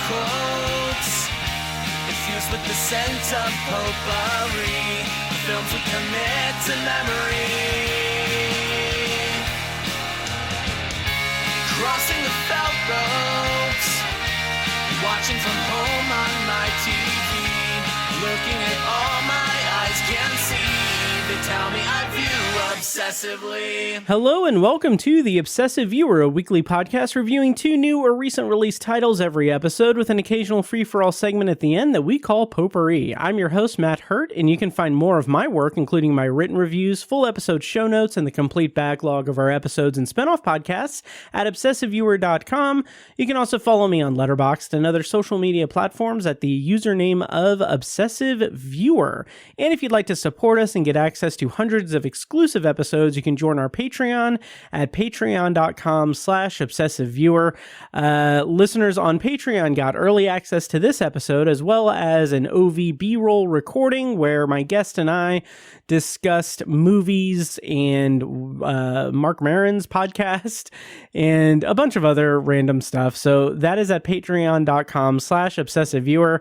quotes, infused with the scent of potpourri, films we commit to memory. Crossing the felt ropes, watching from home on my TV, looking at all my eyes can see. They tell me I view obsessively. Hello and welcome to The Obsessive Viewer, a weekly podcast reviewing 2 new or recent release titles every episode with an occasional free-for-all segment at the end that we call Potpourri. I'm your host, Matt Hurt, and you can find more of my work, including my written reviews, full episode show notes, and the complete backlog of our episodes and spinoff podcasts at obsessiveviewer.com. You can also follow me on Letterboxd and other social media platforms at the username of Obsessive Viewer. And if you'd like to support us and get access to hundreds of exclusive episodes, you can join our Patreon at patreon.com/obsessiveviewer. Listeners on Patreon got early access to this episode, as well as an OV B-roll recording where my guest and I discussed movies and Mark Maron's podcast and a bunch of other random stuff. So that is at patreon.com/obsessiveviewer.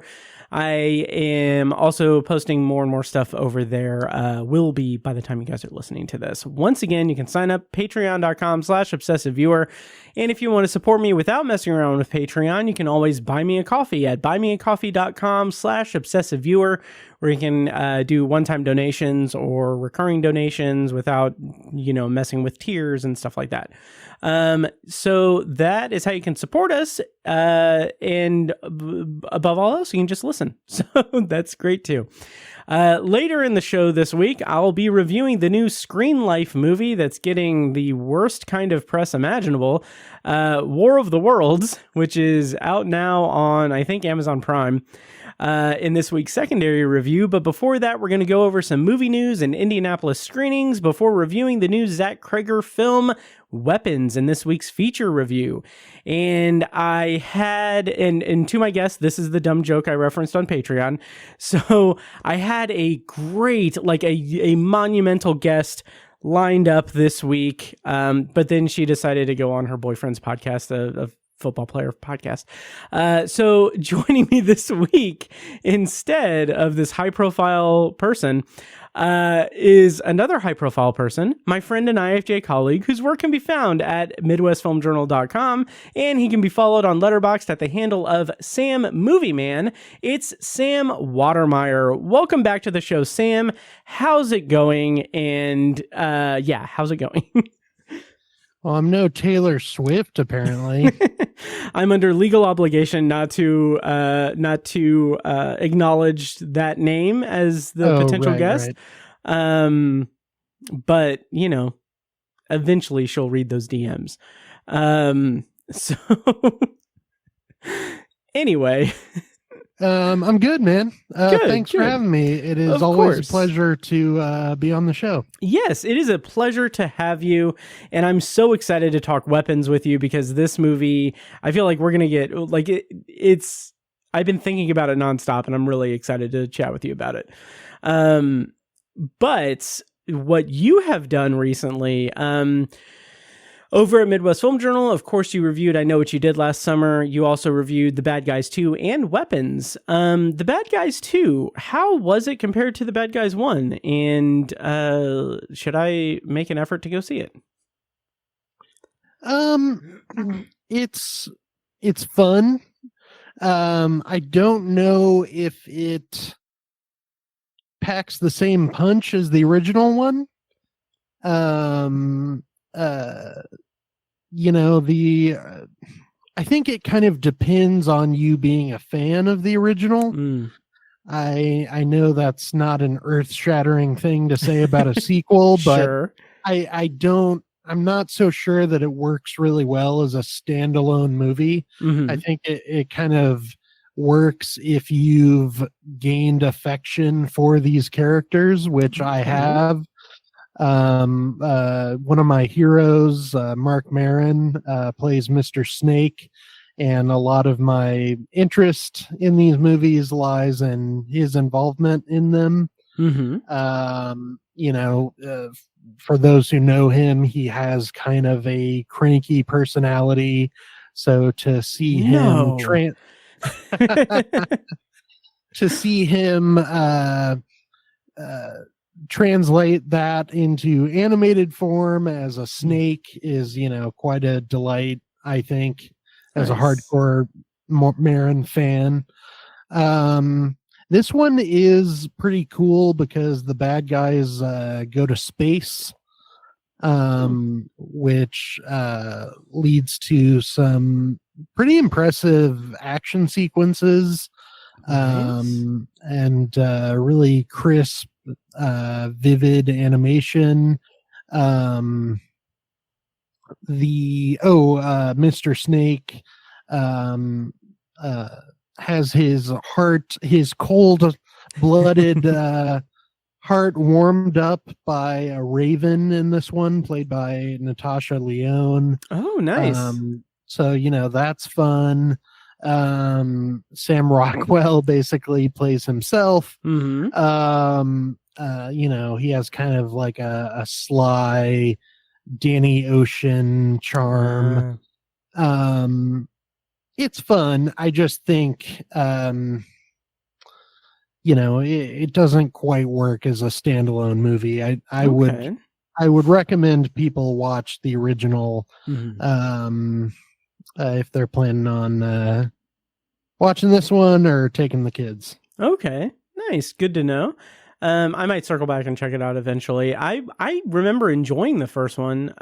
I am also posting more and more stuff over there. Will be by the time you guys are listening to this. Once again, you can sign up patreon.com/obsessiveviewer. And if you want to support me without messing around with Patreon, you can always buy me a coffee at buymeacoffee.com/obsessiveviewer, where you can do one-time donations or recurring donations without, messing with tiers and stuff like that. So that is how you can support us. And above all else, you can just listen. So that's great too. Later in the show this week, I'll be reviewing the new ScreenLife movie that's getting the worst kind of press imaginable, War of the Worlds, which is out now on, I think, Amazon Prime. In this week's secondary review. But before that, we're going to go over some movie news and Indianapolis screenings before reviewing the new Zach Cregger film, Weapons, in this week's feature review. And I had, and to my guest, this is the dumb joke I referenced on Patreon. So I had a great, a monumental guest lined up this week. But then she decided to go on her boyfriend's podcast, a football player podcast. So joining me this week instead of this high profile person is another high profile person, my friend and IFJ colleague, whose work can be found at MidwestFilmJournal.com, and he can be followed on Letterboxd at the handle of Sam Movie Man. It's Sam Watermeier. Welcome back to the show, Sam. How's it going? And how's it going? Well, I'm no Taylor Swift, apparently. I'm under legal obligation not to acknowledge that name as the potential guest. Right. But eventually she'll read those DMs. So anyway. I'm good, man. Thanks for having me. It is always a pleasure to be on the show. Yes, it is a pleasure to have you. And I'm so excited to talk Weapons with you because this movie, I feel like we're going to get it's I've been thinking about it nonstop and I'm really excited to chat with you about it. But what you have done recently, over at Midwest Film Journal, of course, you reviewed I Know What You Did Last Summer. You also reviewed The Bad Guys 2 and Weapons. The Bad Guys 2, how was it compared to The Bad Guys 1? And should I make an effort to go see it? It's fun. I don't know if it packs the same punch as the original one. I think it kind of depends on you being a fan of the original. I know that's not an earth-shattering thing to say about a sequel, but sure. I'm not so sure that it works really well as a standalone movie. Mm-hmm. I think it kind of works if you've gained affection for these characters, which I have. One of my heroes, Mark Maron, plays Mr. Snake, and a lot of my interest in these movies lies in his involvement in them. Mm-hmm. For those who know him, he has kind of a cranky personality. So to see him To see him translate that into animated form as a snake is, quite a delight, I think, as a hardcore Marin fan. This one is pretty cool because the bad guys go to space, which leads to some pretty impressive action sequences. And really crisp, vivid animation. Mr. Snake has his cold-blooded heart warmed up by a raven in this one, played by Natasha Lyonne. Oh, nice. So that's fun. Sam Rockwell basically plays himself. Mm-hmm. He has kind of like a sly Danny Ocean charm. It's fun. I just think it doesn't quite work as a standalone movie. I would recommend people watch the original. Mm-hmm. If they're planning on watching this one or taking the kids. Okay, nice. Good to know. I might circle back and check it out eventually. I remember enjoying the first one,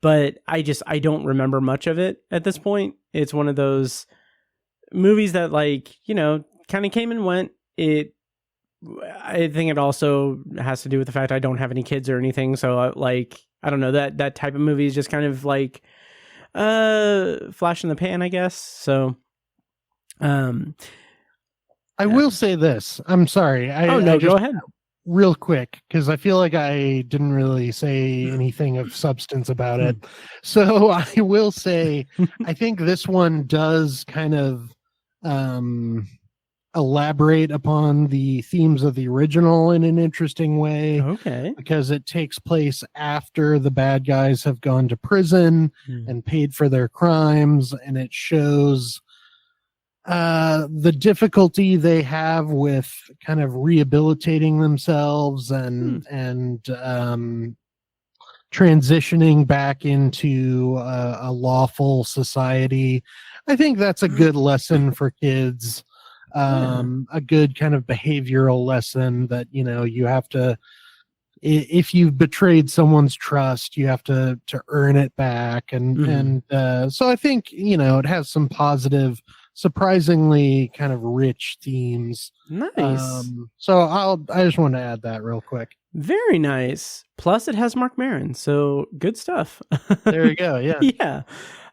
but I don't remember much of it at this point. It's one of those movies that, kind of came and went. I think it also has to do with the fact I don't have any kids or anything. So, I don't know, that type of movie is just kind of like flash in the pan, I guess. So I will say this. I'm sorry. Go ahead. Real quick, because I feel like I didn't really say anything of substance about it. So I will say, I think this one does kind of elaborate upon the themes of the original in an interesting way. Okay. Because it takes place after the bad guys have gone to prison and paid for their crimes, and it shows the difficulty they have with kind of rehabilitating themselves and transitioning back into a lawful society. I think that's a good lesson for kids. A good kind of behavioral lesson that, you have to, if you've betrayed someone's trust, you have to earn it back. And so I think, it has some positive, surprisingly kind of rich themes. Nice. So I just want to add that real quick. Very nice. Plus it has Mark Maron, so good stuff. There you go. Yeah. Yeah.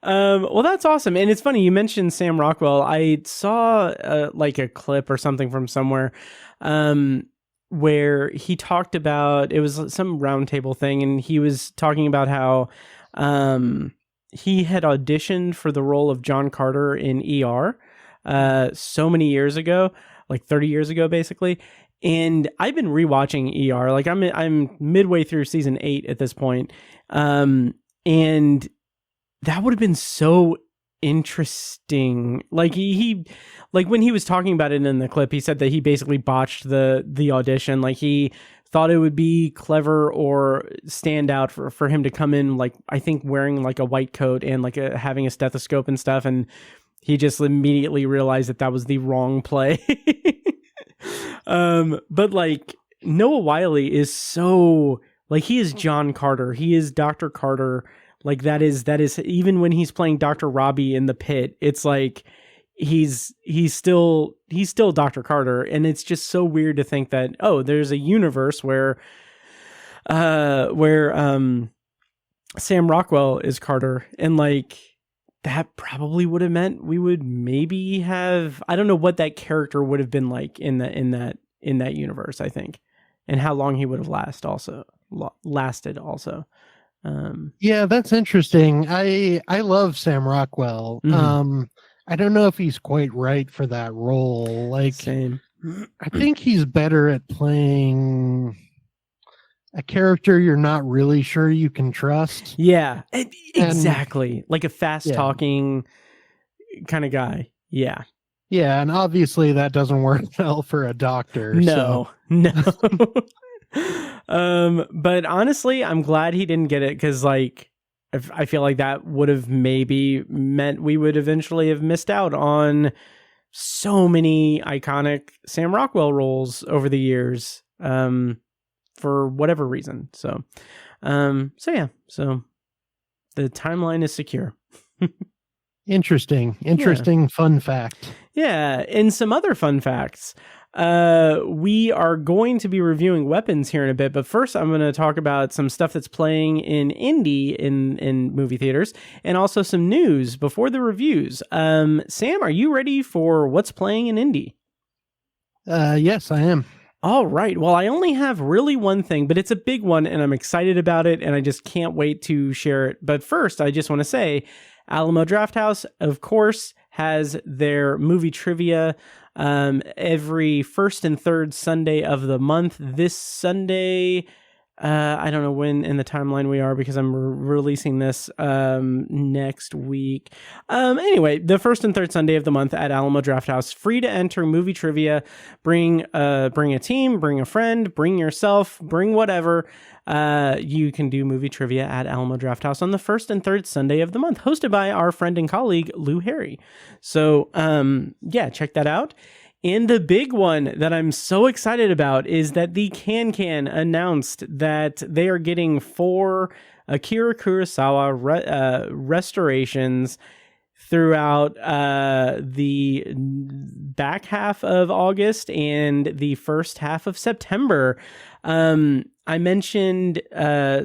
Well, that's awesome. And it's funny, you mentioned Sam Rockwell. I saw a clip or something from somewhere where he talked about, it was some roundtable thing, and he was talking about how he had auditioned for the role of John Carter in ER so many years ago, like 30 years ago, basically. And I've been rewatching ER. Like I'm midway through season 8 at this point. And that would have been so interesting. Like he when he was talking about it in the clip, he said that he basically botched the audition. Like he thought it would be clever or stand out for him to come in, like, I think wearing like a white coat and like having a stethoscope and stuff. And he just immediately realized that was the wrong play. But like Noah Wyle is so, like, he is John Carter. He is Dr. Carter. Like that is even when he's playing Dr. Robbie in The Pit, it's like he's still Dr. Carter. And it's just so weird to think that, there's a universe where Sam Rockwell is Carter, and like that probably would have meant we would maybe have, I don't know what that character would have been like in that universe, I think, and how long he would have lasted also. Yeah, that's interesting. I love Sam Rockwell. Mm-hmm. I don't know if he's quite right for that role. Like, same. I think he's better at playing a character you're not really sure you can trust. Yeah, exactly. Like a fast talking kind of guy. Yeah. Yeah, and obviously that doesn't work well for a doctor. No. But honestly, I'm glad he didn't get it because, like, I feel like that would have maybe meant we would eventually have missed out on so many iconic Sam Rockwell roles over the years, for whatever reason. So the timeline is secure. Interesting. Fun fact. Yeah, and some other fun facts. We are going to be reviewing weapons here in a bit, but first I'm going to talk about some stuff that's playing in Indy in movie theaters, and also some news before the reviews. Sam, are you ready for what's playing in Indy? Yes, I am. All right. Well, I only have really one thing, but it's a big one, and I'm excited about it, and I just can't wait to share it. But first, I just want to say, Alamo Drafthouse, of course, has their movie trivia every first and third Sunday of the month. This Sunday, I don't know when in the timeline we are because I'm releasing this next week. Anyway, the first and third Sunday of the month at Alamo Drafthouse, free to enter movie trivia. Bring a team, bring a friend, bring yourself, bring whatever. You can do movie trivia at Alamo Drafthouse on the first and third Sunday of the month, hosted by our friend and colleague Lou Harry. So yeah, check that out. And the big one that I'm so excited about is that the Can announced that they are getting 4 Akira Kurosawa restorations throughout the back half of August and the first half of September. I mentioned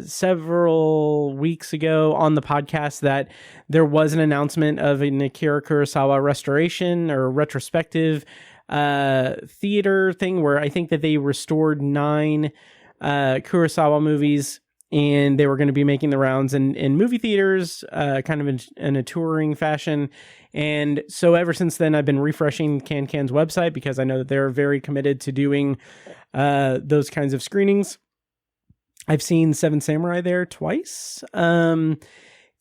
several weeks ago on the podcast that there was an announcement of an Akira Kurosawa restoration or retrospective theater thing where I think that they restored 9 Kurosawa movies, and they were going to be making the rounds in movie theaters, kind of in a touring fashion. And so ever since then, I've been refreshing Can's website because I know that they're very committed to doing those kinds of screenings. I've seen Seven Samurai there twice, and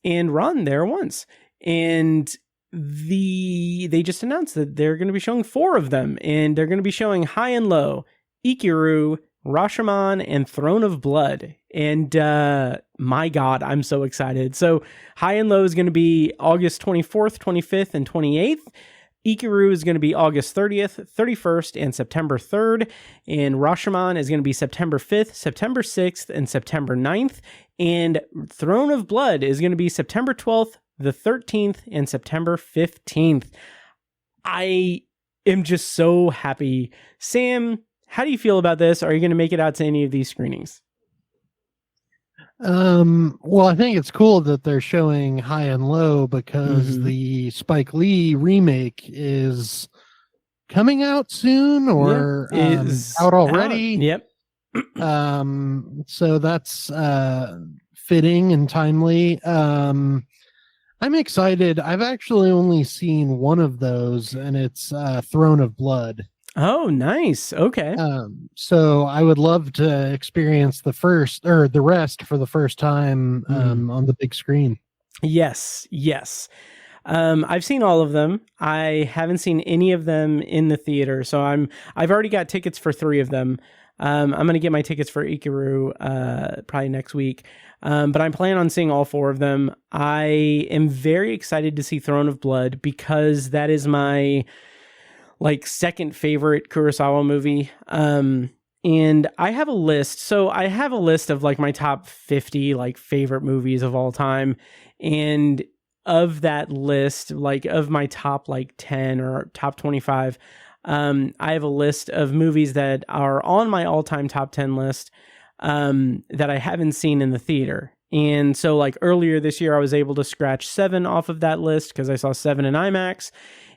Ron there once. And they just announced that they're going to be showing 4 of them, and they're going to be showing High and Low, Ikiru, Rashomon, and Throne of Blood. And my God, I'm so excited. So High and Low is going to be August 24th, 25th, and 28th. Ikiru is going to be August 30th, 31st, and September 3rd. And Rashomon is going to be September 5th, September 6th, and September 9th. And Throne of Blood is going to be September 12th, the 13th, and September 15th. I am just so happy. Sam, how do you feel about this? Are you going to make it out to any of these screenings? Well, I think it's cool that they're showing High and Low because the Spike Lee remake is coming out soon or is out already. Yep. So that's fitting and timely. I'm excited. I've actually only seen one of those, and it's Throne of Blood. Oh, nice. Okay. So I would love to experience the rest for the first time on the big screen. Yes. I've seen all of them. I haven't seen any of them in the theater, so I've already got tickets for 3 of them. I'm going to get my tickets for Ikiru probably next week. But I'm planning on seeing all 4 of them. I am very excited to see Throne of Blood because that is my second favorite Kurosawa movie. And I have a list. So I have a list of my top 50 favorite movies of all time. And of that list, of my top 10 or top 25, I have a list of movies that are on my all-time top 10 list that I haven't seen in the theater. And so earlier this year, I was able to scratch 7 off of that list because I saw 7 in IMAX.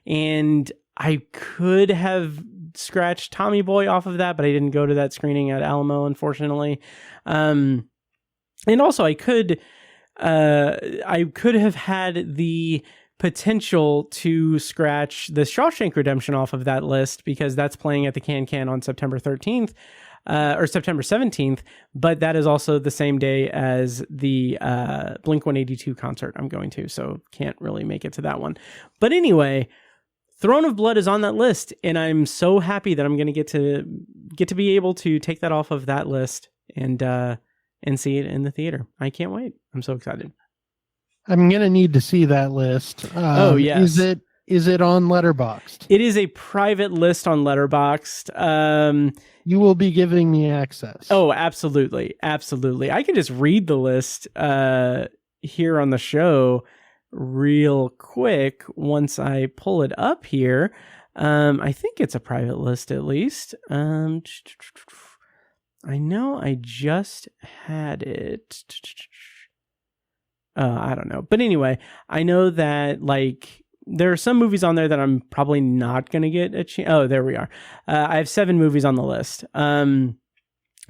And I could have scratched Tommy Boy off of that, but I didn't go to that screening at Alamo, unfortunately. And also I could have had the potential to scratch the Shawshank Redemption off of that list because that's playing at the Can on September 13th. Or September 17th, but that is also the same day as the Blink-182 concert I'm going to, so can't really make it to that one. But anyway, Throne of Blood is on that list, and I'm so happy that I'm going to get to be able to take that off of that list and see it in the theater. I can't wait. I'm so excited. I'm going to need to see that list. Oh, yes. Is it on Letterboxd? It is a private list on Letterboxd. You will be giving me access. Oh, absolutely. Absolutely. I can just read the list here on the show real quick once I pull it up here. I think it's a private list at least. I know I just had it. I don't know. But anyway, I know that there are some movies on there that I'm probably not going to get a chance. Oh, there we are. I have 7 movies on the list.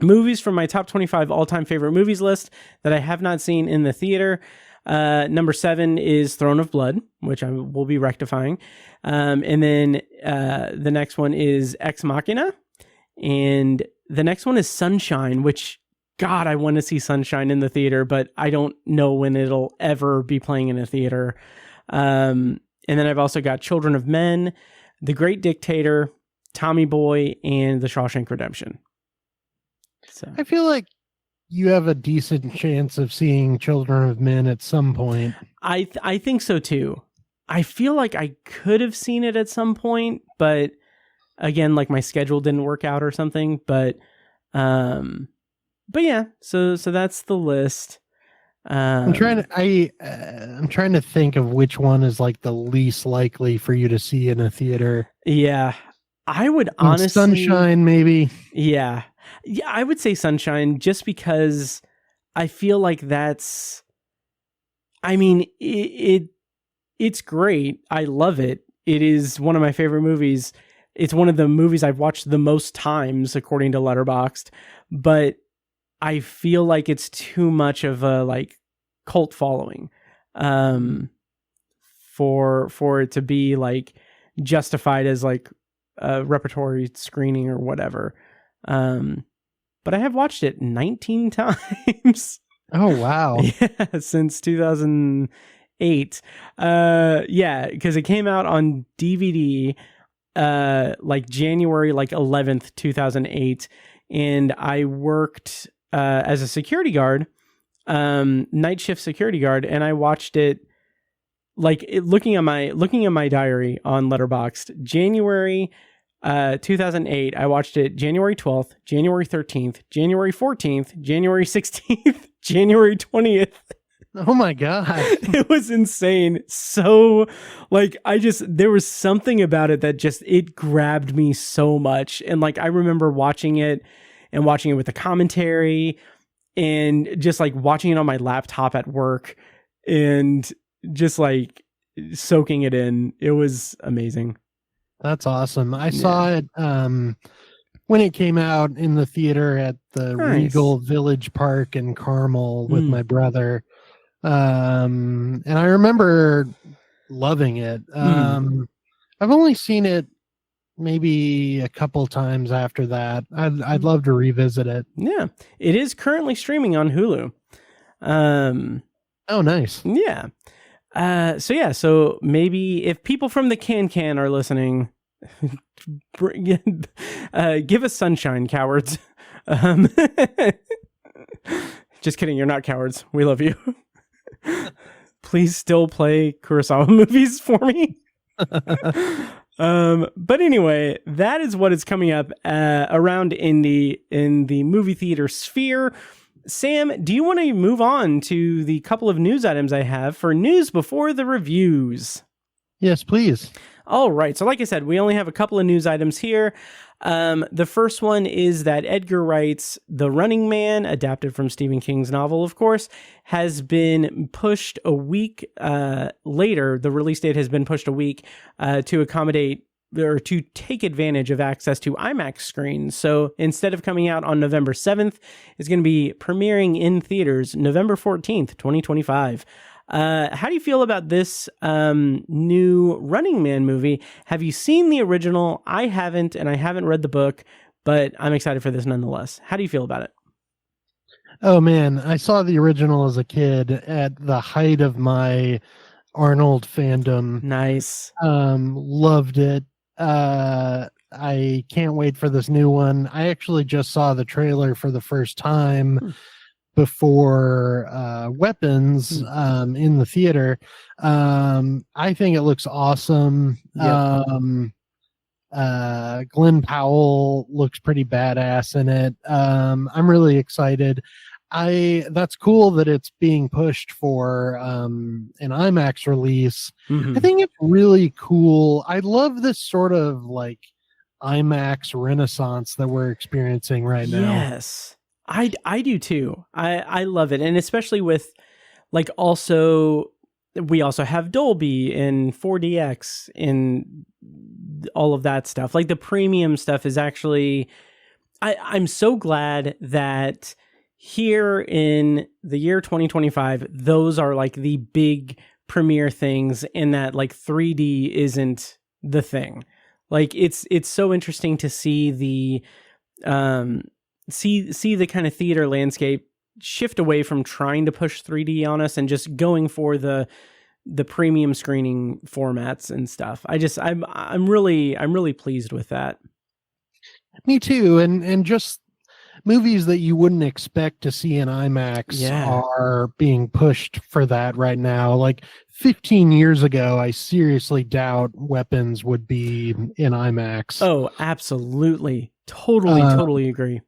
Movies from my top 25 all-time favorite movies list that I have not seen in the theater. Number 7 is Throne of Blood, which I will be rectifying. And then the next one is Ex Machina. And the next one is Sunshine, which, God, I want to see Sunshine in the theater, but I don't know when it'll ever be playing in a theater. And then I've also got Children of Men, The Great Dictator, Tommy Boy, and The Shawshank Redemption. So I feel like you have a decent chance of seeing Children of Men at some point. I think so too. I feel like I could have seen it at some point, but again, my schedule didn't work out or something. But yeah, so that's the list. I'm trying to think of which one is the least likely for you to see in a theater. Yeah, I would honestly Sunshine, maybe. Yeah, I would say Sunshine just because I feel like that's. I mean, it's great. I love it. It is one of my favorite movies. It's one of the movies I've watched the most times, according to Letterboxd. But I feel like it's too much of a cult following for it to be justified as a repertory screening or whatever. But I have watched it 19 times. Oh, wow. Yeah, since 2008. Yeah, because it came out on DVD January 11th, 2008. And I worked as a security guard, night shift security guard, and I watched it looking at my diary on Letterboxd, January 2008. I watched it January 12th, January 13th, January 14th, January 16th, January 20th. Oh my God. It was insane. So there was something about it that it grabbed me so much. And I remember watching it with the commentary and just watching it on my laptop at work and just soaking it in. It was amazing. That's awesome. I saw it when it came out in the theater at the Regal Village Park in Carmel with my brother. And I remember loving it. I've only seen it maybe a couple times after that. I'd love to revisit it. Yeah, it is currently streaming on Hulu. Oh, nice. Yeah. So maybe if people from the Can are listening, give us Sunshine, cowards. Just kidding. You're not cowards. We love you. Please still play Kurosawa movies for me. But anyway, that is what is coming up around Indy in the movie theater sphere. Sam, do you want to move on to the couple of news items I have for news before the reviews? Yes, please. All right. So like I said, we only have a couple of news items here. The first one is that Edgar Wright's The Running Man, adapted from Stephen King's novel, of course, has been pushed a week later. The release date has been pushed a week to accommodate or to take advantage of access to IMAX screens. So instead of coming out on November 7th, it's going to be premiering in theaters November 14th, 2025. How do you feel about this new Running Man movie? Have you seen the original? I haven't, and I haven't read the book, but I'm excited for this nonetheless. How do you feel about it? Oh man, I saw the original as a kid at the height of my Arnold fandom. Nice. Loved it. I can't wait for this new one. I actually just saw the trailer for the first time before Weapons in the theater. I think it looks awesome. Yep. Glenn Powell looks pretty badass in it. I'm really excited. That's cool that it's being pushed for an IMAX release. I think it's really cool. I love this sort of like IMAX renaissance that we're experiencing right now. Yes, I do too. I love it, and especially with like we also have Dolby and 4DX and all of that stuff. Like the premium stuff is actually, I'm so glad that here in the year 2025, those are like the big premiere things, and that like 3D isn't the thing. Like it's so interesting to see the see the kind of theater landscape shift away from trying to push 3D on us and just going for the premium screening formats and stuff. I'm really pleased with that. Me too. And just movies that you wouldn't expect to see in IMAX are being pushed for that right now. Like 15 years ago, I seriously doubt Weapons would be in IMAX. Oh, absolutely. Totally agree.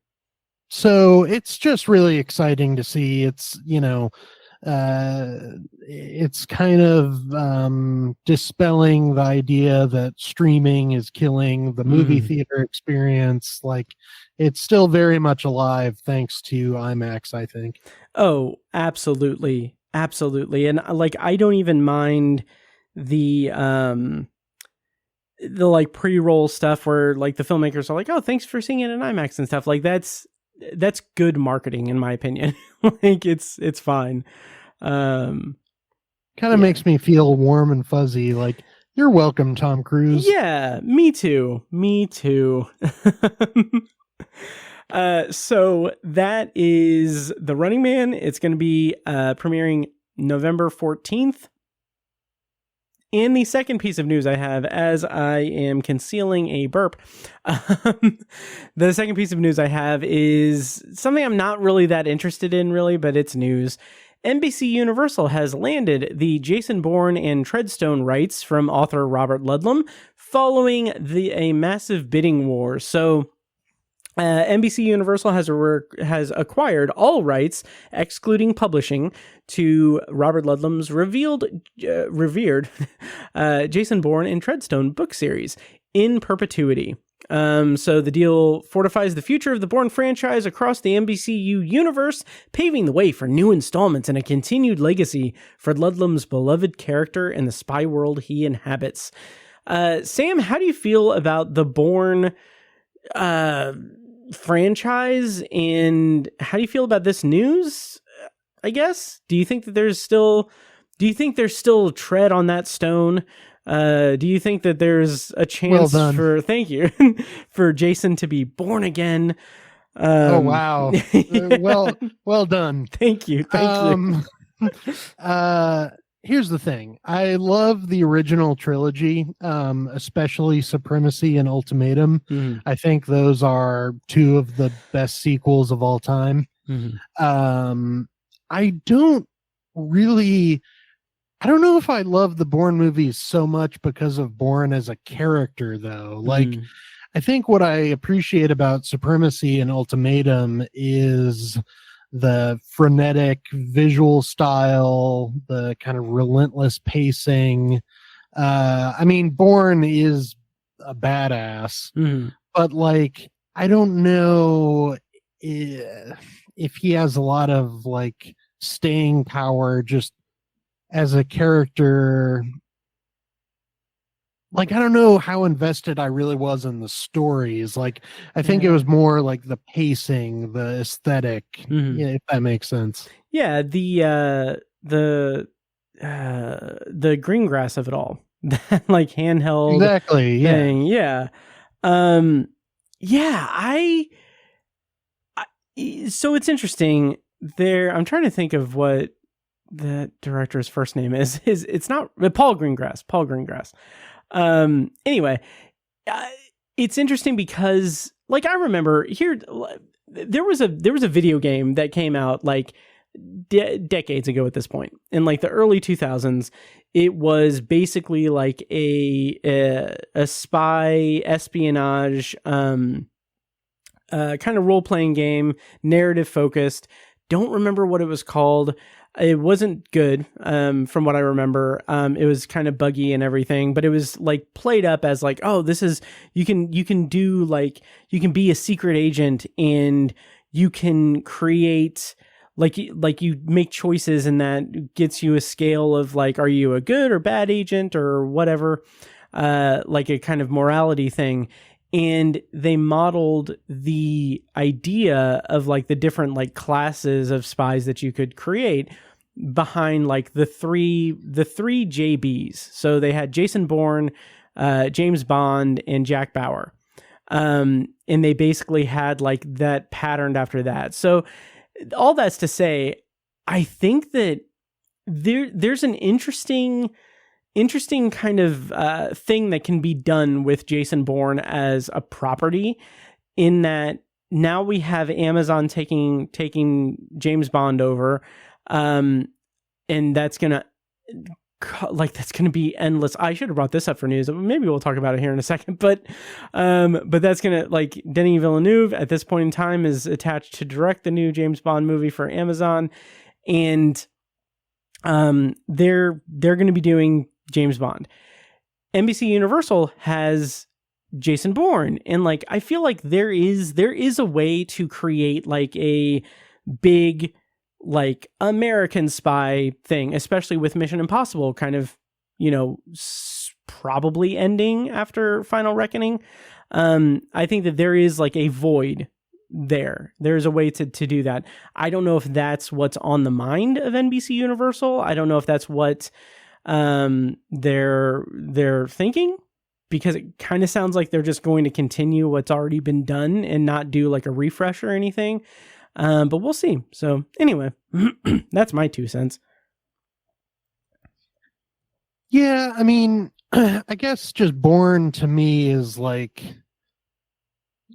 So it's just really exciting to see. It's, it's kind of dispelling the idea that streaming is killing the movie theater experience. Like, it's still very much alive thanks to IMAX, I think. Oh, absolutely. And like, I don't even mind the like pre-roll stuff where like the filmmakers are like, oh, thanks for seeing it in IMAX and stuff. Like that's good marketing in my opinion. Like it's fine. Kind of makes me feel warm and fuzzy. Like, you're welcome, Tom Cruise. Yeah, me too. So that is The Running Man. It's going to be premiering November 14th. And the second piece of news I have, as I am concealing a burp, the second piece of news I have is something I'm not really that interested in, really, but it's news. NBC Universal has landed the Jason Bourne and Treadstone rights from author Robert Ludlum following a massive bidding war. So NBC Universal has acquired all rights, excluding publishing, to Robert Ludlum's revered Jason Bourne and Treadstone book series in perpetuity. So the deal fortifies the future of the Bourne franchise across the NBCU universe, paving the way for new installments and a continued legacy for Ludlum's beloved character and the spy world he inhabits. Sam, how do you feel about the Bourne franchise, and how do you feel about this news? I guess. Do you think there's still tread on that stone? Do you think that there's a chance for Jason to be born again? Oh wow! well done. Thank you. Here's the thing. I love the original trilogy, especially Supremacy and Ultimatum. I think those are two of the best sequels of all time. I don't know if I love the Bourne movies so much because of Bourne as a character, though. Like, I think what I appreciate about Supremacy and Ultimatum is the frenetic visual style, the kind of relentless pacing. I mean, Bourne is a badass, but like, I don't know if he has a lot of like staying power just as a character. Like, I don't know how invested I really was in the stories. Like, I think it was more like the pacing, the aesthetic, if that makes sense. Yeah, the green grass of it all, that like handheld thing. Yeah. So it's interesting there. I'm trying to think of what the director's first name is. It's not Paul Greengrass. Anyway, it's interesting because, like, I remember here there was a video game that came out like decades ago at this point, in like the early 2000s. It was basically like a spy espionage kind of role-playing game, narrative focused. Don't remember what it was called. It wasn't good, from what I remember. It was kind of buggy and everything, but it was like played up as like, oh, this is, you can do like, you can be a secret agent and you can create like you make choices, and that gets you a scale of like, are you a good or bad agent or whatever, like a kind of morality thing. And they modeled the idea of like the different like classes of spies that you could create behind like the three JBs. So they had Jason Bourne, James Bond, and Jack Bauer. And they basically had like that patterned after that. So all that's to say, I think that there's an interesting kind of thing that can be done with Jason Bourne as a property, in that now we have Amazon taking James Bond over, and that's gonna be endless. I should have brought this up for news. Maybe we'll talk about it here in a second, but that's gonna, like, Denis Villeneuve at this point in time is attached to direct the new James Bond movie for Amazon, and they're going to be doing James Bond. NBC Universal has Jason Bourne, and like I feel like there is a way to create like a big like American spy thing, especially with Mission Impossible kind of, you know, probably ending after Final Reckoning. I think that there is like a void there. There's a way to do that. I don't know if that's what's on the mind of NBC Universal. I don't know if that's what they're thinking, because it kind of sounds like they're just going to continue what's already been done and not do like a refresh or anything. But we'll see. So anyway, that's my 2 cents. Yeah, I mean, I guess just Bourne to me is like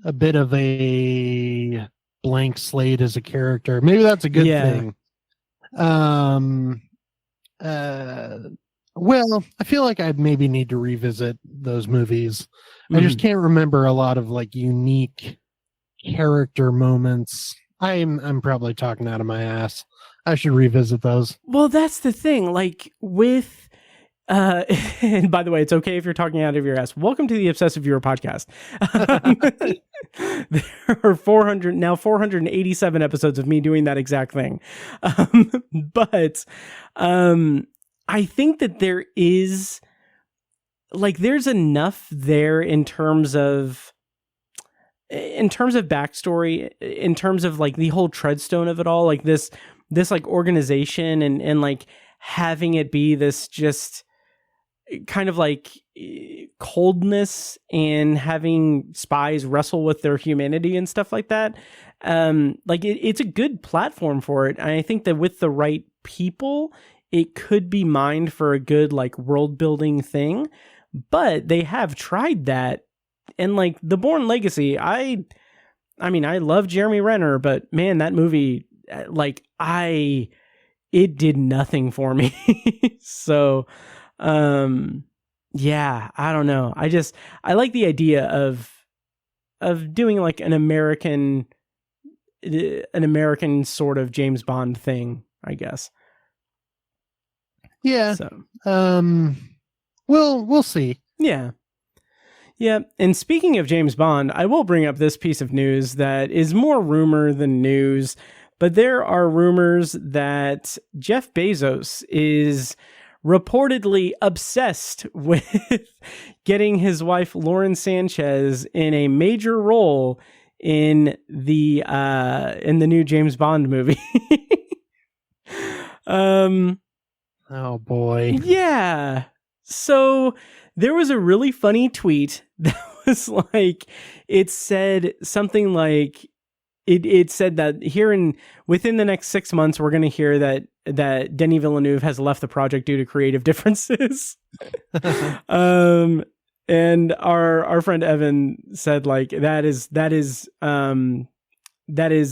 a bit of a blank slate as a character. Maybe that's a good thing. Well, I feel like I'd maybe need to revisit those movies. I just can't remember a lot of like unique character moments. I'm probably talking out of my ass. I should revisit those. Well, that's the thing. Like with and by the way, it's okay if you're talking out of your ass. Welcome to the Obsessive Viewer podcast. There are 487 episodes of me doing that exact thing. But I think that there is like, there's enough there in terms of backstory, in terms of like the whole treadstone of it all, like this like organization and like having it be this just kind of like coldness, and having spies wrestle with their humanity and stuff like that. Like it's a good platform for it. And I think that with the right people, it could be mined for a good like world building thing. But they have tried that. And like the Bourne Legacy, I mean, I love Jeremy Renner, but man, that movie, like it did nothing for me. So, yeah, I don't know. I like the idea of doing like an American sort of James Bond thing, I guess. Yeah. So, we'll see. Yeah. Yeah, and speaking of James Bond, I will bring up this piece of news that is more rumor than news, but there are rumors that Jeff Bezos is reportedly obsessed with getting his wife Lauren Sanchez in a major role in the new James Bond movie. Oh boy. Yeah. So there was a really funny tweet that was like, it said something like, it said that within the next 6 months, we're going to hear that that Denis Villeneuve has left the project due to creative differences. And our friend Evan said, like, that is generous. That is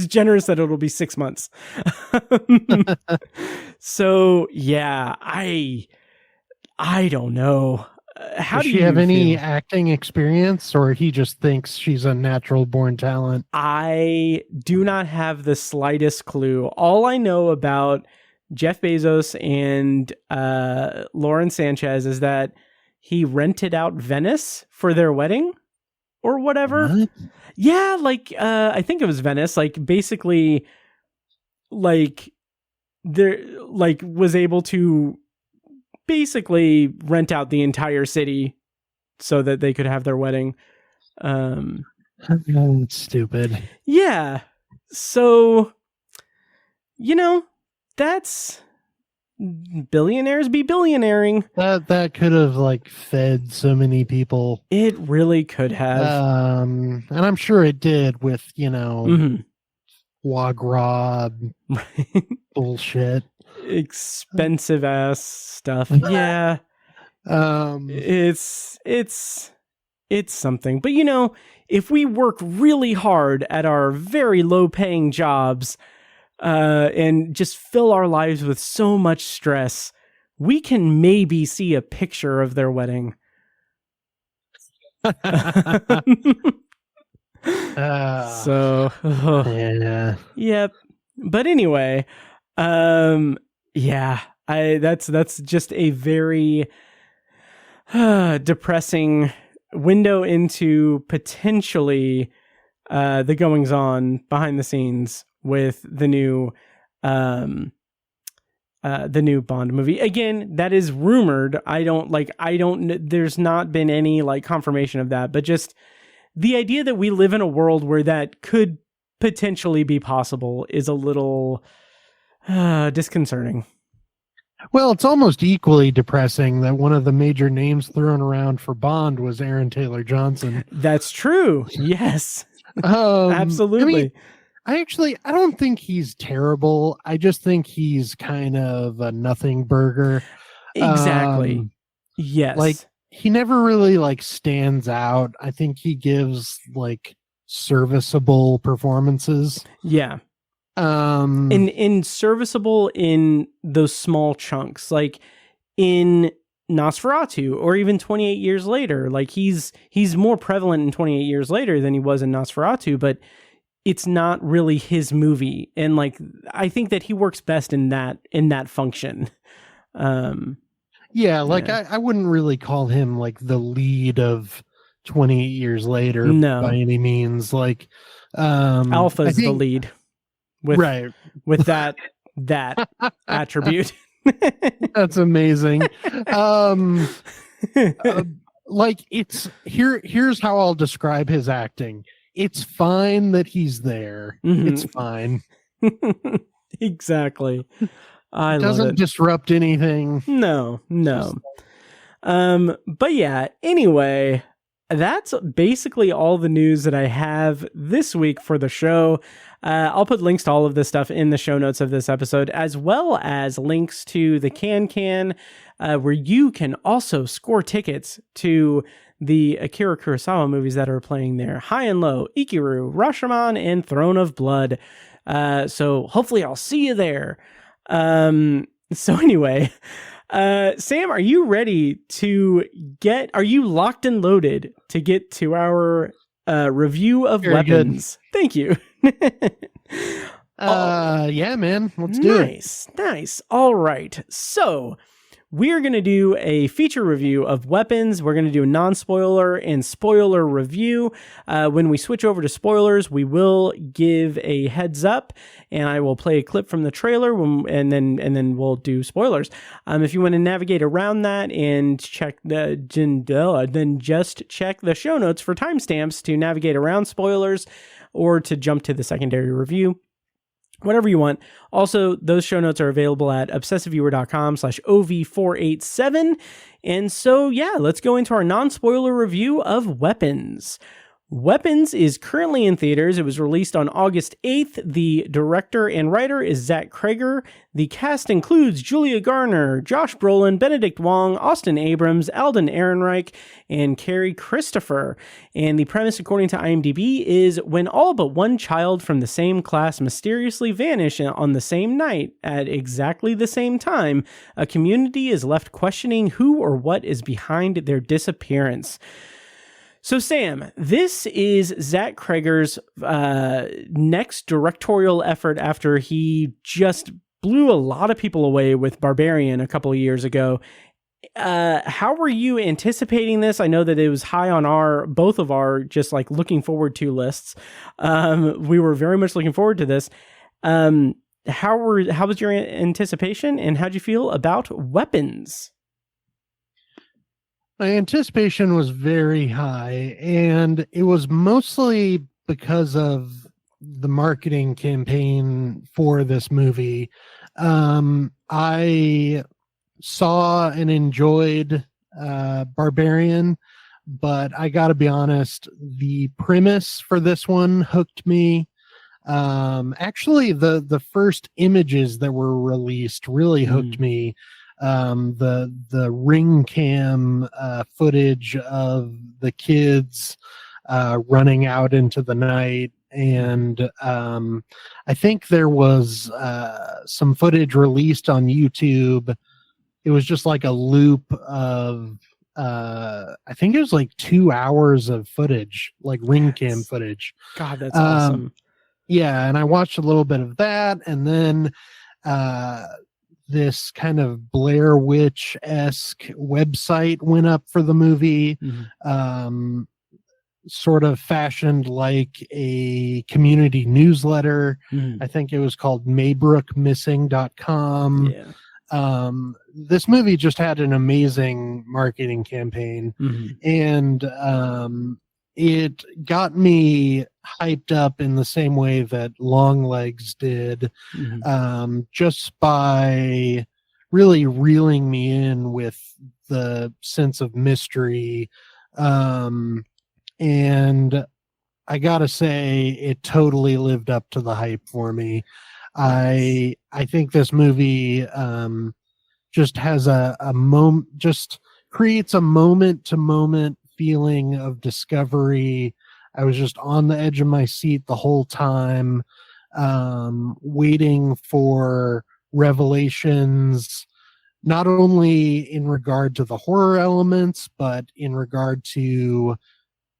generous that it'll be 6 months. So yeah, I don't know. How Does she have any acting experience, or he just thinks she's a natural born talent? I do not have the slightest clue. All I know about Jeff Bezos and Lauren Sanchez is that he rented out Venice for their wedding or whatever. What? Yeah, like I think it was Venice. Like basically, like there, like was able to basically rent out the entire city so that they could have their wedding. It's stupid. Yeah. So, that's billionaires be billionairing. That could have like fed so many people. It really could have. And I'm sure it did with, foie gras bullshit. Expensive ass stuff. Yeah. It's something. But if we work really hard at our very low paying jobs, and just fill our lives with so much stress, we can maybe see a picture of their wedding. Yeah. Yep. But anyway, yeah, that's just a very depressing window into potentially the goings on behind the scenes with the new Bond movie. Again, that is rumored. There's not been any like confirmation of that, but just the idea that we live in a world where that could potentially be possible is a little disconcerting. Well, it's almost equally depressing that one of the major names thrown around for Bond was Aaron Taylor Johnson. That's true. Yes. Absolutely. I don't think he's terrible. I just think he's kind of a nothing burger. Exactly. Yes. Like he never really like stands out. I think he gives like serviceable performances. Yeah. In serviceable in those small chunks, like in Nosferatu or even 28 Years Later. Like he's more prevalent in 28 Years Later than he was in Nosferatu, but it's not really his movie. And like, I think that he works best in that function. Yeah. Like I wouldn't really call him like the lead of 28 Years Later by any means. Like, Alpha's the lead with that attribute. That's amazing. Like it's here's how I'll describe his acting. It's fine that he's there. Mm-hmm. It's fine. Exactly. It doesn't disrupt anything. No. But yeah, anyway, that's basically all the news that I have this week for the show. I'll put links to all of this stuff in the show notes of this episode, as well as links to the Can, where you can also score tickets to the Akira Kurosawa movies that are playing there. High and Low, Ikiru, Rashomon, and Throne of Blood. So hopefully I'll see you there. So anyway, Sam, are you ready are you locked and loaded to get to our review of Very weapons? Good. Thank you. Yeah, man. Let's do it. Nice. All right. So we're going to do a feature review of weapons. We're going to do a non-spoiler and spoiler review. When we switch over to spoilers, we will give a heads up, and I will play a clip from the trailer, and then we'll do spoilers. If you want to navigate around that and check then just check the show notes for timestamps to navigate around spoilers or to jump to the secondary review. Whatever you want. Also, those show notes are available at obsessiveviewer.com/OV487. And so, yeah, let's go into our non-spoiler review of weapons. Weapons is currently in theaters. It was released on August 8th. The director and writer is Zach Cregger. The cast includes Julia Garner, Josh Brolin, Benedict Wong, Austin Abrams, Alden Ehrenreich, and Carrie Christopher. And the premise, according to IMDb, is when all but one child from the same class mysteriously vanish on the same night at exactly the same time, a community is left questioning who or what is behind their disappearance. So, Sam, this is Zach Cregger's next directorial effort after he just blew a lot of people away with Barbarian a couple of years ago. How were you anticipating this? I know that it was high on both of our just like looking forward to lists. We were very much looking forward to this. How was your anticipation, and how'd you feel about Weapons? My anticipation was very high, and it was mostly because of the marketing campaign for this movie. I saw and enjoyed Barbarian, but I gotta be honest, the premise for this one hooked me. Actually, the first images that were released really hooked me. The ring cam footage of the kids running out into the night, and I think there was some footage released on YouTube. It was just like a loop of I think it was like 2 hours of footage, like ring cam footage. God, that's awesome. Yeah, and I watched a little bit of that, and then this kind of Blair Witch-esque website went up for the movie, sort of fashioned like a community newsletter. I think it was called maybrookmissing.com. Yeah. This movie just had an amazing marketing campaign, and it got me hyped up in the same way that Longlegs did, just by really reeling me in with the sense of mystery. And I gotta say, it totally lived up to the hype for me. I think this movie just has a moment, just creates a moment to moment feeling of discovery. I was just on the edge of my seat the whole time, waiting for revelations, not only in regard to the horror elements, but in regard to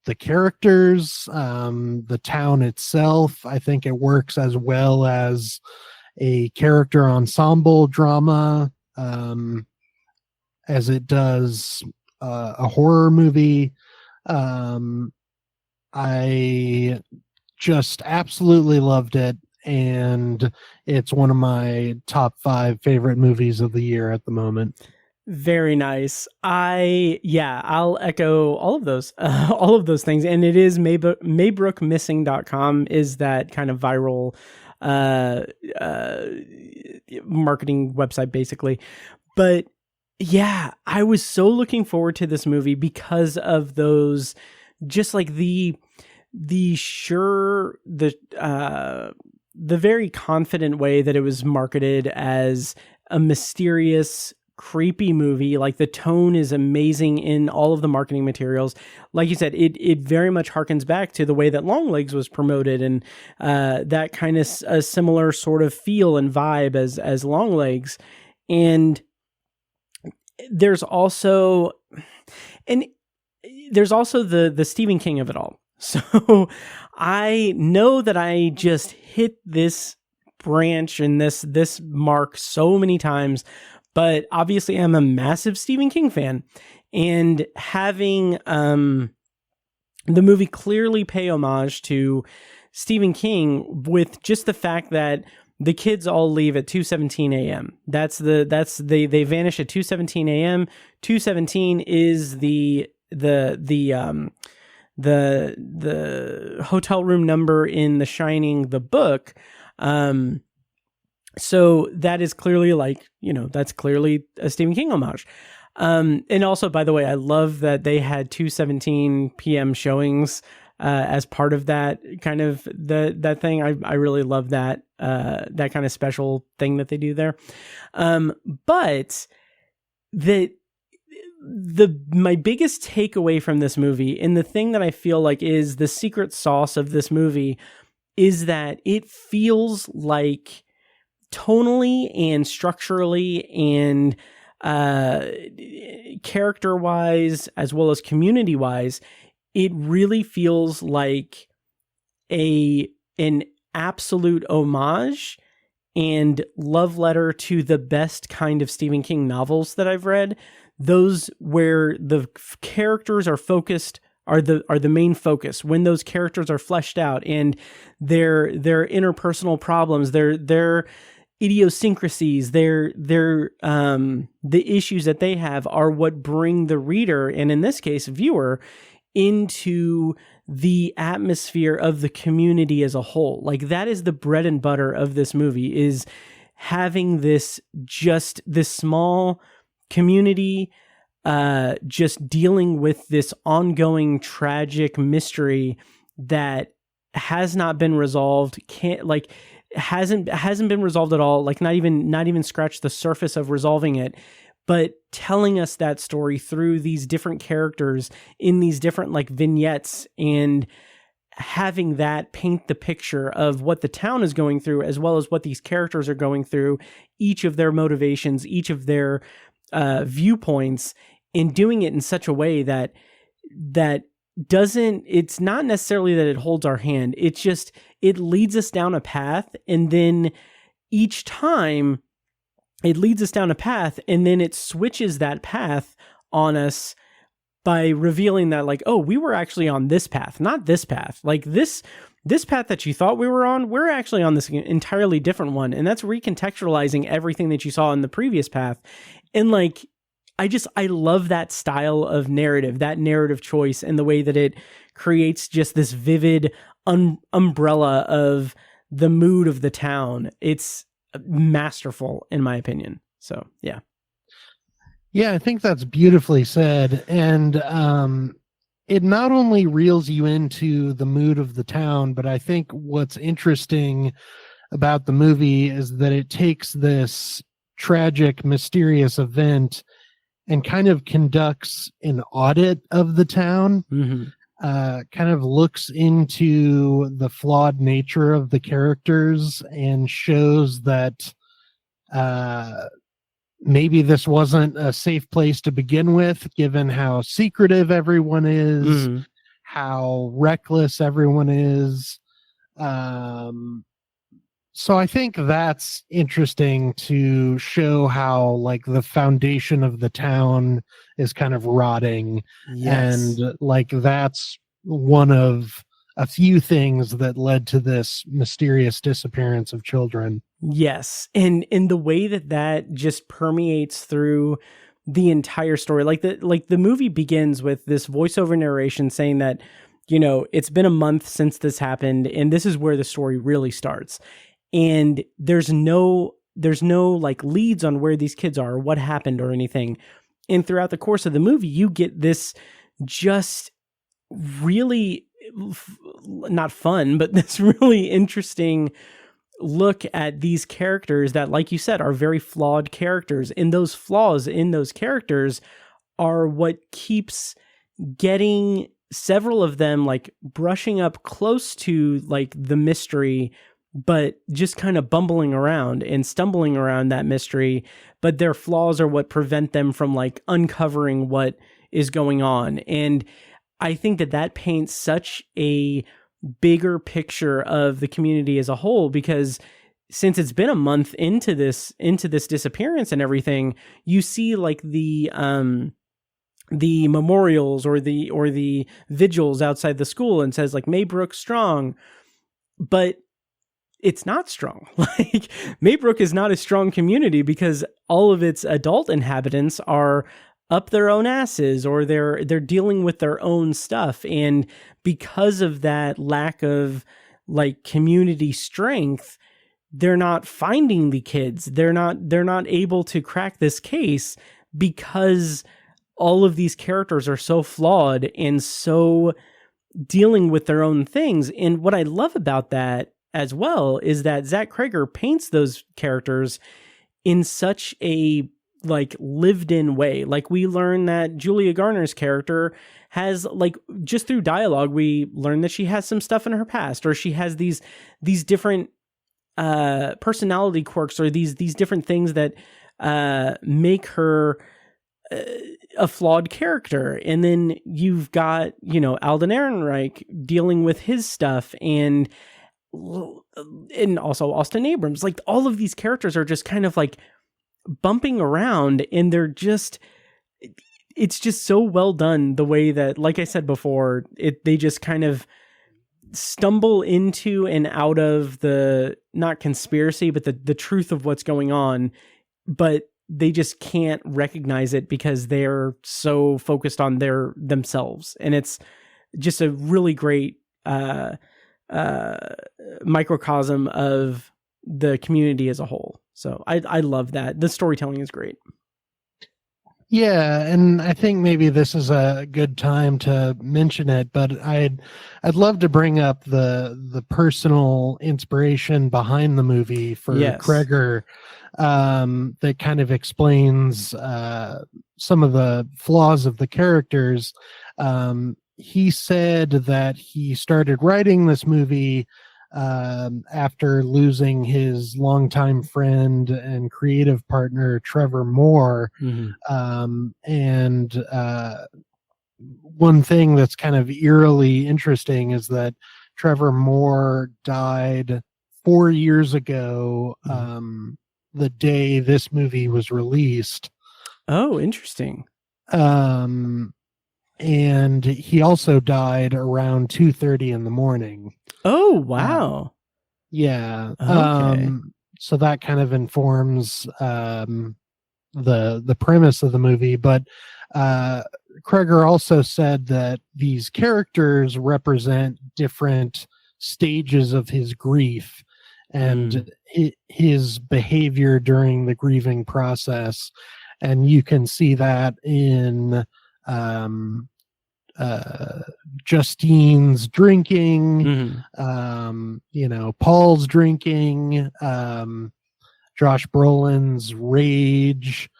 the characters, the town itself. I think it works as well as a character ensemble drama as it does a horror movie. I just absolutely loved it, and it's one of my top 5 favorite movies of the year at the moment. Very nice. I'll echo all of those things. And it is maybrookmissing.com is that kind of viral marketing website, basically. But yeah, I was so looking forward to this movie because of those, just like the very confident way that it was marketed as a mysterious, creepy movie. Like, the tone is amazing in all of the marketing materials. Like you said, it very much harkens back to the way that Longlegs was promoted, and that kind of a similar sort of feel and vibe as Longlegs. And there's also the Stephen King of it all. So I know that I just hit this branch and this mark so many times, but obviously I'm a massive Stephen King fan, and having the movie clearly pay homage to Stephen King with just the fact that the kids all leave at 2:17 a.m. They vanish at 2:17 a.m. 2:17 is the hotel room number in The Shining, the book. So that is clearly that's clearly a Stephen King homage. And also, by the way, I love that they had 2:17 p.m. showings as part of that kind of that thing. I really love that that kind of special thing that they do there. But my biggest takeaway from this movie, and the thing that I feel like is the secret sauce of this movie, is that it feels like tonally and structurally and character-wise, as well as community-wise, it really feels like an absolute homage and love letter to the best kind of Stephen King novels that I've read. Those where the characters are focused are the main focus. When those characters are fleshed out and their interpersonal problems, their idiosyncrasies, the issues that they have are what bring the reader, and in this case, viewer, into the atmosphere of the community as a whole. Like, that is the bread and butter of this movie, is having this small community just dealing with this ongoing tragic mystery that has not been resolved, hasn't been resolved at all, like not even scratched the surface of resolving it, but telling us that story through these different characters in these different like vignettes, and having that paint the picture of what the town is going through, as well as what these characters are going through, each of their motivations, each of their viewpoints, and doing it in such a way that doesn't, it's not necessarily that it holds our hand. It's just, it leads us down a path, and then each time it leads us down a path, and then it switches that path on us by revealing that, like, oh, we were actually on this path, not this path. Like this path that you thought we were on, we're actually on this entirely different one. And that's recontextualizing everything that you saw in the previous path. And like, I love that style of narrative, that narrative choice, and the way that it creates just this vivid umbrella of the mood of the town. It's masterful, in my opinion. So, yeah. Yeah, I think that's beautifully said. And it not only reels you into the mood of the town, but I think what's interesting about the movie is that it takes this tragic, mysterious event and kind of conducts an audit of the town, kind of looks into the flawed nature of the characters and shows that maybe this wasn't a safe place to begin with, given how secretive everyone is, how reckless everyone is. So I think that's interesting to show how like the foundation of the town is kind of rotting. Yes. And like that's one of a few things that led to this mysterious disappearance of children. Yes. And in the way that just permeates through the entire story, like the movie begins with this voiceover narration saying that, you know, it's been a month since this happened, and this is where the story really starts. And there's no like leads on where these kids are or what happened or anything. And throughout the course of the movie, you get this just really not fun, but this really interesting look at these characters that, like you said, are very flawed characters. And those flaws in those characters are what keeps getting several of them like brushing up close to like the mystery, but just kind of bumbling around and stumbling around that mystery. But their flaws are what prevent them from like uncovering what is going on. And I think that paints such a bigger picture of the community as a whole, because since it's been a month into this disappearance and everything, you see like the memorials or the vigils outside the school, and says like Maybrook strong, but it's not strong. Like Maybrook is not a strong community because all of its adult inhabitants are up their own asses, or they're dealing with their own stuff. And because of that lack of like community strength, they're not finding the kids. They're not able to crack this case because all of these characters are so flawed and so dealing with their own things. And what I love about that as well is that Zach Cregger paints those characters in such a like lived in way. Like we learn that Julia Garner's character has like, just through dialogue, we learn that she has some stuff in her past, or she has these different personality quirks, or these different things that make her a flawed character. And then you've got, Alden Ehrenreich dealing with his stuff, and also Austin Abrams. Like all of these characters are just kind of like bumping around, and it's just so well done the way that, like I said before, they just kind of stumble into and out of the, not conspiracy, but the truth of what's going on, but they just can't recognize it because they're so focused on themselves. And it's just a really great microcosm of the community as a whole. So I love that. The storytelling is great. Yeah, and I think maybe this is a good time to mention it, but I'd love to bring up the personal inspiration behind the movie for Cregger, that kind of explains some of the flaws of the characters. He said that he started writing this movie after losing his longtime friend and creative partner Trevor Moore. And one thing that's kind of eerily interesting is that Trevor Moore died 4 years ago, the day this movie was released. Oh, interesting. And he also died around 2:30 in the morning. Oh, wow. Yeah. Okay. So that kind of informs the premise of the movie. But Cregger also said that these characters represent different stages of his grief and his behavior during the grieving process. And you can see that in Justine's drinking, Paul's drinking, Josh Brolin's rage,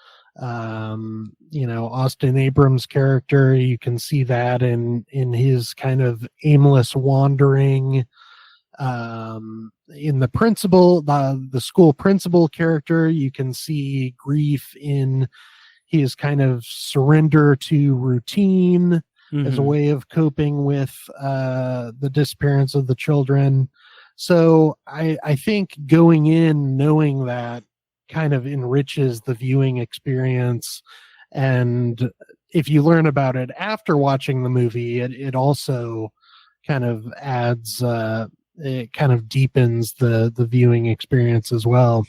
Austin Abrams' character. You can see that in his kind of aimless wandering. In the principal, the school principal character, you can see grief in his kind of surrender to routine as a way of coping with the disappearance of the children. So I think going in knowing that kind of enriches the viewing experience. And if you learn about it after watching the movie, it also kind of adds, it kind of deepens the viewing experience as well.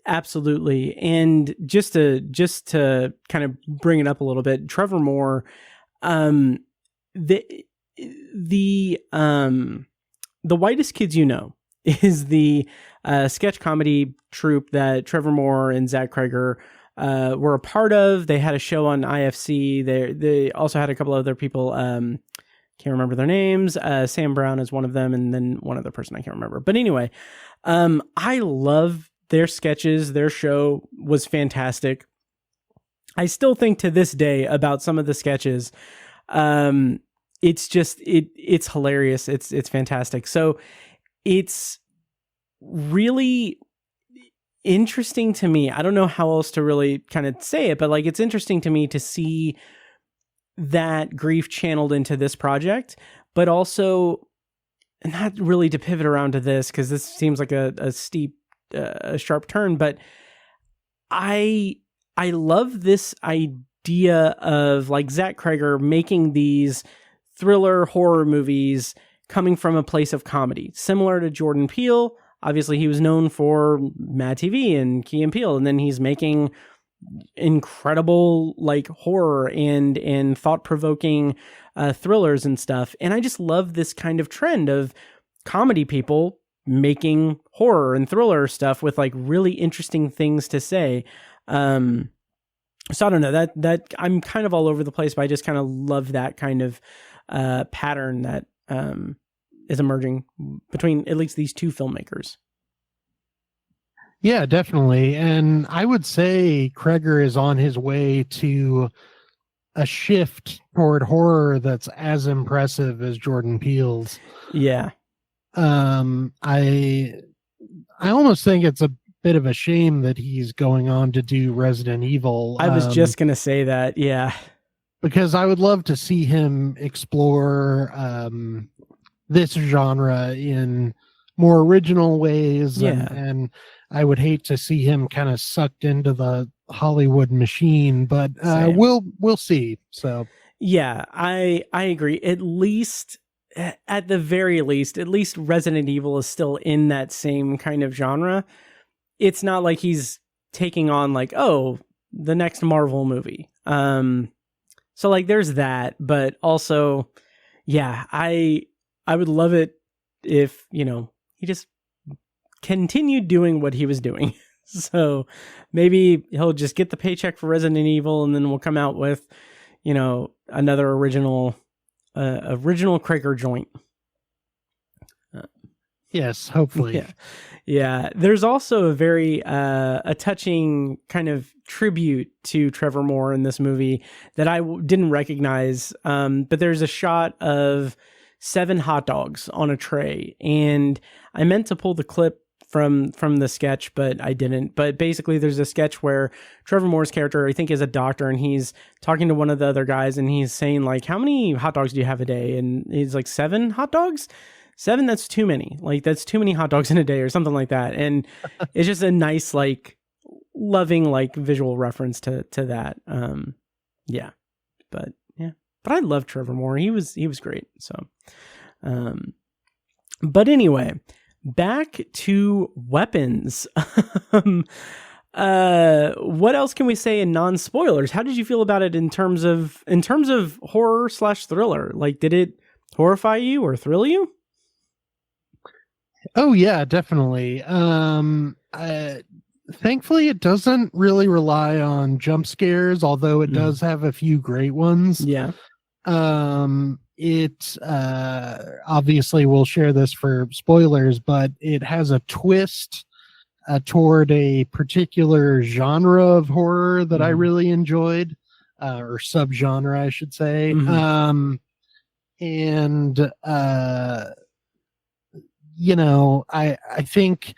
Absolutely. And just to kind of bring it up a little bit, Trevor Moore, the Whitest Kids You Know is the sketch comedy troupe that Trevor Moore and Zach Cregger were a part of. They had a show on IFC. They also had a couple other people. Can't remember their names. Sam Brown is one of them, and then one other person I can't remember. But anyway, I love their sketches. Their show was fantastic. I still think to this day about some of the sketches. It's just it's hilarious. It's fantastic. So it's really interesting to me. I don't know how else to really kind of say it, but like it's interesting to me to see that grief channeled into this project, but also not really to pivot around to this because this seems like a steep, sharp turn. But I love this idea of like Zach Cregger making these thriller horror movies coming from a place of comedy, similar to Jordan Peele. Obviously, he was known for Mad TV and Key and Peele, and then he's making incredible like horror and thought-provoking thrillers and stuff. And I just love this kind of trend of comedy people making horror and thriller stuff with like really interesting things to say. So I don't know, that I'm kind of all over the place, but I just kind of love that kind of pattern that is emerging between at least these two filmmakers. Yeah, definitely. And I would say Cregger is on his way to a shift toward horror that's as impressive as Jordan Peele's. Yeah. I almost think it's a bit of a shame that he's going on to do Resident Evil. I was just going to say that. Yeah. Because I would love to see him explore this genre in more original ways. Yeah. And I would hate to see him kind of sucked into the Hollywood machine, but we'll see. So yeah, I agree. At the very least, at least Resident Evil is still in that same kind of genre. It's not like he's taking on like, oh, the next Marvel movie. So like there's that, but also, yeah, I would love it if, you know, he just continued doing what he was doing. So maybe he'll just get the paycheck for Resident Evil and then we'll come out with, you know, another original Cregger joint. Yes, hopefully. Yeah. There's also a very a touching kind of tribute to Trevor Moore in this movie that I didn't recognize. But there's a shot of 7 hot dogs on a tray, and I meant to pull the clip from the sketch, but I didn't. But basically, there's a sketch where Trevor Moore's character, I think, is a doctor, and he's talking to one of the other guys, and he's saying like, "How many hot dogs do you have a day?" And he's like, 7 hot dogs. 7, that's too many. Like, that's too many hot dogs in a day or something like that. And it's just a nice, like, loving, like, visual reference to that. Yeah. But I love Trevor Moore. He was great. So, but anyway, back to weapons. What else can we say in non-spoilers? How did you feel about it in terms of horror/thriller? Like, did it horrify you or thrill you? Oh yeah, definitely. Thankfully it doesn't really rely on jump scares, although it does have a few great ones. Yeah. It obviously we'll share this for spoilers, but it has a twist toward a particular genre of horror that I really enjoyed, or subgenre, I should say. You know, I think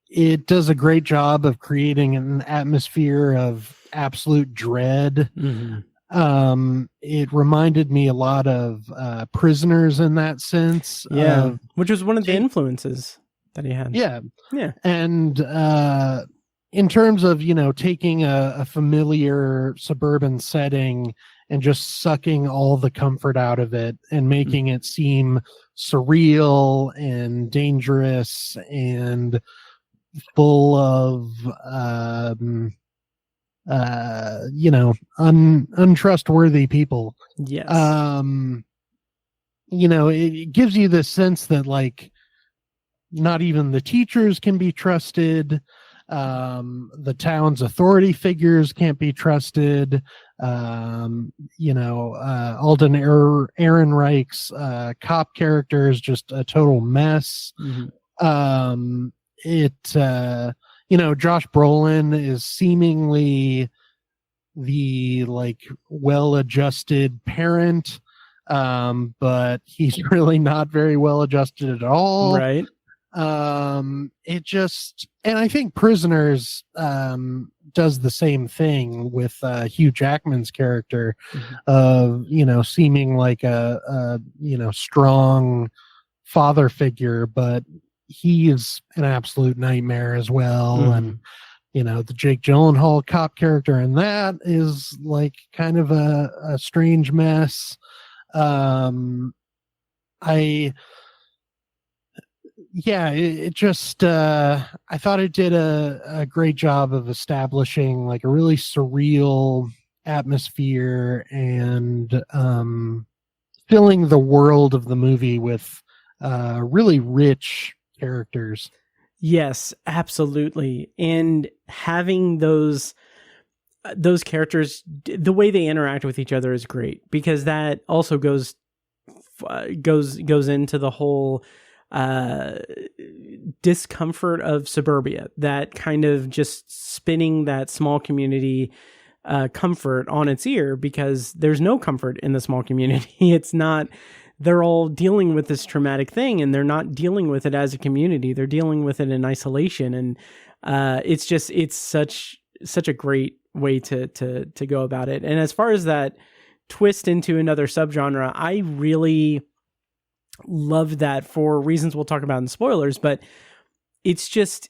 it does a great job of creating an atmosphere of absolute dread. It reminded me a lot of Prisoners in that sense. Yeah, which was one of the influences that he had. Yeah. Yeah. And in terms of, you know, taking a familiar suburban setting and just sucking all the comfort out of it and making it seem surreal and dangerous and full of you know, untrustworthy people. Yes. You know, it gives you this sense that like not even the teachers can be trusted. The town's authority figures can't be trusted. You know, Alden Ehrenreich's cop character is just a total mess. You know, Josh Brolin is seemingly the like well-adjusted parent, but he's really not very well adjusted at all. Right. It just, and I think Prisoners does the same thing with Hugh Jackman's character of, you know, seeming like a you know, strong father figure, but he is an absolute nightmare as well. And you know, the Jake Gyllenhaal cop character in that is like kind of a strange mess. It just I thought it did a great job of establishing like a really surreal atmosphere and filling the world of the movie with really rich characters. Yes, absolutely. And having those those characters, the way they interact with each other is great, because that also goes into the whole discomfort of suburbia, that kind of just spinning that small community comfort on its ear, because there's no comfort in the small community. It's not, they're all dealing with this traumatic thing, and they're not dealing with it as a community. They're dealing with it in isolation. And it's such a great way to go about it. And as far as that twist into another subgenre, I really love that for reasons we'll talk about in spoilers, but it's just,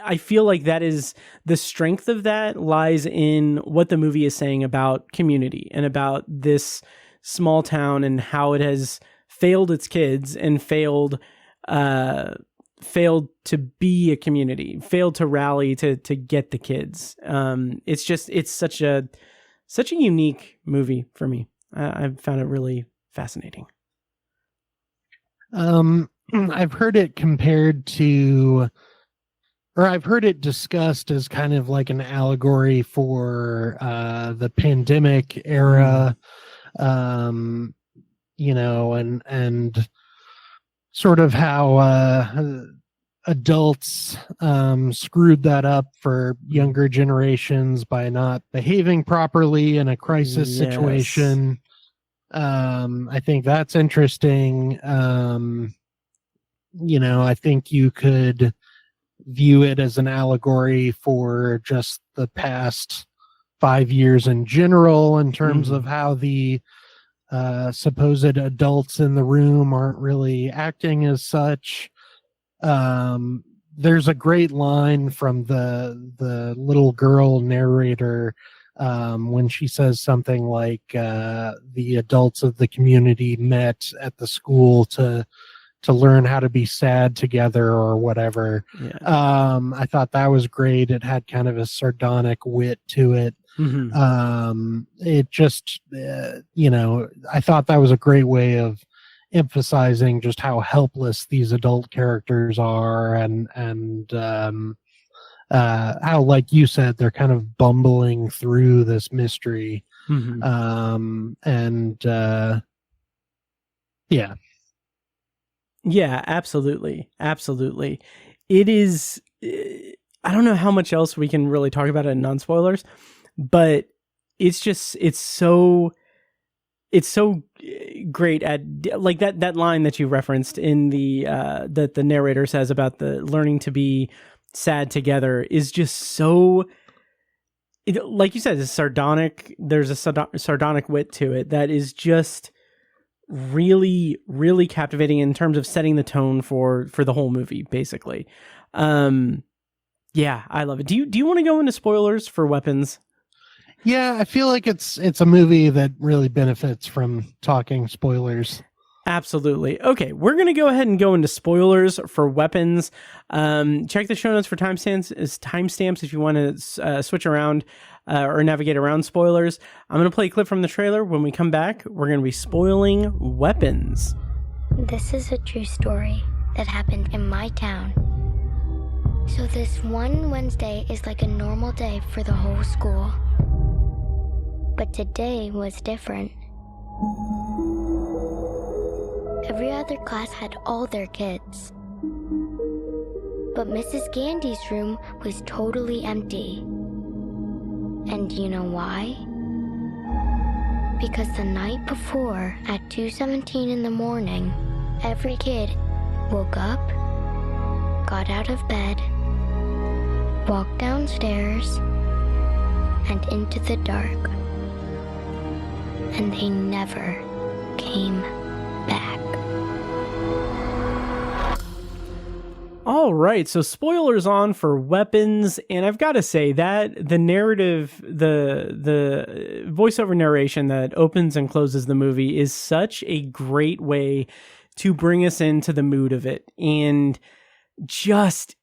I feel like that is the strength of that lies in what the movie is saying about community and about this small town and how it has failed its kids and failed to be a community, failed to rally to get the kids. It's such a unique movie for me. I found it really fascinating. I've heard it compared to, or I've heard it discussed as kind of like an allegory for the pandemic era, and sort of how adults screwed that up for younger generations by not behaving properly in a crisis situation. I think that's interesting. I think you could view it as an allegory for just the past 5 years in general, in terms of how the supposed adults in the room aren't really acting as such. There's a great line from the little girl narrator when she says something like the adults of the community met at the school to learn how to be sad together or whatever. Yeah. I thought that was great. It had kind of a sardonic wit to it. It just, I thought that was a great way of emphasizing just how helpless these adult characters are, and how, like you said, they're kind of bumbling through this mystery. Yeah, absolutely. It is, I don't know how much else we can really talk about it in non-spoilers, but it's so great at, like, that line that you referenced in the that the narrator says about the learning to be sad together is just so, like you said, it's sardonic. There's a sardonic wit to it that is just really, really captivating in terms of setting the tone for the whole movie, basically. Yeah, I love it. Do you want to go into spoilers for Weapons? Yeah, I feel like it's a movie that really benefits from talking spoilers. Absolutely. Okay, we're going to go ahead and go into spoilers for Weapons. Check the show notes for timestamps if you want to switch around or navigate around spoilers. I'm going to play a clip from the trailer. When we come back, we're going to be spoiling Weapons. This is a true story that happened in my town. So this one Wednesday is like a normal day for the whole school. But today was different. Every other class had all their kids. But Mrs. Gandy's room was totally empty. And you know why? Because the night before, at 2:17 in the morning, every kid woke up, got out of bed, walked downstairs, and into the dark. And they never came back. All right, so spoilers on for Weapons, and I've got to say that the narrative, the voiceover narration that opens and closes the movie is such a great way to bring us into the mood of it, and just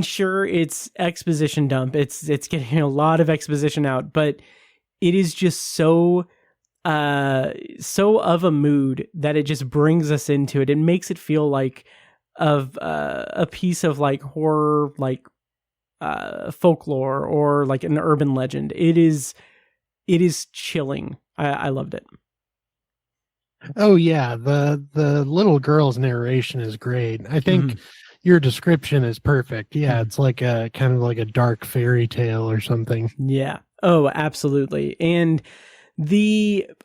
sure, it's exposition dump, it's getting a lot of exposition out, but it is just so of a mood that it just brings us into it. It makes it feel like of a piece of like horror, like folklore or like an urban legend. It is chilling. I loved it. Oh yeah, the little girl's narration is great. I think your description is perfect. Yeah, it's like a kind of like a dark fairy tale or something. Yeah. Oh, absolutely. And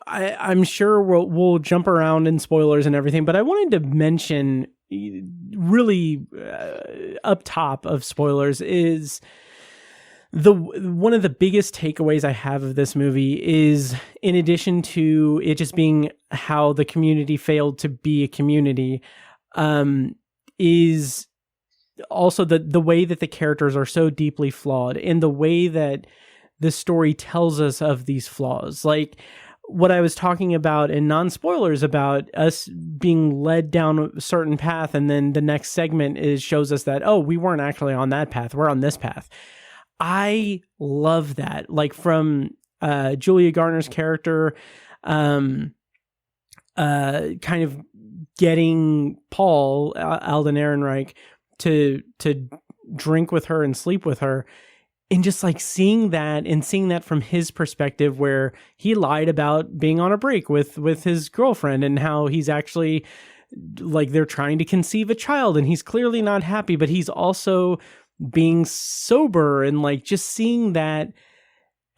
I'm sure we'll jump around in spoilers and everything, but I wanted to mention really up top of spoilers is one of the biggest takeaways I have of this movie is, in addition to it just being how the community failed to be a community, is also the way that the characters are so deeply flawed and the way that the story tells us of these flaws. Like what I was talking about in non-spoilers about us being led down a certain path, and then the next segment shows us that, oh, we weren't actually on that path. We're on this path. I love that. Like from Julia Garner's character, kind of getting Paul, Alden Ehrenreich, to drink with her and sleep with her. And just like seeing that from his perspective, where he lied about being on a break with his girlfriend and how he's actually like they're trying to conceive a child and he's clearly not happy, but he's also being sober, and like just seeing that,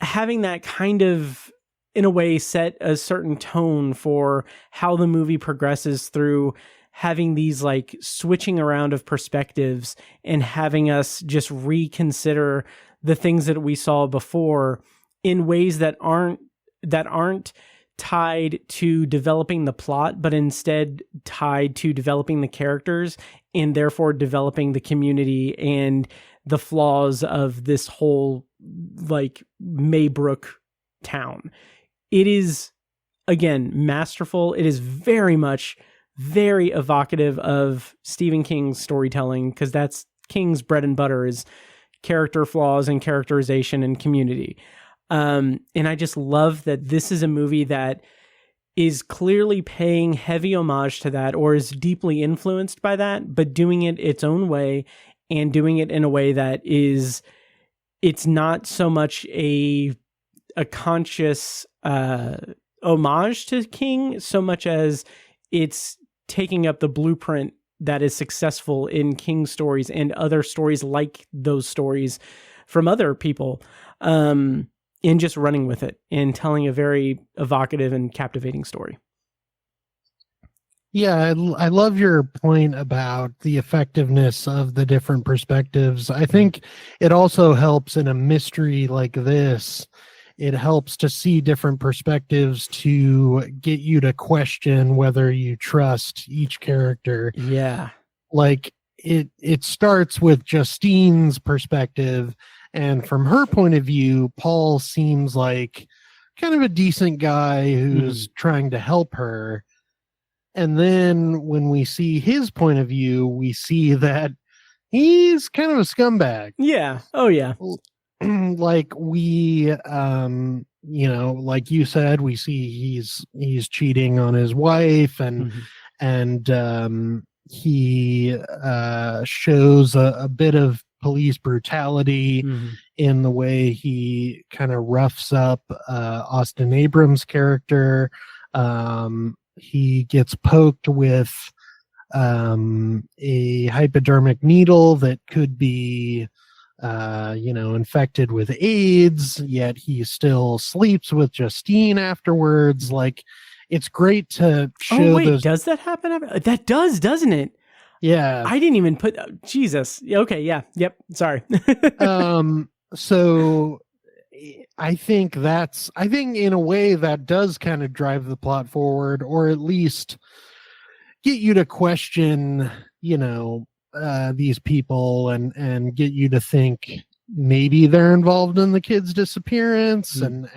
having that kind of in a way set a certain tone for how the movie progresses through having these like switching around of perspectives and having us just reconsider the things that we saw before in ways that aren't tied to developing the plot, but instead tied to developing the characters and therefore developing the community and the flaws of this whole like Maybrook town. It is, again, masterful. It is very evocative of Stephen King's storytelling, because that's King's bread and butter, is character flaws and characterization and community. And I just love that this is a movie that is clearly paying heavy homage to that, or is deeply influenced by that, but doing it its own way, and doing it in a way that is, it's not so much a conscious homage to King, so much as it's taking up the blueprint that is successful in King stories and other stories like those stories from other people, and just running with it and telling a very evocative and captivating story. Yeah, I love your point about the effectiveness of the different perspectives. I think it also helps in a mystery like this. It helps to see different perspectives to get you to question whether you trust each character. Yeah. Like it starts with Justine's perspective, and from her point of view, Paul seems like kind of a decent guy who's trying to help her. And then when we see his point of view, we see that he's kind of a scumbag. Yeah. Oh yeah. Like we, like you said, we see he's cheating on his wife, and he shows a bit of police brutality in the way he kind of roughs up Austin Abrams' character. He gets poked with a hypodermic needle that could be infected with AIDS, yet he still sleeps with Justine afterwards. Like, it's great to show. Oh wait, does that happen? That does, doesn't it? Yeah. I didn't even put, Jesus. Okay. Yeah. Yep. Sorry. So I think in a way that does kind of drive the plot forward, or at least get you to question, these people and get you to think maybe they're involved in the kid's disappearance, and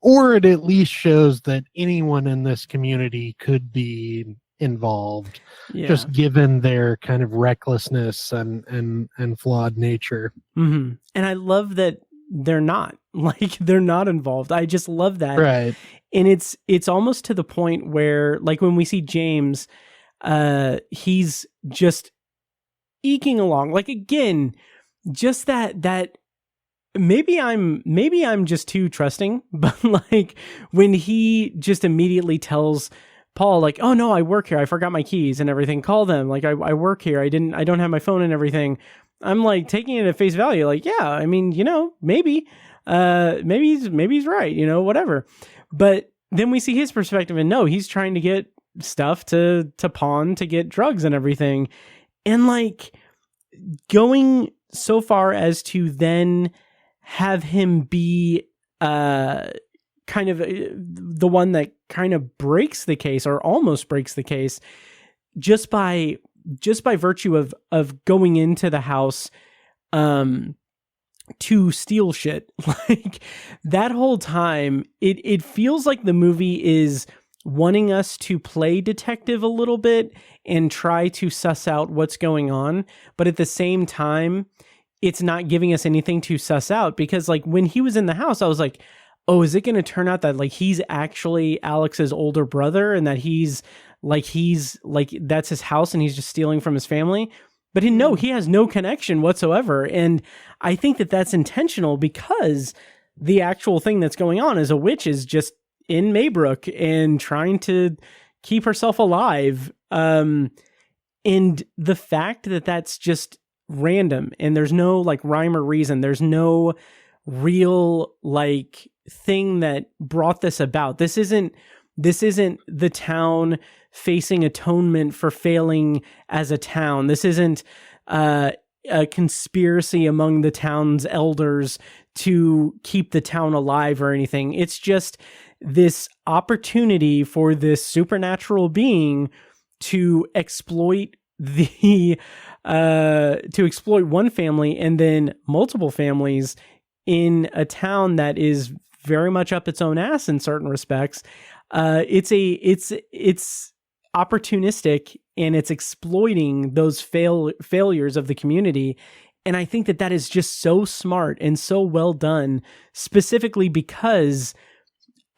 or it at least shows that anyone in this community could be involved, just given their kind of recklessness and flawed nature. And I love that they're not involved. I just love that. Right. And it's almost to the point where, like, when we see James, he's just eking along. Like, again, just that maybe I'm just too trusting, but like when he just immediately tells Paul, like, oh no, I work here, I forgot my keys and everything, call them, like I work here, I don't have my phone and everything. I'm like taking it at face value, like, yeah, I mean, maybe he's right, whatever. But then we see his perspective, and no, he's trying to get stuff to pawn to get drugs and everything. And like going so far as to then have him be kind of the one that kind of breaks the case, or almost breaks the case, just by virtue of going into the house to steal shit. Like that whole time, it feels like the movie is wanting us to play detective a little bit and try to suss out what's going on, but at the same time, it's not giving us anything to suss out, because like when he was in the house, I was like, oh, is it going to turn out that like he's actually Alex's older brother, and that he's like that's his house and he's just stealing from his family? But no, he has no connection whatsoever. And I think that that's intentional, because the actual thing that's going on is a witch is just in Maybrook and trying to keep herself alive. And the fact that that's just random and there's no like rhyme or reason, there's no real like thing that brought this about. This isn't the town facing atonement for failing as a town. This isn't a conspiracy among the town's elders to keep the town alive or anything. It's just this opportunity for this supernatural being to exploit one family and then multiple families in a town that is very much up its own ass in certain respects. It's opportunistic, and it's exploiting those failures of the community. And I think that is just so smart and so well done, specifically because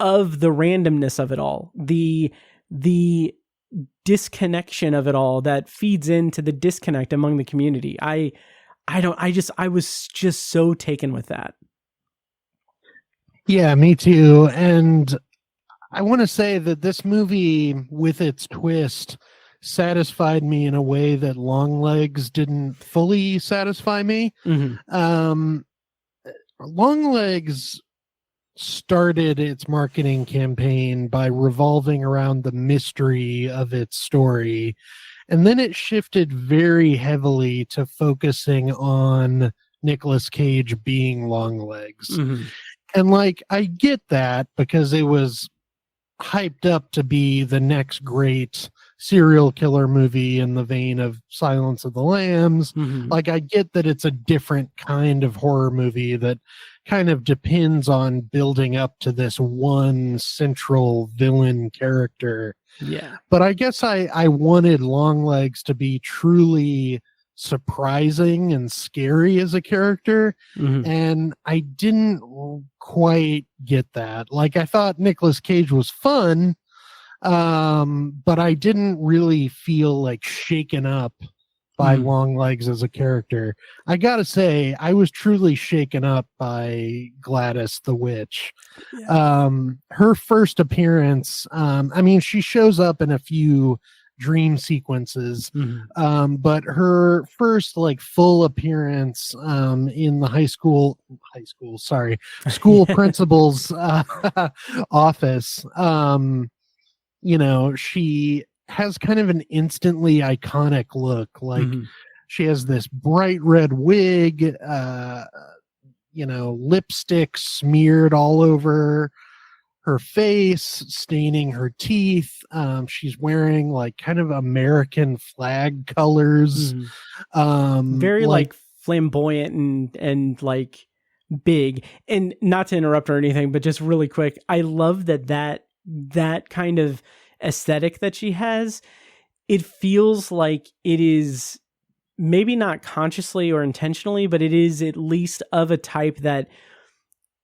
of the randomness of it all, the disconnection of it all that feeds into the disconnect among the community. I was just so taken with that. Yeah, me too. And I want to say that this movie, with its twist, satisfied me in a way that Longlegs didn't fully satisfy me. Mm-hmm. Longlegs started its marketing campaign by revolving around the mystery of its story, and then it shifted very heavily to focusing on Nicolas Cage being Longlegs. Mm-hmm. And like, I get that, because it was hyped up to be the next great serial killer movie in the vein of Silence of the Lambs. Mm-hmm. Like, I get that it's a different kind of horror movie that kind of depends on building up to this one central villain character. Yeah. But I guess I wanted Longlegs to be truly surprising and scary as a character. Mm-hmm. And I didn't quite get that. Like, I thought Nicolas Cage was fun, but I didn't really feel like shaken up by Longlegs as a character. I gotta say, I was truly shaken up by Gladys the Witch. Yeah. Her first appearance, I mean, she shows up in a few dream sequences, but her first like full appearance in the school principal's office, she has kind of an instantly iconic look. Like, she has this bright red wig, lipstick smeared all over her face, staining her teeth. She's wearing like kind of American flag colors. Very like flamboyant and like big. And not to interrupt or anything, but just really quick, I love that kind of aesthetic that she has. It feels like it is maybe not consciously or intentionally, but it is at least of a type that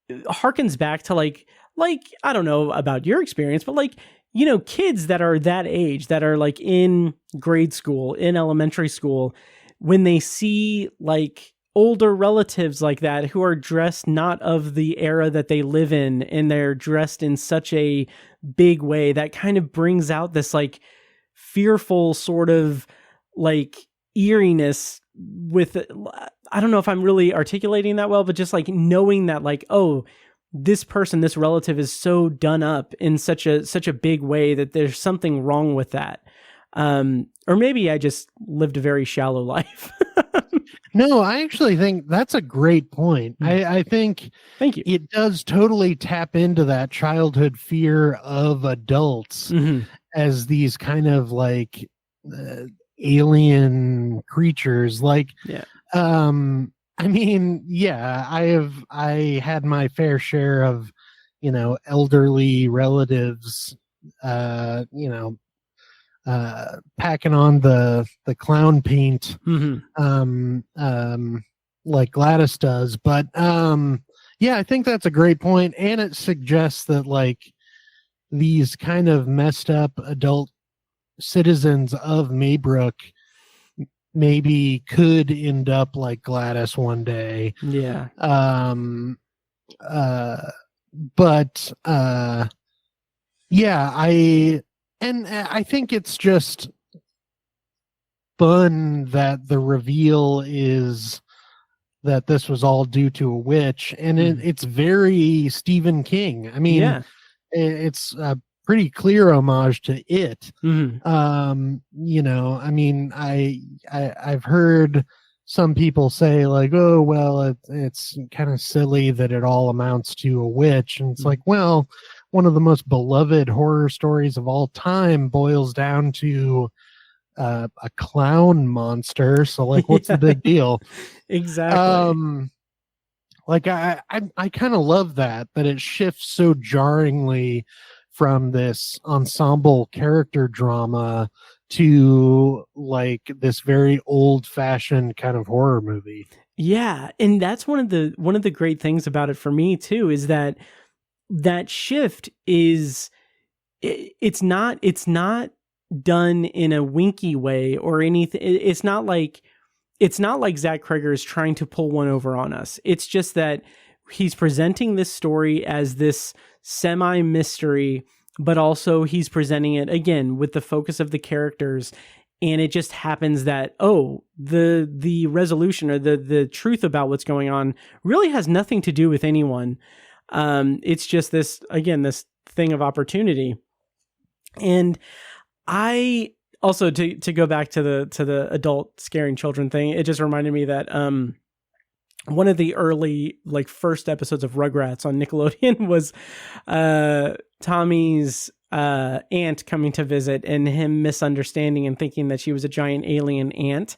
harkens back to like I don't know about your experience, but like, kids that are that age, that are like in grade school, in elementary school, when they see like older relatives like that who are dressed not of the era that they live in, and they're dressed in such a big way that kind of brings out this like fearful sort of like eeriness with, I don't know if I'm really articulating that well, but just like knowing that like, oh, this person, this relative is so done up in such a big way that there's something wrong with that. Or maybe I just lived a very shallow life. No, I actually think that's a great point. I think Thank you. It does totally tap into that childhood fear of adults as these kind of like alien creatures. Like, I mean, yeah, I had my fair share of, elderly relatives, packing on the clown paint, like Gladys does. But yeah, I think that's a great point, and it suggests that like these kind of messed up adult citizens of Maybrook maybe could end up like Gladys one day. Yeah. But yeah, I think it's just fun that the reveal is that this was all due to a witch, and it's very Stephen King. I mean, it's a pretty clear homage to it. I mean, I've heard some people say like, oh, well, it's kind of silly that it all amounts to a witch. And it's like, well, one of the most beloved horror stories of all time boils down to a clown monster. So like, what's the big deal? Exactly. Like I kind of love that it shifts so jarringly from this ensemble character drama to like this very old-fashioned kind of horror movie. Yeah, and that's one of the great things about it for me too, is that shift is it's not done in a winky way or anything. It's not like Zach Cregger is trying to pull one over on us. It's just that he's presenting this story as this semi-mystery, but also he's presenting it again with the focus of the characters, and it just happens that the resolution or the truth about what's going on really has nothing to do with anyone. It's just this thing of opportunity. And I also, to go back to the adult scaring children thing, it just reminded me that one of the early like first episodes of Rugrats on Nickelodeon was Tommy's aunt coming to visit and him misunderstanding and thinking that she was a giant alien ant,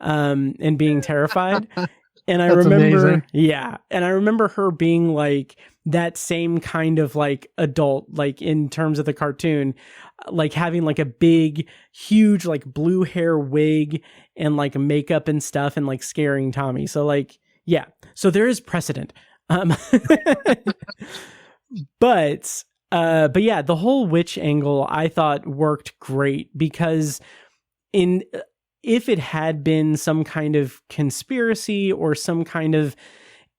and being terrified. And I remember, and I remember her being like that same kind of like adult, like in terms of the cartoon, like having like a big, huge, like blue hair wig and like makeup and stuff, and like scaring Tommy. So like, yeah, so there is precedent. But yeah, the whole witch angle I thought worked great, because if it had been some kind of conspiracy or some kind of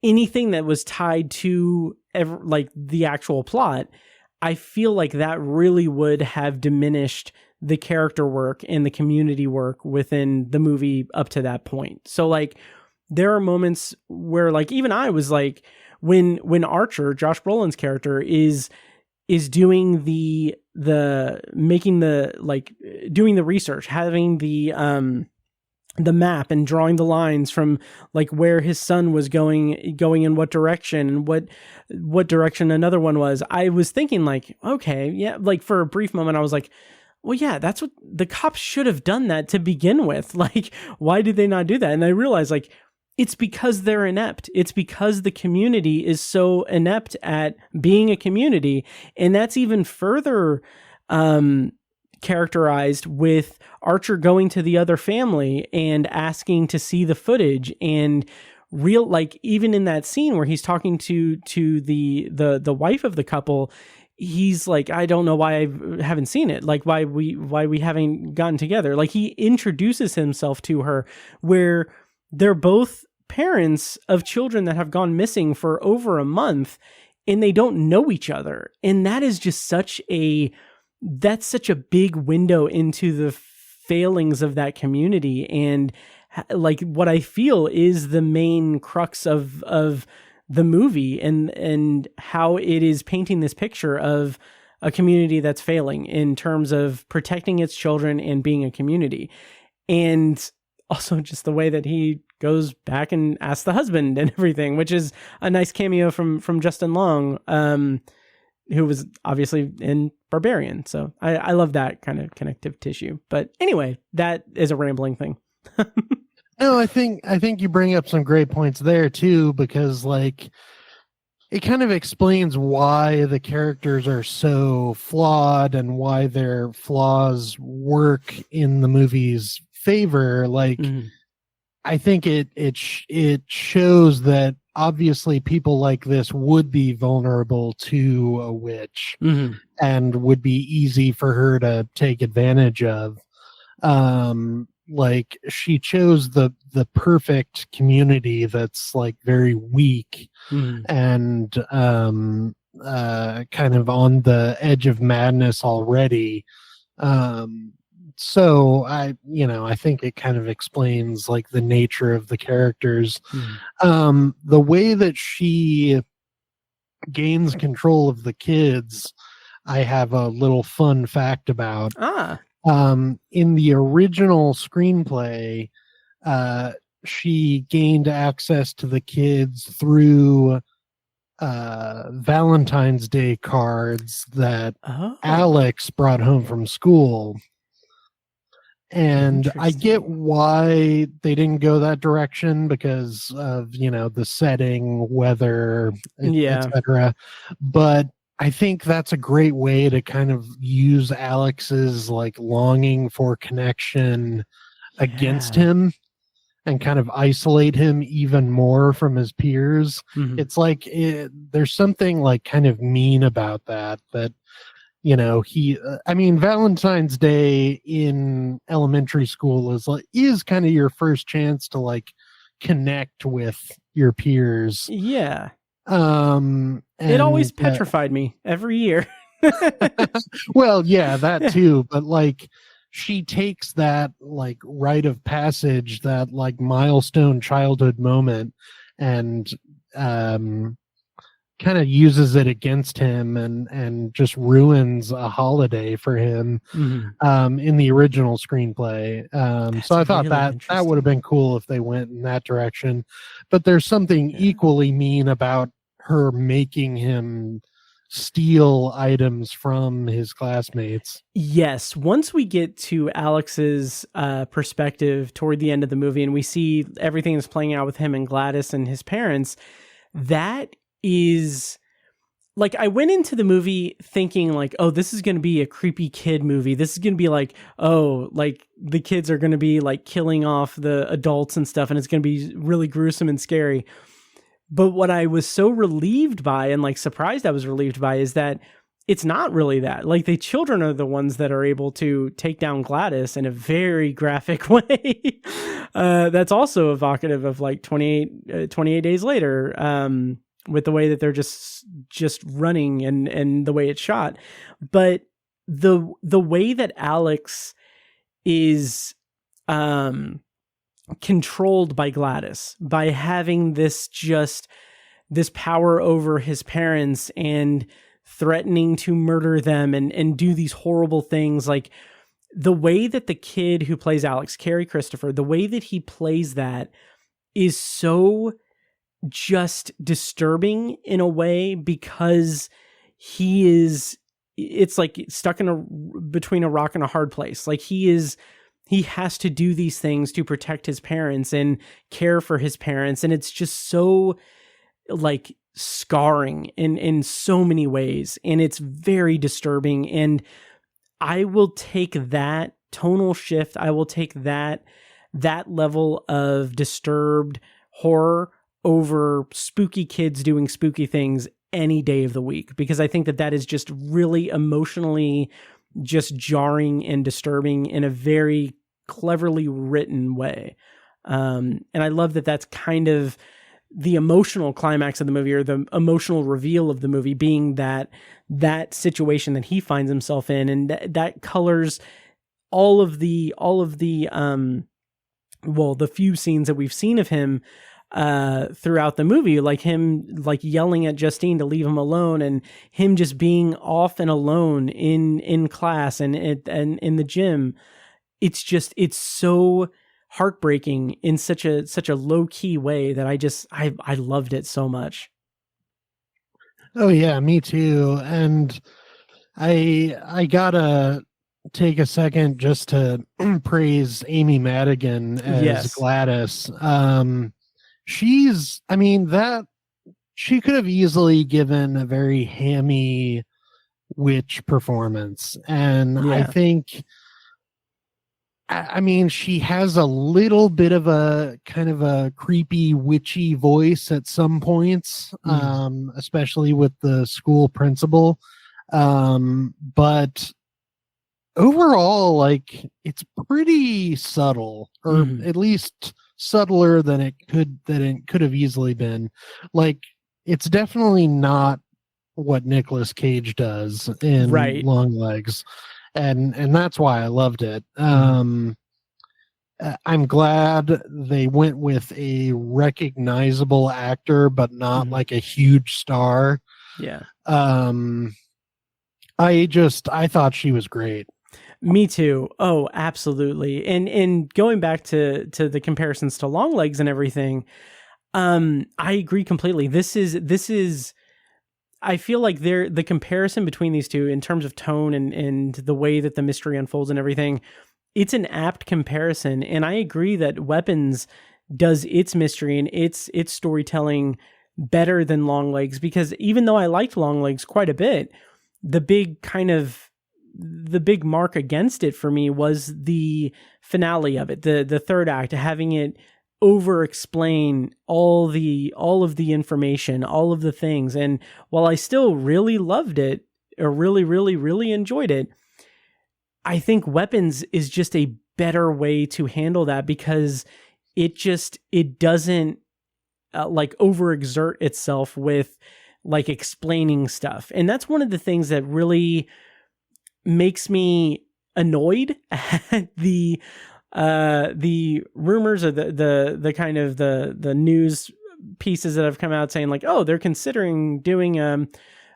anything that was tied to like the actual plot, I feel like that really would have diminished the character work and the community work within the movie up to that point. So like, there are moments where like, even I was like, when Archer, Josh Brolin's character, is doing the making the like doing the research, having the map and drawing the lines from like where his son was going in what direction, and what direction another one was. I was thinking like, okay, yeah, like for a brief moment I was like, well, yeah, that's what the cops should have done that to begin with. Like, why did they not do that? And I realized like, it's because they're inept. It's because the community is so inept at being a community. And that's even further characterized with Archer going to the other family and asking to see the footage, and like even in that scene where he's talking to the wife of the couple, he's like, I don't know why I haven't seen it. Like why we haven't gotten together. Like he introduces himself to her, where they're both parents of children that have gone missing for over a month and they don't know each other. And that is just such a big window into the failings of that community. And like what I feel is the main crux of the movie and how it is painting this picture of a community that's failing in terms of protecting its children and being a community. And also just the way that he goes back and asks the husband and everything, which is a nice cameo from Justin Long, who was obviously in Barbarian. So I love that kind of connective tissue. But anyway, that is a rambling thing. No, I think you bring up some great points there too, because like it kind of explains why the characters are so flawed and why their flaws work in the movie's favor. Like, I think it shows that obviously people like this would be vulnerable to a witch and would be easy for her to take advantage of. Like she chose the perfect community that's like very weak and kind of on the edge of madness already. So I think it kind of explains like the nature of the characters. The way that she gains control of the kids, I have a little fun fact about. In the original screenplay, she gained access to the kids through Valentine's Day cards that Alex brought home from school. And I get why they didn't go that direction because of, the setting, weather, etc. But I think that's a great way to kind of use Alex's like longing for connection against him and kind of isolate him even more from his peers. It's like there's something like kind of mean about that Valentine's Day in elementary school is kind of your first chance to like connect with your peers. Yeah. It always petrified me every year. Well, yeah, that too. But like, she takes that like rite of passage, that like milestone childhood moment, and kind of uses it against him and just ruins a holiday for him in the original screenplay. So I thought really that would have been cool if they went in that direction. But there's something equally mean about her making him steal items from his classmates. Yes. Once we get to Alex's perspective toward the end of the movie and we see everything that's playing out with him and Gladys and his parents, that is like, I went into the movie thinking like, oh, this is going to be a creepy kid movie. This is going to be like, oh, like the kids are going to be like killing off the adults and stuff. And it's going to be really gruesome and scary. But what I was so relieved by and like surprised I was relieved by is that it's not really that. Like the children are the ones that are able to take down Gladys in a very graphic way. That's also evocative of like 28 days later. With the way that they're just running and the way it's shot. But the way that Alex is controlled by Gladys, by having this power over his parents and threatening to murder them and do these horrible things, like the way that the kid who plays Alex, Carrie Christopher, the way that he plays that is so just disturbing in a way, because it's like stuck between a rock and a hard place. Like he has to do these things to protect his parents and care for his parents. And it's just so like scarring in so many ways. And it's very disturbing. And I will take that tonal shift. I will take that level of disturbed horror over spooky kids doing spooky things any day of the week, because I think that is just really emotionally just jarring and disturbing in a very cleverly written way. And I love that that's kind of the emotional climax of the movie, or the emotional reveal of the movie, being that situation that he finds himself in, and that colors all of the the few scenes that we've seen of him throughout the movie, like him like yelling at Justine to leave him alone, and him just being off and alone in class and in the gym. It's so heartbreaking in such a low key way that I loved it so much. Oh yeah, me too. And I gotta take a second just to praise Amy Madigan as Gladys. She could have easily given a very hammy witch performance, and I think, she has a little bit of a kind of a creepy witchy voice at some points, especially with the school principal. But overall, like, it's pretty subtle, or at least subtler than it could have easily been. Like, it's definitely not what Nicolas Cage does in Long Legs. And that's why I loved it. I'm glad they went with a recognizable actor, but not like a huge star. Yeah. I thought she was great. Me too. Oh, absolutely. And going back to the comparisons to Long Legs and everything, I agree completely. This is I feel like the comparison between these two in terms of tone and the way that the mystery unfolds and everything, it's an apt comparison. And I agree that Weapons does its mystery and its storytelling better than Long Legs, because even though I liked Long Legs quite a bit, the big mark against it for me was the finale of it, the third act, having it over explain all of the information, all of the things. And while I still really loved it, or really, really, really enjoyed it, I think Weapons is just a better way to handle that, because it doesn't like overexert itself with like explaining stuff. And that's one of the things that really makes me annoyed at the rumors, or the kind of the news pieces that have come out saying like, oh, they're considering doing a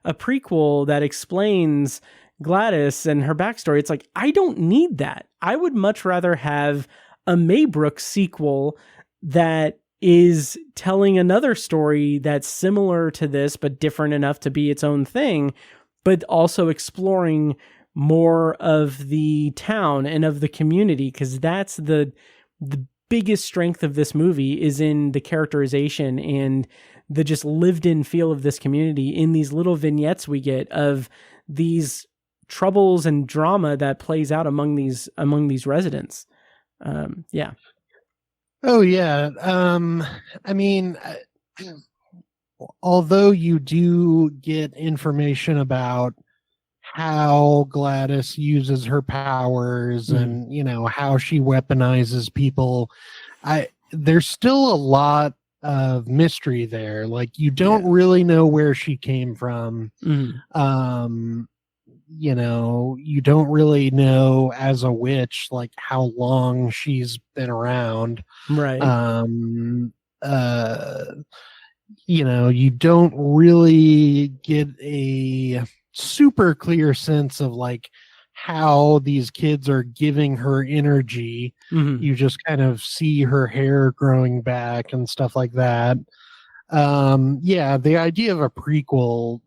prequel that explains Gladys and her backstory. It's like, I don't need that. I would much rather have a Maybrook sequel that is telling another story that's similar to this, but different enough to be its own thing, but also exploring more of the town and of the community, because that's the biggest strength of this movie, is in the characterization and the just lived in feel of this community in these little vignettes we get of these troubles and drama that plays out among these residents. Yeah. Oh yeah. Although you do get information about how Gladys uses her powers and, how she weaponizes people, there's still a lot of mystery there. Like, you don't really know where she came from. You don't really know, as a witch, like how long she's been around. Right. You don't really get a super clear sense of like how these kids are giving her energy. You just kind of see her hair growing back and stuff like that. The idea of a prequel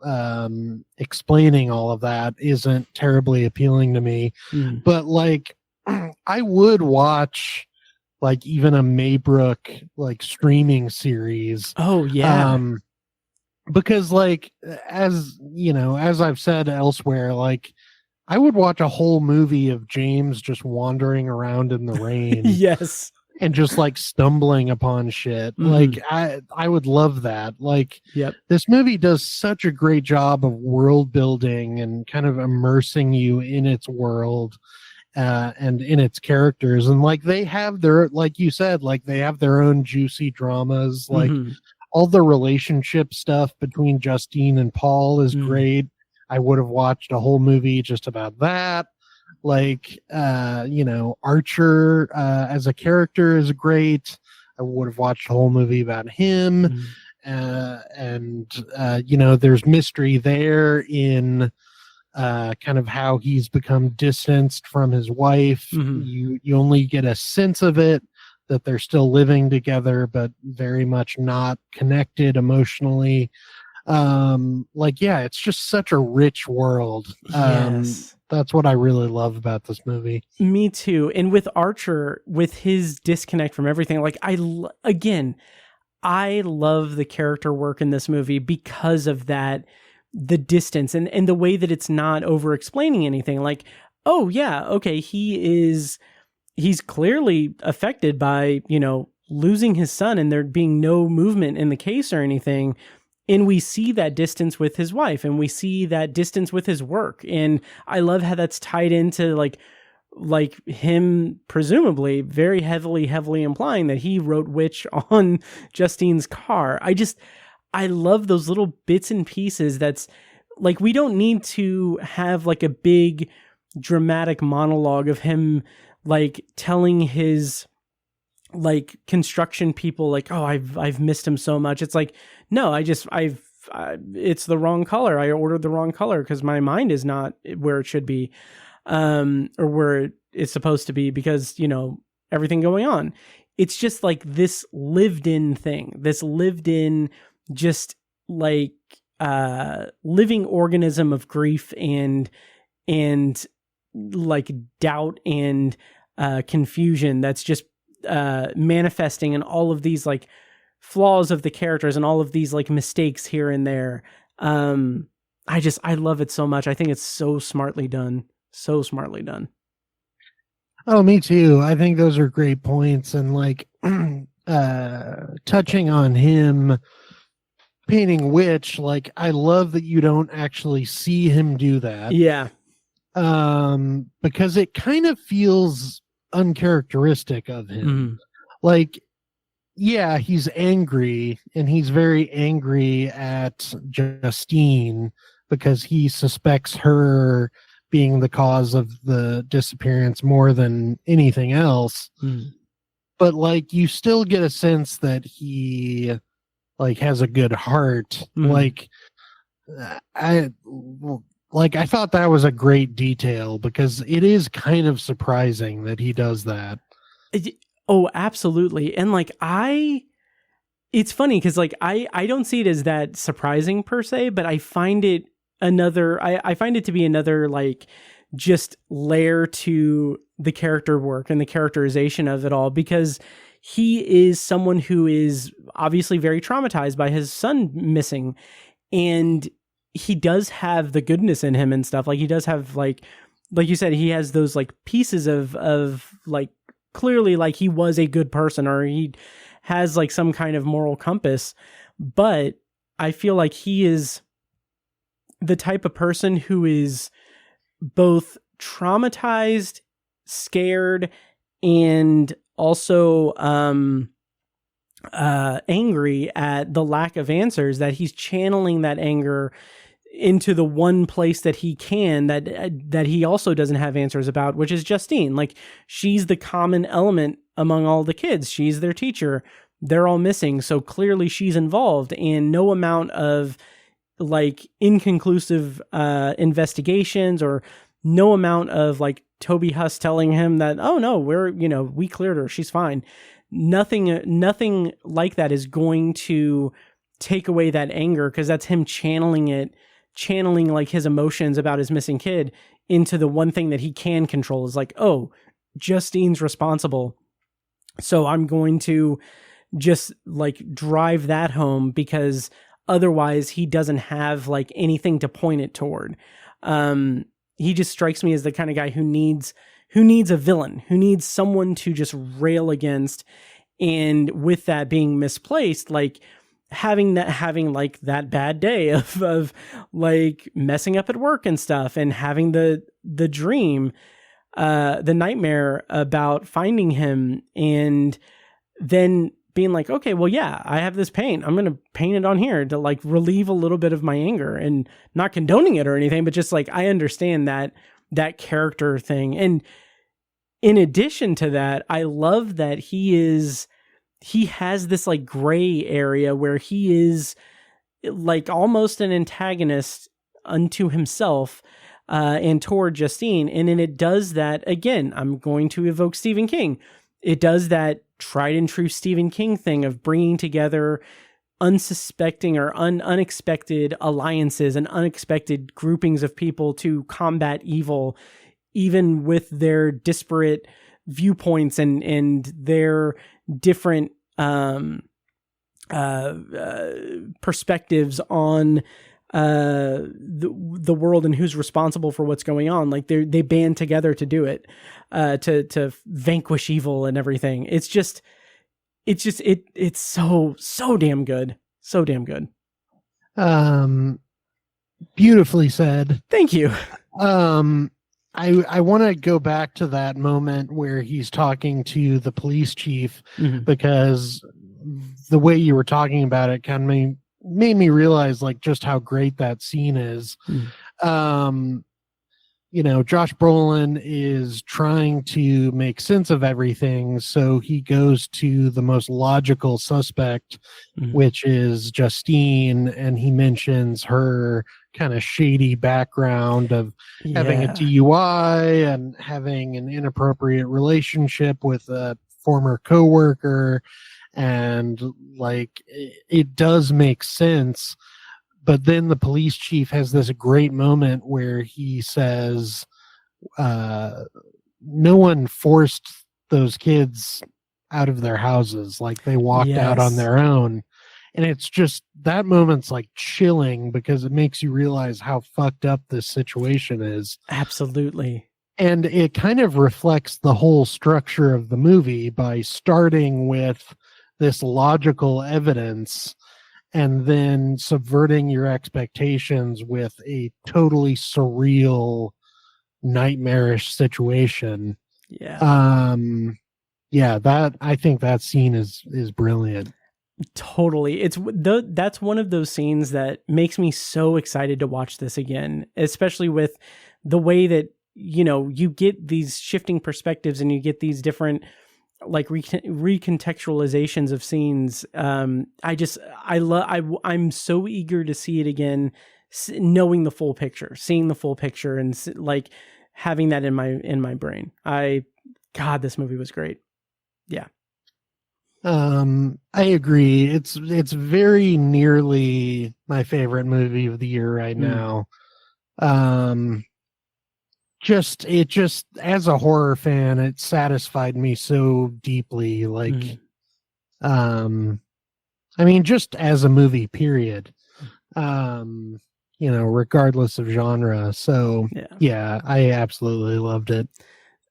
explaining all of that isn't terribly appealing to me. But like, I would watch like even a Maybrook like streaming series. Oh yeah. Because like, as I've said elsewhere, like, I would watch a whole movie of James just wandering around in the rain. Yes. And just like stumbling upon shit. Like, I would love that. Like, this movie does such a great job of world building and kind of immersing you in its world. and in its characters. And like they have their, like you said, like they have their own juicy dramas. Like all the relationship stuff between Justine and Paul is great. I would have watched a whole movie just about that. Like, Archer as a character is great. I would have watched a whole movie about him. There's mystery there in kind of how he's become distanced from his wife. You only get a sense of it, that they're still living together, but very much not connected emotionally. It's just such a rich world. Yes. That's what I really love about this movie. Me too. And with Archer, with his disconnect from everything, like I love the character work in this movie because of that, the distance and the way that it's not over explaining anything. Like, oh yeah, okay, he's clearly affected by, losing his son and there being no movement in the case or anything. And we see that distance with his wife and we see that distance with his work. And I love how that's tied into like him presumably very heavily implying that he wrote Witch on Justine's car. I love those little bits and pieces. That's like, we don't need to have like a big dramatic monologue of him like telling his like construction people like, oh, I've missed him so much. It's like, no, it's the wrong color. I ordered the wrong color because my mind is not where it should be, or where it's supposed to be because, everything going on. It's just like this lived in thing, this lived in just like, living organism of grief and like doubt and, confusion that's just, manifesting in all of these like flaws of the characters and all of these like mistakes here and there. I love it so much. I think it's so smartly done. Oh, me too. I think those are great points. And like, touching on him painting Witch, like I love that you don't actually see him do that. Yeah. Because it kind of feels uncharacteristic of him. Like, yeah, he's angry and he's very angry at Justine because he suspects her being the cause of the disappearance more than anything else. But like, you still get a sense that he like has a good heart. I thought that was a great detail because it is kind of surprising that he does that. Oh, absolutely. And like, it's funny because like, I don't see it as that surprising per se, but I find it I find it to be another like just layer to the character work and the characterization of it all, because he is someone who is obviously very traumatized by his son missing. And he does have the goodness in him and stuff. Like he does have like you said, he has those like pieces of like clearly like he was a good person or he has like some kind of moral compass. But I feel like he is the type of person who is both traumatized, scared, and also angry at the lack of answers, that he's channeling that anger into the one place that he can, that he also doesn't have answers about, which is Justine. Like, she's the common element among all the kids. She's their teacher. They're all missing. So clearly she's involved, and no amount of like inconclusive investigations or no amount of like Toby Huss telling him that, oh no, we cleared her, she's fine. Nothing like that is going to take away that anger, because that's him channeling like his emotions about his missing kid into the one thing that he can control. Is like, oh, Justine's responsible, so I'm going to just like drive that home, because otherwise he doesn't have like anything to point it toward. He just strikes me as the kind of guy who needs a villain, who needs someone to just rail against. And with that being misplaced, like having like that bad day of like messing up at work and stuff, and having the dream, the nightmare about finding him and then being like, okay, well, yeah, I have this paint. I'm going to paint it on here to like relieve a little bit of my anger, and not condoning it or anything, but just like, I understand that character thing. And in addition to that, I love that he has this like gray area where he is like almost an antagonist unto himself and toward Justine. And then it does that again. I'm going to evoke Stephen King. It does that tried and true Stephen King thing of bringing together unsuspecting or unexpected alliances and unexpected groupings of people to combat evil, even with their disparate viewpoints and their different perspectives on the world and who's responsible for what's going on. Like they band together to do it, to vanquish evil and everything. It's so damn good. So damn good. Beautifully said. Thank you. I want to go back to that moment where he's talking to the police chief, because the way you were talking about it kind of made me realize like just how great that scene is. Josh Brolin is trying to make sense of everything, so he goes to the most logical suspect, which is Justine, and he mentions her kind of shady background of having a DUI and having an inappropriate relationship with a former coworker. And like, it does make sense. But then the police chief has this great moment where he says, no one forced those kids out of their houses. Like, they walked out on their own. And it's just, that moment's like chilling, because it makes you realize how fucked up this situation is. Absolutely. And it kind of reflects the whole structure of the movie by starting with this logical evidence and then subverting your expectations with a totally surreal, nightmarish situation. I think that scene is brilliant. Totally. That's one of those scenes that makes me so excited to watch this again, especially with the way that, you get these shifting perspectives and you get these different like recontextualizations of scenes. I'm so eager to see it again, knowing the full picture, seeing the full picture, and like having that in my brain. God, this movie was great. Yeah. I agree. It's very nearly my favorite movie of the year right now. Just as a horror fan, it satisfied me so deeply. Like, just as a movie, period. Regardless of genre. So yeah, I absolutely loved it.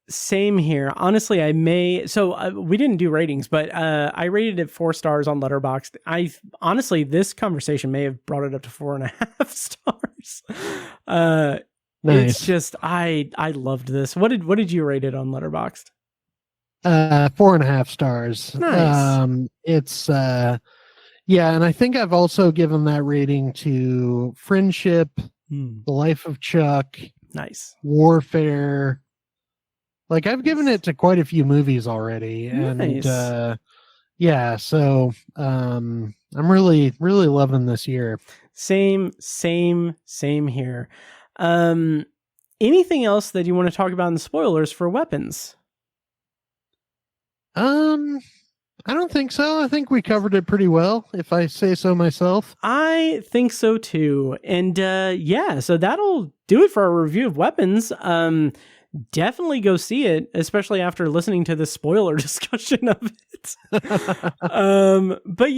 Same here. Honestly, we didn't do ratings, but I rated it 4 stars on Letterboxd. This conversation may have brought it up to 4.5 stars. Nice. It's just, I loved this. What did you rate it on Letterboxd? 4.5 stars. Nice. It's and I think I've also given that rating to Friendship, The Life of Chuck, nice, Warfare. Like, I've given it to quite a few movies already. Nice. And so I'm really, really loving this year. Same here. Anything else that you want to talk about in the spoilers for Weapons? I don't think so. I think we covered it pretty well, if I say so myself. I think so too. And so that'll do it for our review of Weapons. Definitely go see it, especially after listening to the spoiler discussion of it. But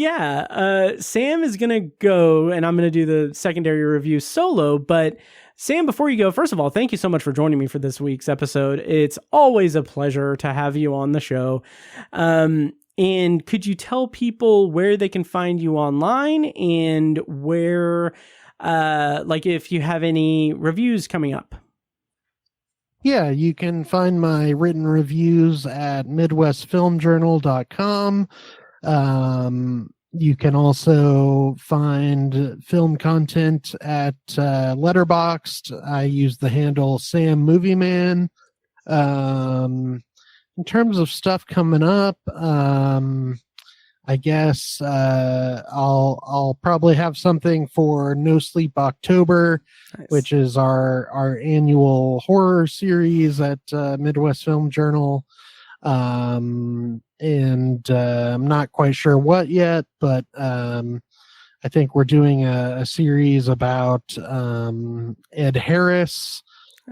Sam is going to go, and I'm going to do the secondary review solo. But Sam, before you go, first of all, thank you so much for joining me for this week's episode. It's always a pleasure to have you on the show. And could you tell people where they can find you online and where, if you have any reviews coming up? Yeah, you can find my written reviews at midwestfilmjournal.com. You can also find film content at Letterboxd. I use the handle Sam Movie Man. In terms of stuff coming up, I guess I'll probably have something for No Sleep October, nice. Which is our annual horror series at Midwest Film Journal. And I'm not quite sure what yet, but I think we're doing a series about Ed Harris.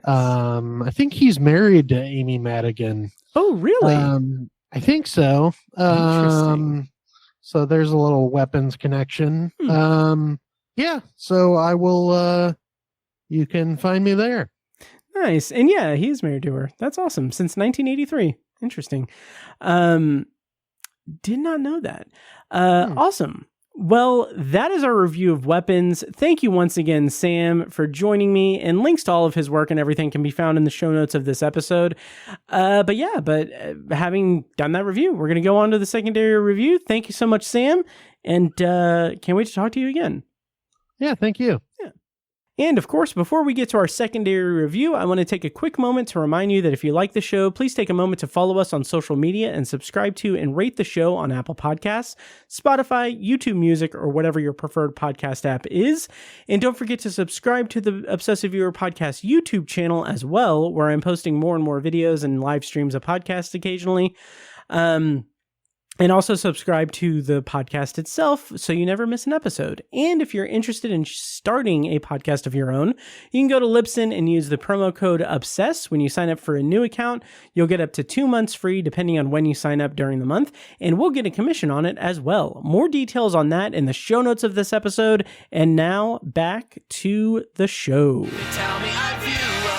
Nice. I think he's married to Amy Madigan. Oh, really? I think so. Interesting. So there's a little weapons connection. Yeah, so I will, you can find me there. Nice. And yeah, he's married to her. That's awesome. Since 1983. Interesting. Did not know that. Awesome. Well, that is our review of Weapons. Thank you once again, Sam, for joining me, and links to all of his work and everything can be found in the show notes of this episode. But having done that review, we're going to go on to the secondary review. Thank you so much, Sam, and can't wait to talk to you again. Yeah, thank you. Yeah. And of course, before we get to our secondary review, I want to take a quick moment to remind you that if you like the show, please take a moment to follow us on social media and subscribe to and rate the show on Apple Podcasts, Spotify, YouTube Music, or whatever your preferred podcast app is. And don't forget to subscribe to the Obsessive Viewer Podcast YouTube channel as well, where I'm posting more and more videos and live streams of podcasts occasionally. And also subscribe to the podcast itself so you never miss an episode. And if you're interested in starting a podcast of your own, you can go to Libsyn and use the promo code OBSESS. When you sign up for a new account, you'll get up to 2 months free depending on when you sign up during the month, and we'll get a commission on it as well. More details on that in the show notes of this episode. And now back to the show. Tell me I view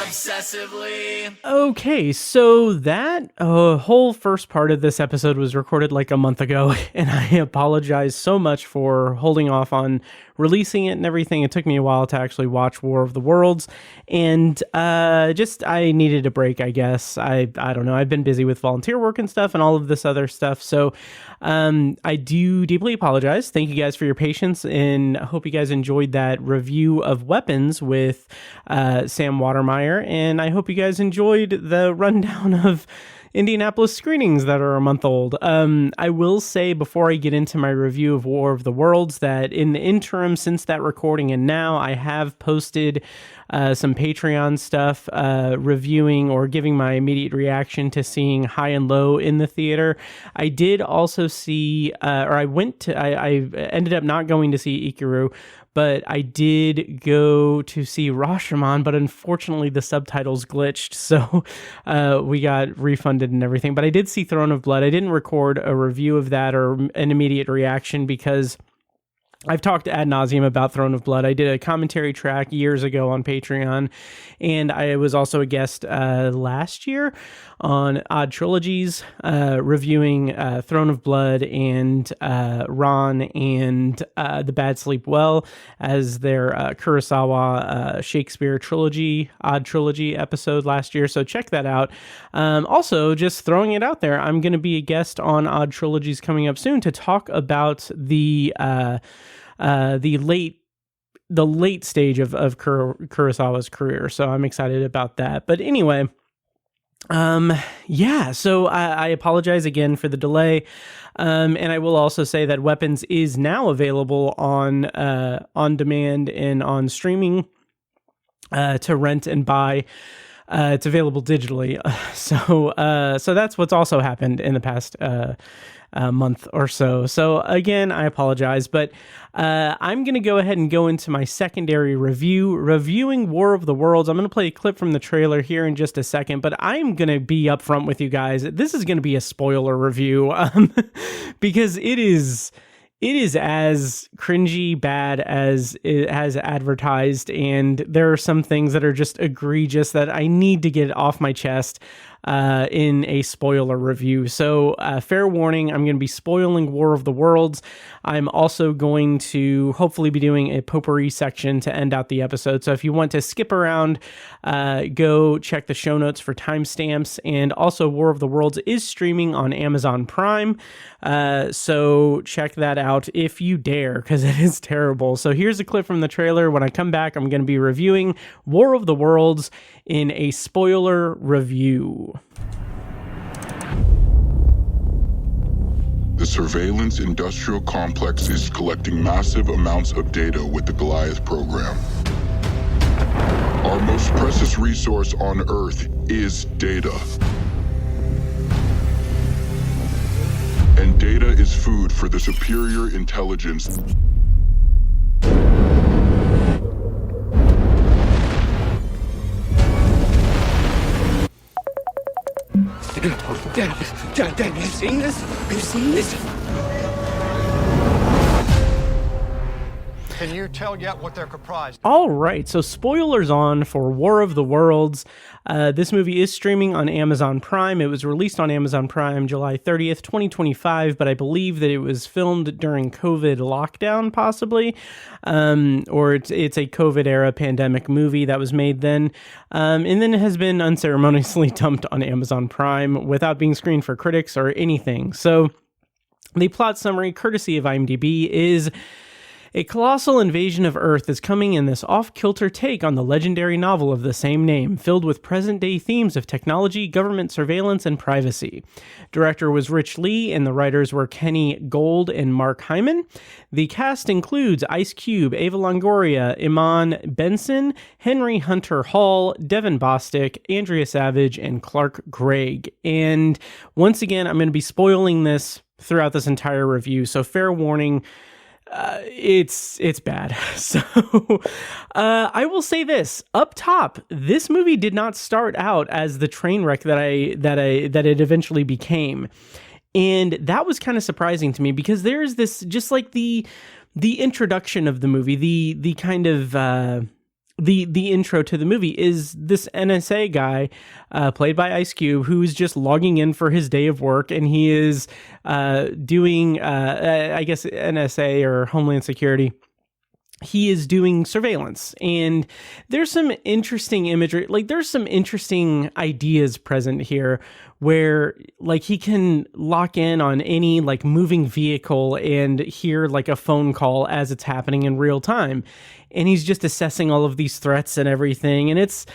obsessively. Okay, so that whole first part of this episode was recorded like a month ago, and I apologize so much for holding off on releasing it and everything. It took me a while to actually watch War of the Worlds, and I needed a break, I guess. I don't know. I've been busy with volunteer work and stuff and all of this other stuff, so I do deeply apologize. Thank you guys for your patience, and I hope you guys enjoyed that review of Weapons with Sam Watermeier, and I hope you guys enjoyed the rundown of Indianapolis screenings that are a month old. I will say before I get into my review of War of the Worlds that in the interim since that recording and now, I have posted some Patreon stuff reviewing or giving my immediate reaction to seeing High and Low in the theater. I did also see, I ended up not going to see Ikiru, but I did go to see Rashomon, but unfortunately the subtitles glitched, so we got refunded and everything. But I did see Throne of Blood. I didn't record a review of that or an immediate reaction because I've talked ad nauseum about Throne of Blood. I did a commentary track years ago on Patreon, and I was also a guest last year on Odd Trilogies, reviewing Throne of Blood and Ron and The Bad Sleep Well as their Kurosawa Shakespeare trilogy, Odd Trilogy episode last year. So check that out. Also, just throwing it out there, I'm going to be a guest on Odd Trilogies coming up soon to talk about the late stage of Kurosawa's career. So I'm excited about that. But anyway, so I apologize again for the delay. And I will also say that Weapons is now available on demand and on streaming, to rent and buy. It's available digitally. So that's what's also happened in the past, month or so. So again, I apologize, but I'm going to go ahead and go into my secondary reviewing War of the Worlds. I'm going to play a clip from the trailer here in just a second, but I'm going to be upfront with you guys. This is going to be a spoiler review, because it is as cringy bad as it has advertised, and there are some things that are just egregious that I need to get off my chest. in a spoiler review. So fair warning, I'm going to be spoiling War of the Worlds. I'm also going to hopefully be doing a potpourri section to end out the episode. So if you want to skip around, go check the show notes for timestamps. And also War of the Worlds is streaming on Amazon Prime. So check that out if you dare, because it is terrible. So here's a clip from the trailer. When I come back, I'm going to be reviewing War of the Worlds in a spoiler review. The surveillance industrial complex is collecting massive amounts of data with the Goliath program. Our most precious resource on Earth is data. And data is food for the superior intelligence. Dad, have you seen this? Have you seen this? Can you tell yet what they're comprised? All right, so spoilers on for War of the Worlds. This movie is streaming on Amazon Prime. It was released on Amazon Prime July 30th, 2025, but I believe that it was filmed during COVID lockdown, possibly, or it's a COVID-era pandemic movie that was made then, and then it has been unceremoniously dumped on Amazon Prime without being screened for critics or anything. So the plot summary, courtesy of IMDb, is: a colossal invasion of Earth is coming in this off-kilter take on the legendary novel of the same name, filled with present-day themes of technology, government surveillance, and privacy. Director was Rich Lee, and the writers were Kenny Gold and Mark Hyman. The cast includes Ice Cube, Ava Longoria, Iman Benson, Henry Hunter Hall, Devin Bostick, Andrea Savage, and Clark Gregg. And once again, I'm going to be spoiling this throughout this entire review, so fair warning. It's bad. So I will say this up top: this movie did not start out as the train wreck that it eventually became, and that was kind of surprising to me, because there's this, just like the introduction of the movie, the kind of the intro to the movie is this NSA guy, played by Ice Cube, who's just logging in for his day of work, and he is doing, I guess, NSA or Homeland Security. He is doing surveillance, and there's some interesting imagery, like there's some interesting ideas present here, where like he can lock in on any like moving vehicle and hear like a phone call as it's happening in real time, and he's just assessing all of these threats and everything, and it's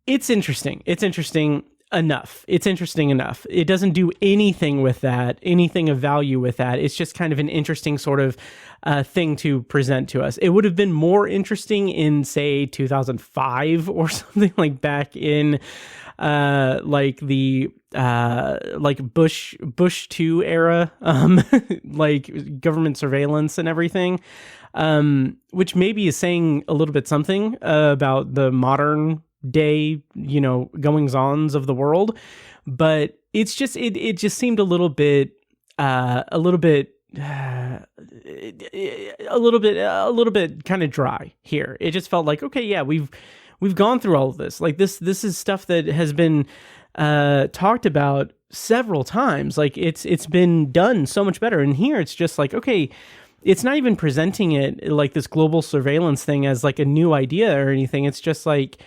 interesting. It's interesting enough. It doesn't do anything with that, anything of value with that. It's just kind of an interesting sort of thing to present to us. It would have been more interesting in, say, 2005 or something, like back in like the like Bush 2 era, like government surveillance and everything, which maybe is saying a little bit something about the modern day, goings-ons of the world. But it's just it just seemed a little bit kind of dry here. It just felt like, okay, yeah, we've gone through all of this. Like this is stuff that has been talked about several times. Like it's been done so much better. And here it's just like, okay, it's not even presenting it like this global surveillance thing as like a new idea or anything. It's just like,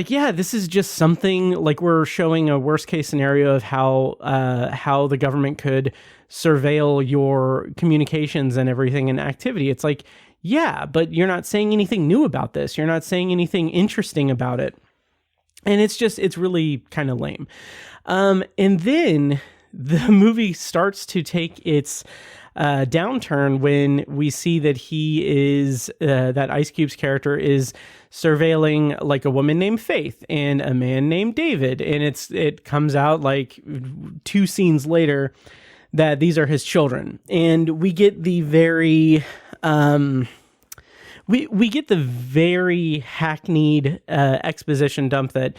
yeah, this is just something, like we're showing a worst case scenario of how the government could surveil your communications and everything and activity. It's like, yeah, but you're not saying anything new about this. You're not saying anything interesting about it. And it's really kind of lame. And then the movie starts to take its downturn when we see that that Ice Cube's character is surveilling like a woman named Faith and a man named David, and it comes out like 2 scenes later that these are his children, and we get the very we get the very hackneyed exposition dump that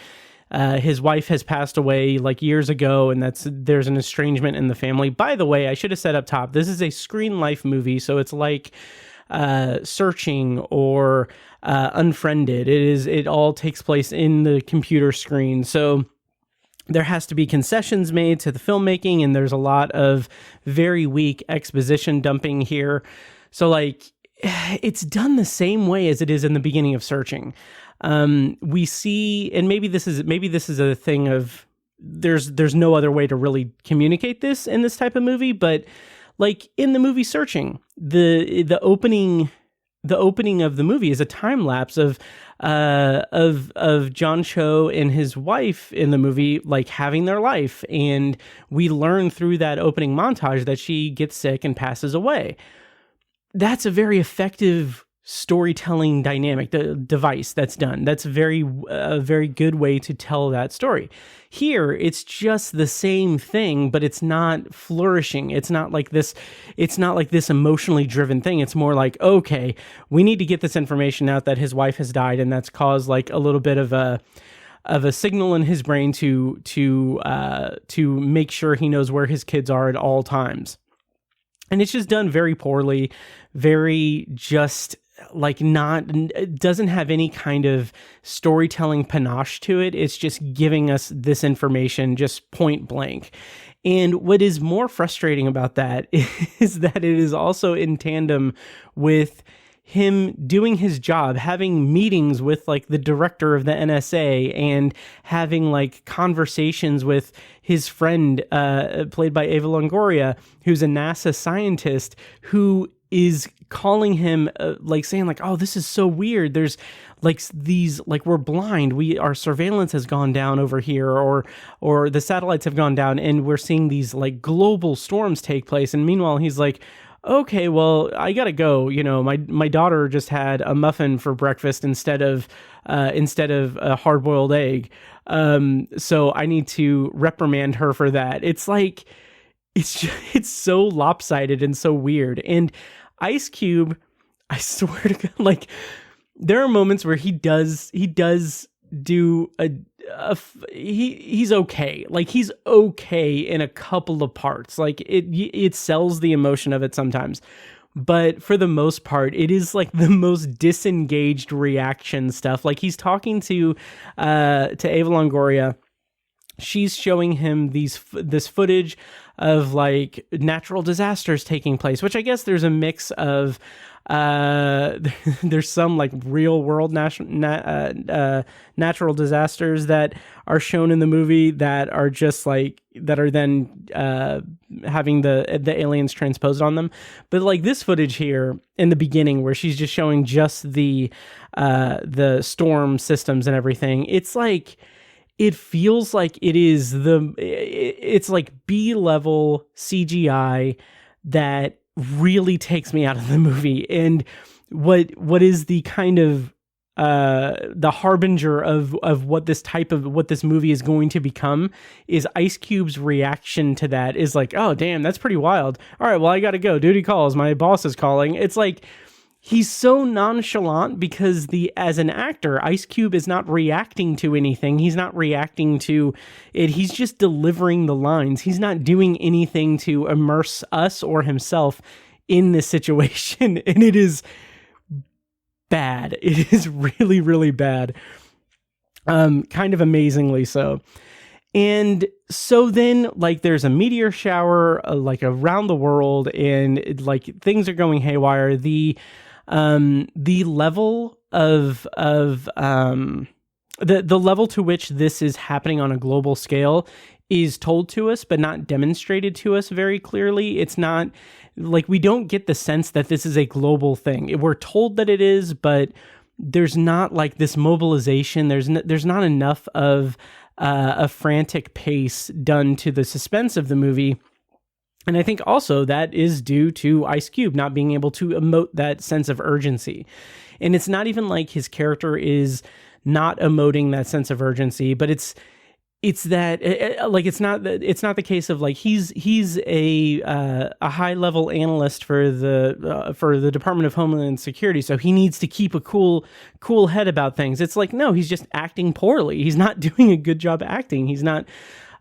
his wife has passed away like years ago, and there's an estrangement in the family. By the way, I should have said up top, this is a ScreenLife movie, so it's like Searching or Unfriended. It all takes place in the computer screen. So there has to be concessions made to the filmmaking, and there's a lot of very weak exposition dumping here. So like, it's done the same way as it is in the beginning of Searching. We see, and maybe this is a thing of there's no other way to really communicate this in this type of movie, but like in the movie Searching, the opening of the movie is a time lapse of John Cho and his wife in the movie, like having their life. And we learn through that opening montage that she gets sick and passes away. That's a very effective storytelling dynamic, the device that's done. That's a very good way to tell that story. Here, it's just the same thing, but it's not flourishing. It's not like this emotionally driven thing. It's more like, okay, we need to get this information out that his wife has died, and that's caused like a little bit of a signal in his brain to make sure he knows where his kids are at all times. And it's just done very poorly, very just like it doesn't have any kind of storytelling panache to it. It's just giving us this information just point blank. And what is more frustrating about that is that it is also in tandem with him doing his job, having meetings with like the director of the NSA and having like conversations with his friend, played by Eva Longoria, who's a NASA scientist who is calling him like saying like, oh, this is so weird. There's like these, like we're blind. Our surveillance has gone down over here, or the satellites have gone down, and we're seeing these like global storms take place. And meanwhile, he's like, okay, well, I gotta go. You know, my daughter just had a muffin for breakfast instead of a hard-boiled egg. So I need to reprimand her for that. It's like, it's so lopsided and so weird. And Ice Cube, I swear to God, like there are moments where he does do he's okay. Like he's okay in a couple of parts. Like it sells the emotion of it sometimes. But for the most part, it is like the most disengaged reaction stuff. Like he's talking to Eva Longoria. She's showing him this footage of like natural disasters taking place, which I guess there's a mix of there's some like real world natural disasters that are shown in the movie that are just like that are then having the aliens transposed on them. But like this footage here in the beginning where she's just showing just the storm systems and everything, it's like it feels like it's like B-level CGI that really takes me out of the movie. And what is the kind of the harbinger of what this movie is going to become is Ice Cube's reaction to that is like, oh damn, that's pretty wild. All right, well I gotta go. Duty calls. My boss is calling. It's like he's so nonchalant because as an actor, Ice Cube is not reacting to anything. He's not reacting to it. He's just delivering the lines. He's not doing anything to immerse us or himself in this situation. And it is bad. It is really, really bad. Kind of amazingly so. And so then, like, there's a meteor shower, like, around the world, and, like, things are going haywire. The level of the level to which this is happening on a global scale is told to us, but not demonstrated to us very clearly. It's not like we don't get the sense that this is a global thing. We're told that it is, but there's not like this mobilization. There's not enough of a frantic pace done to the suspense of the movie. And I think also that is due to Ice Cube not being able to emote that sense of urgency. And it's not even like his character is not emoting that sense of urgency, but it's that like it's not the case of like he's a high level analyst for the Department of Homeland Security, so he needs to keep a cool head about things. It's like, no, he's just acting poorly. He's not doing a good job acting. He's not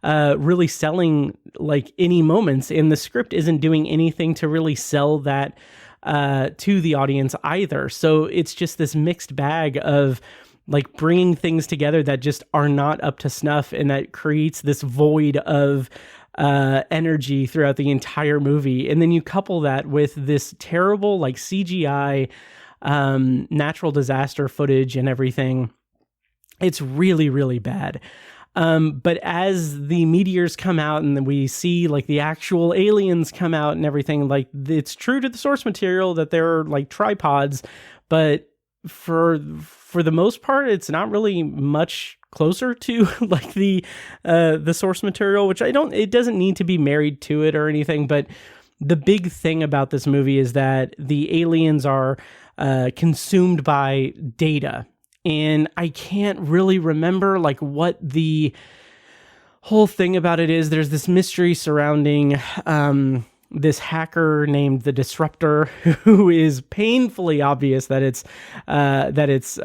really selling like any moments, and the script isn't doing anything to really sell that to the audience either. So it's just this mixed bag of like bringing things together that just are not up to snuff, and that creates this void of energy throughout the entire movie. And then you couple that with this terrible like CGI natural disaster footage and everything. It's really, really bad. But as the meteors come out and then we see like the actual aliens come out and everything, like it's true to the source material that they're like tripods, but for the most part, it's not really much closer to like the source material, which it doesn't need to be married to it or anything. But the big thing about this movie is that the aliens are consumed by data. And I can't really remember like what the whole thing about it is. There's this mystery surrounding this hacker named the Disruptor, who is painfully obvious that it's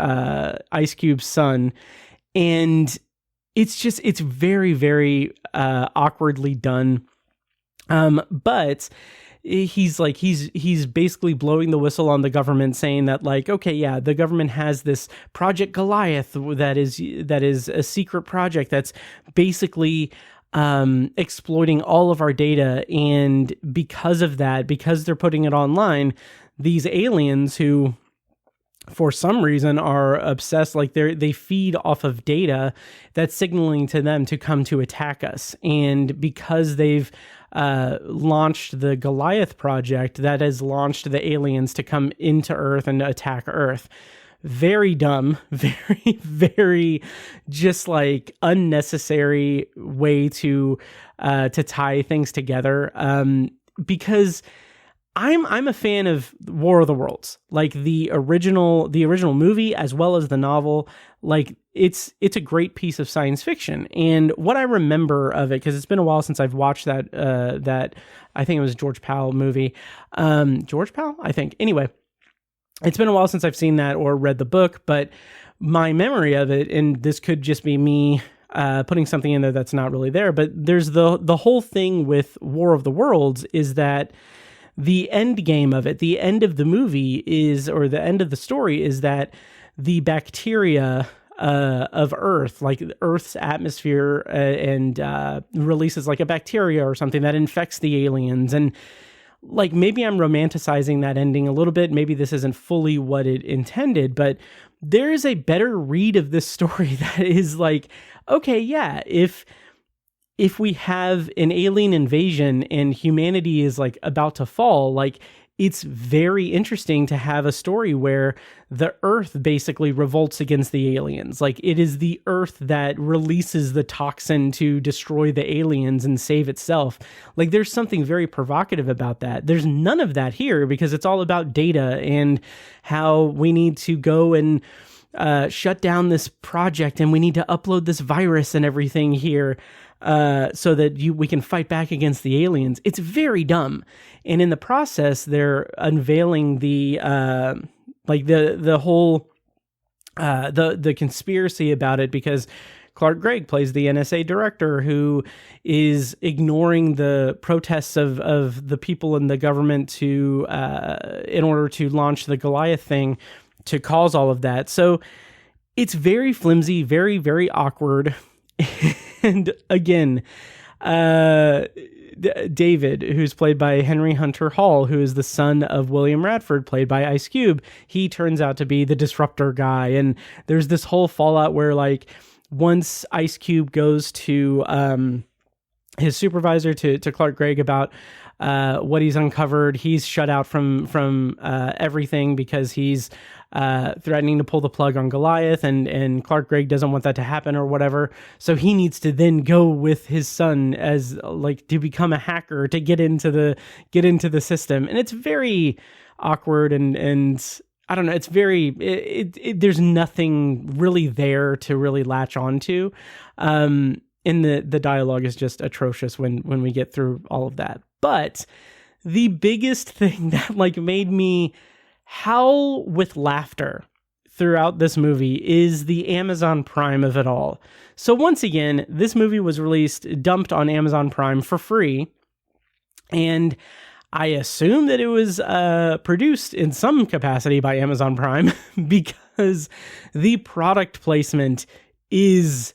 Ice Cube's son, and it's very, very awkwardly done. But he's basically blowing the whistle on the government, saying that like, okay, yeah, the government has this Project Goliath that is a secret project that's basically exploiting all of our data, and because of that, because they're putting it online, these aliens who for some reason are obsessed, like they feed off of data that's signaling to them to come to attack us. And because they've launched the Goliath project, that has launched the aliens to come into Earth and attack Earth. Very dumb, very, very just like unnecessary way to tie things together. Because I'm a fan of War of the Worlds, like the original movie as well as the novel. Like it's a great piece of science fiction, and what I remember of it, because it's been a while since I've watched that I think it was George Powell movie, George Powell, I think. Anyway, it's been a while since I've seen that or read the book, but my memory of it, and this could just be me putting something in there that's not really there, but there's the whole thing with War of the Worlds is that the end game of it, the end of the movie is, or the end of the story is that the bacteria of Earth, like Earth's atmosphere, and releases like a bacteria or something that infects the aliens. And like, maybe I'm romanticizing that ending a little bit. Maybe this isn't fully what it intended, but there is a better read of this story that is like, okay, yeah, if we have an alien invasion and humanity is like about to fall, like it's very interesting to have a story where the Earth basically revolts against the aliens. Like it is the Earth that releases the toxin to destroy the aliens and save itself. Like there's something very provocative about that. There's none of that here because it's all about data and how we need to go and shut down this project and we need to upload this virus and everything here. So that we can fight back against the aliens. It's very dumb. And in the process, they're unveiling the whole the conspiracy about it, because Clark Gregg plays the NSA director who is ignoring the protests of the people in the government to in order to launch the Goliath thing to cause all of that. So it's very flimsy, very, very awkward. And again, David, who's played by Henry Hunter Hall, who is the son of William Radford, played by Ice Cube, he turns out to be the Disruptor guy. And there's this whole fallout where, like, once Ice Cube goes to his supervisor, to Clark Gregg, about what he's uncovered, he's shut out from everything because he's threatening to pull the plug on Goliath, and Clark Gregg doesn't want that to happen or whatever. So he needs to then go with his son as like to become a hacker to get into the system. And it's very awkward and I don't know. It's very, there's nothing really there to really latch onto. And the dialogue is just atrocious when we get through all of that. But the biggest thing that like made me howl with laughter throughout this movie is the Amazon Prime of it all. So once again, this movie was dumped on Amazon Prime for free. And I assume that it was produced in some capacity by Amazon Prime because the product placement is,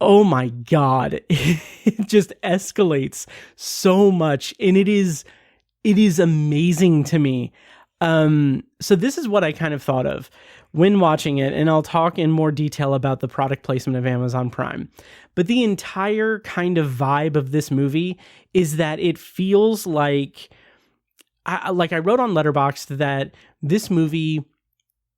oh my God, it just escalates so much. And it is amazing to me. So this is what I kind of thought of when watching it, and I'll talk in more detail about the product placement of Amazon Prime. But the entire kind of vibe of this movie is that it feels like I wrote on Letterboxd that this movie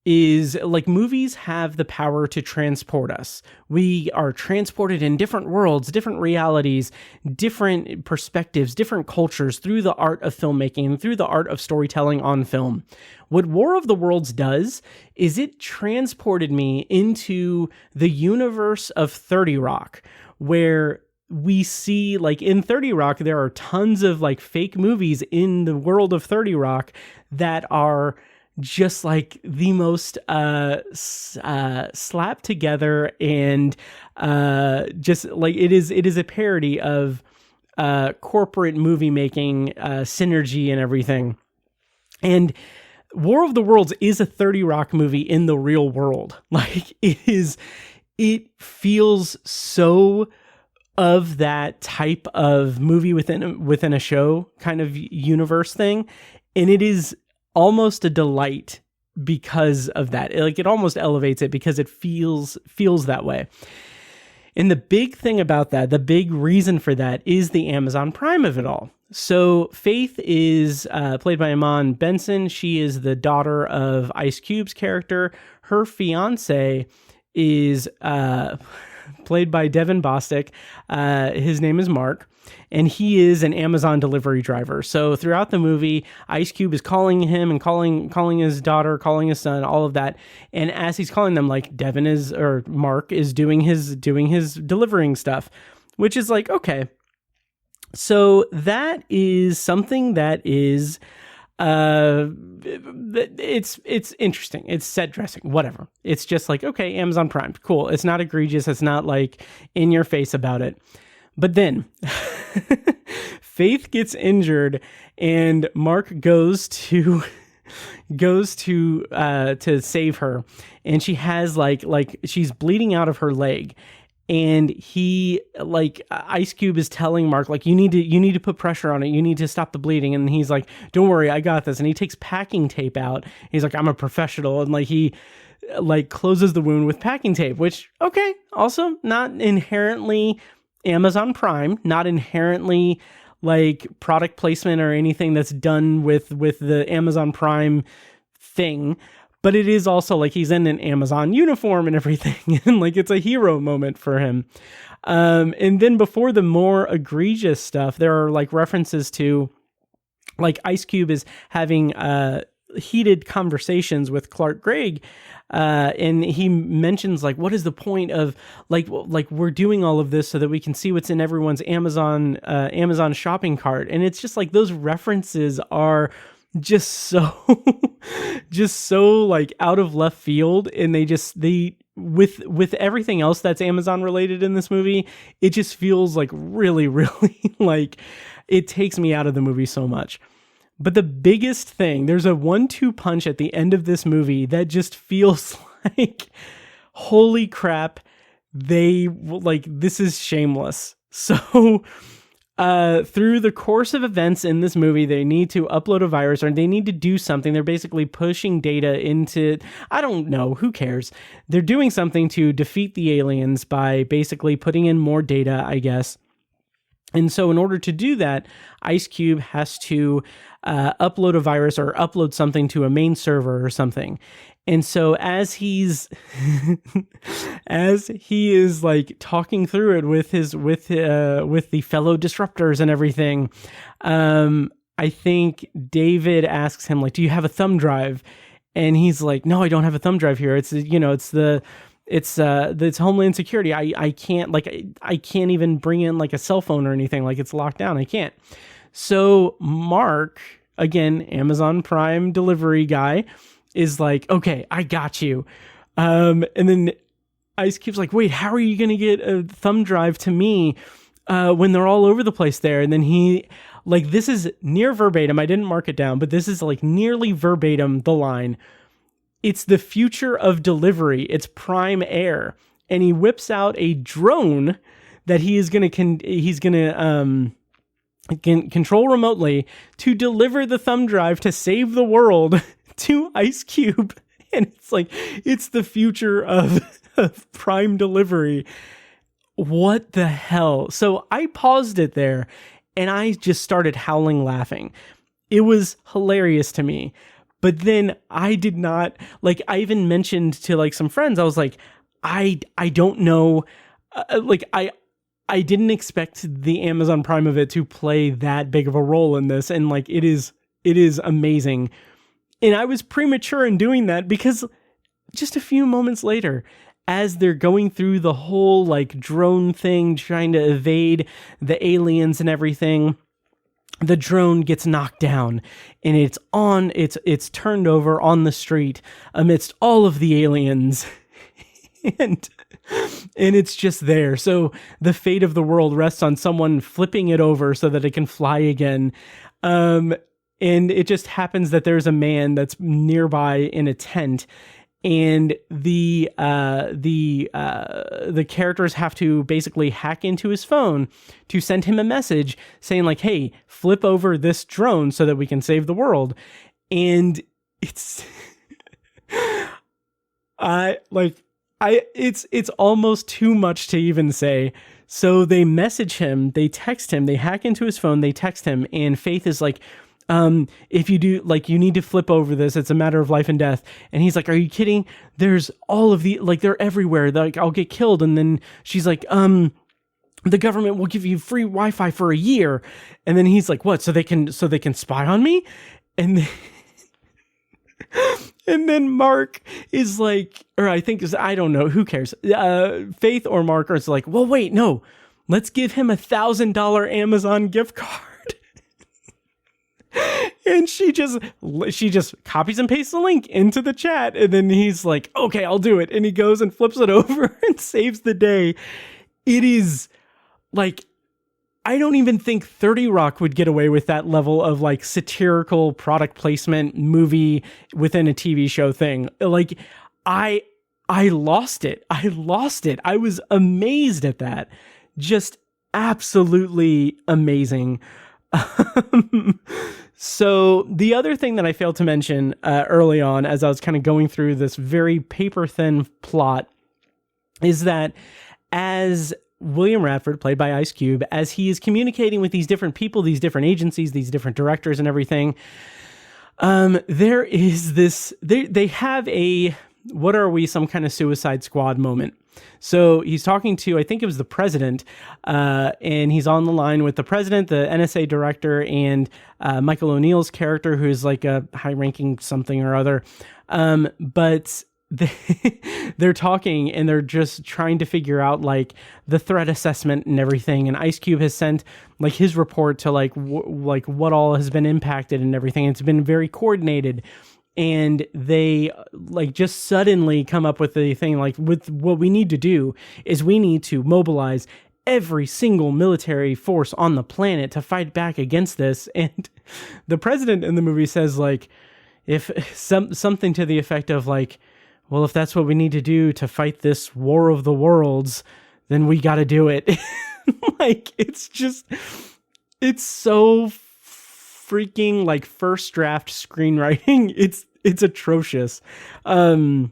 is like, movies have the power to transport us. We are transported in different worlds, different realities, different perspectives, different cultures through the art of filmmaking and through the art of storytelling on film. What War of the Worlds does is it transported me into the universe of 30 Rock, where we see, like, in 30 Rock, there are tons of like fake movies in the world of 30 Rock that are just like the most slapped together, and just like it is a parody of corporate movie making, synergy and everything. And War of the Worlds is a 30 Rock movie in the real world. Like, it feels so of that type of movie within a show kind of universe thing, and it is almost a delight because of that. It almost elevates it because it feels that way. And the big thing about that, the big reason for that, is the Amazon Prime of it all. So Faith is played by Iman Benson. She is the daughter of Ice Cube's character. Her fiance is played by Devin Bostic. His name is Mark, and he is an Amazon delivery driver. So throughout the movie, Ice Cube is calling him and calling his daughter, calling his son, all of that. And as he's calling them, like, Mark is doing his delivering stuff, which is like, okay. So that is something that is, it's interesting. It's set dressing, whatever. It's just like, okay, Amazon Prime, cool. It's not egregious. It's not like in your face about it. But then Faith gets injured, and Mark goes to save her, and she has like she's bleeding out of her leg. And he, like, Ice Cube is telling Mark, like, you need to put pressure on it. You need to stop the bleeding. And he's like, don't worry, I got this. And he takes packing tape out. He's like, I'm a professional. And like, he like closes the wound with packing tape, which, okay, also not inherently Amazon Prime, not inherently like product placement or anything that's done with the Amazon Prime thing. But it is also like he's in an Amazon uniform and everything. And like, it's a hero moment for him. And then before the more egregious stuff, there are like references to, like, Ice Cube is having heated conversations with Clark Gregg. And he mentions, like, what is the point of like we're doing all of this so that we can see what's in everyone's Amazon shopping cart. And it's just like, those references are just so like out of left field, and they with everything else that's Amazon related in this movie, it just feels like really like it takes me out of the movie so much. But the biggest thing, there's a 1-2 punch at the end of this movie that just feels like, holy crap, this is shameless. So through the course of events in this movie, they need to upload a virus, or they need to do something. They're basically pushing data into, I don't know, who cares? They're doing something to defeat the aliens by basically putting in more data, I guess. And so in order to do that, Ice Cube has to upload a virus or upload something to a main server or something. And so as he is like talking through it with the fellow disruptors and everything, I think David asks him, like, do you have a thumb drive? And he's like, no, I don't have a thumb drive here. It's Homeland Security. I can't even bring in like a cell phone or anything. Like, it's locked down. I can't. So Mark, again, Amazon Prime delivery guy, is like, okay, I got you. And then Ice Cube's like, wait, how are you going to get a thumb drive to me when they're all over the place there? And then he, like, this is near verbatim. I didn't mark it down, but this is like nearly verbatim the line. it's the future of delivery. It's Prime Air. And he whips out a drone that he's going to control remotely to deliver the thumb drive to save the world to Ice Cube. And it's like, it's the future of Prime delivery. What the hell? So I paused it there and I just started howling laughing. It was hilarious to me. But then I did not, like, I even mentioned to like some friends, I was like, I don't know, I didn't expect the Amazon Prime of it to play that big of a role in this. And like, it is amazing. And I was premature in doing that because just a few moments later, as they're going through the whole like drone thing, trying to evade the aliens and everything, the drone gets knocked down and it's turned over on the street amidst all of the aliens. and it's just there. So the fate of the world rests on someone flipping it over so that it can fly again. And it just happens that there's a man that's nearby in a tent, and the characters have to basically hack into his phone to send him a message saying like, "Hey, flip over this drone so that we can save the world." And it's it's almost too much to even say. So they message him, they text him, they hack into his phone, they text him, and Faith is like, if you do, like, you need to flip over this. It's a matter of life and death. And he's like, are you kidding? There's all of the, like, they're everywhere. They're like, I'll get killed. And then she's like, the government will give you free Wi-Fi for a year. And then he's like, what? So they can spy on me? And then, and then Mark is like, or I think I don't know, who cares? Faith or Mark is like, well, wait, no, let's give him $1,000 Amazon gift card. And she just copies and pastes the link into the chat. And then he's like, okay, I'll do it. And he goes and flips it over and saves the day. It is like, I don't even think 30 Rock would get away with that level of like satirical product placement movie within a TV show thing. Like I lost it. I was amazed at that. Just absolutely amazing. So the other thing that I failed to mention early on, as I was kind of going through this very paper thin plot, is that as William Radford, played by Ice Cube, as he is communicating with these different people, these different agencies, these different directors and everything, there is this, they have a, what are we, some kind of Suicide Squad moment. So he's talking to, I think it was the president, and he's on the line with the president, the NSA director, and Michael O'Neill's character, who is like a high-ranking something or other. But they're talking, and they're just trying to figure out like the threat assessment and everything. And Ice Cube has sent like his report to like what all has been impacted and everything. It's been very coordinated. And they like just suddenly come up with the thing like, with what we need to do is we need to mobilize every single military force on the planet to fight back against this. And the president in the movie says like, if something to the effect of like, well, if that's what we need to do to fight this war of the worlds, then we got to do it. Like, it's so freaking like first draft screenwriting. It's atrocious. And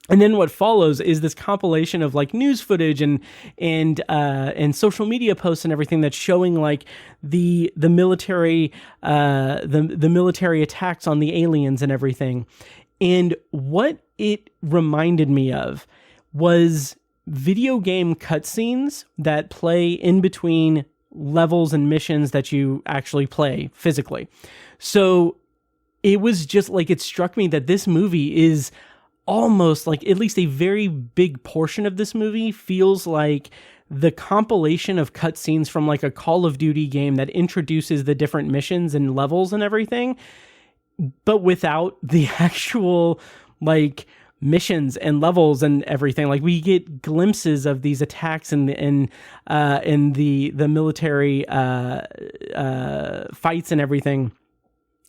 then what follows is this compilation of like news footage and social media posts and everything that's showing like the military the military attacks on the aliens and everything. And what it reminded me of was video game cutscenes that play in between levels and missions that you actually play physically. So it was just like, it struck me that this movie is almost like, at least a very big portion of this movie feels like the compilation of cutscenes from like a Call of Duty game that introduces the different missions and levels and everything, but without the actual like missions and levels and everything. Like we get glimpses of these attacks and the military fights and everything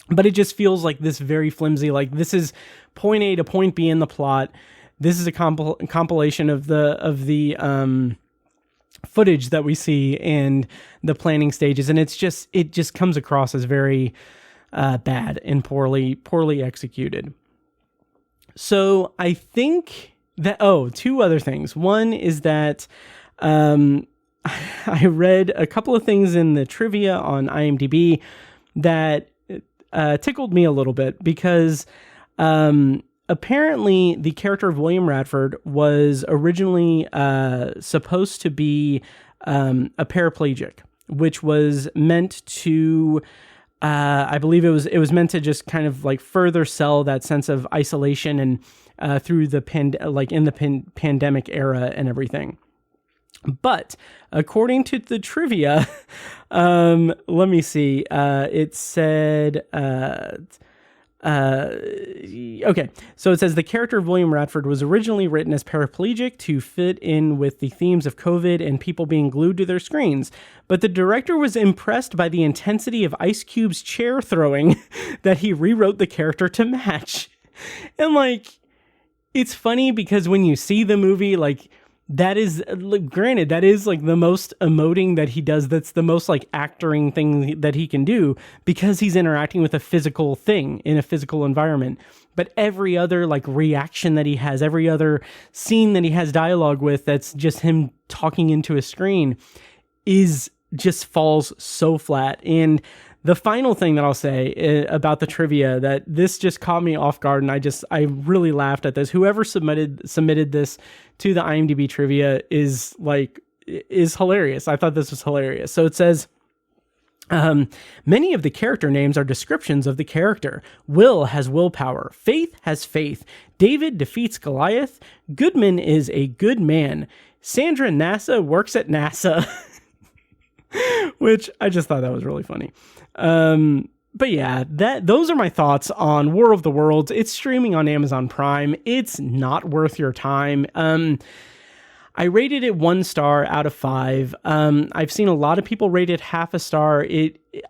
but it just feels like this very flimsy, like this is point A to point B in the plot. This is a compilation of the footage that we see and the planning stages, and it just comes across as very bad and poorly executed. So I think that two other things. One is that I read a couple of things in the trivia on IMDb that tickled me a little bit, because apparently the character of William Radford was originally supposed to be a paraplegic, which was meant to I believe it was meant to just kind of like further sell that sense of isolation and through the pandemic era and everything. But according to the trivia, let me see. It said, okay, so it says the character of William Radford was originally written as paraplegic to fit in with the themes of COVID and people being glued to their screens. But the director was impressed by the intensity of Ice Cube's chair throwing that he rewrote the character to match. And like, it's funny because when you see the movie, like, that is, granted, that is like the most emoting that he does. That's the most like actoring thing that he can do, because he's interacting with a physical thing in a physical environment. But every other like reaction that he has, every other scene that he has dialogue with, that's just him talking into a screen, is just falls so flat. And the final thing that I'll say about the trivia, that this just caught me off guard, and I really laughed at this. Whoever submitted this to the IMDb trivia is hilarious. I thought this was hilarious. So it says, many of the character names are descriptions of the character. Will has willpower. Faith has faith. David defeats Goliath. Goodman is a good man. Sandra NASA works at NASA. Which I just thought that was really funny. But yeah, those are my thoughts on War of the Worlds. It's streaming on Amazon Prime. It's not worth your time. I rated it 1 star out of 5. I've seen a lot of people rate it half a star.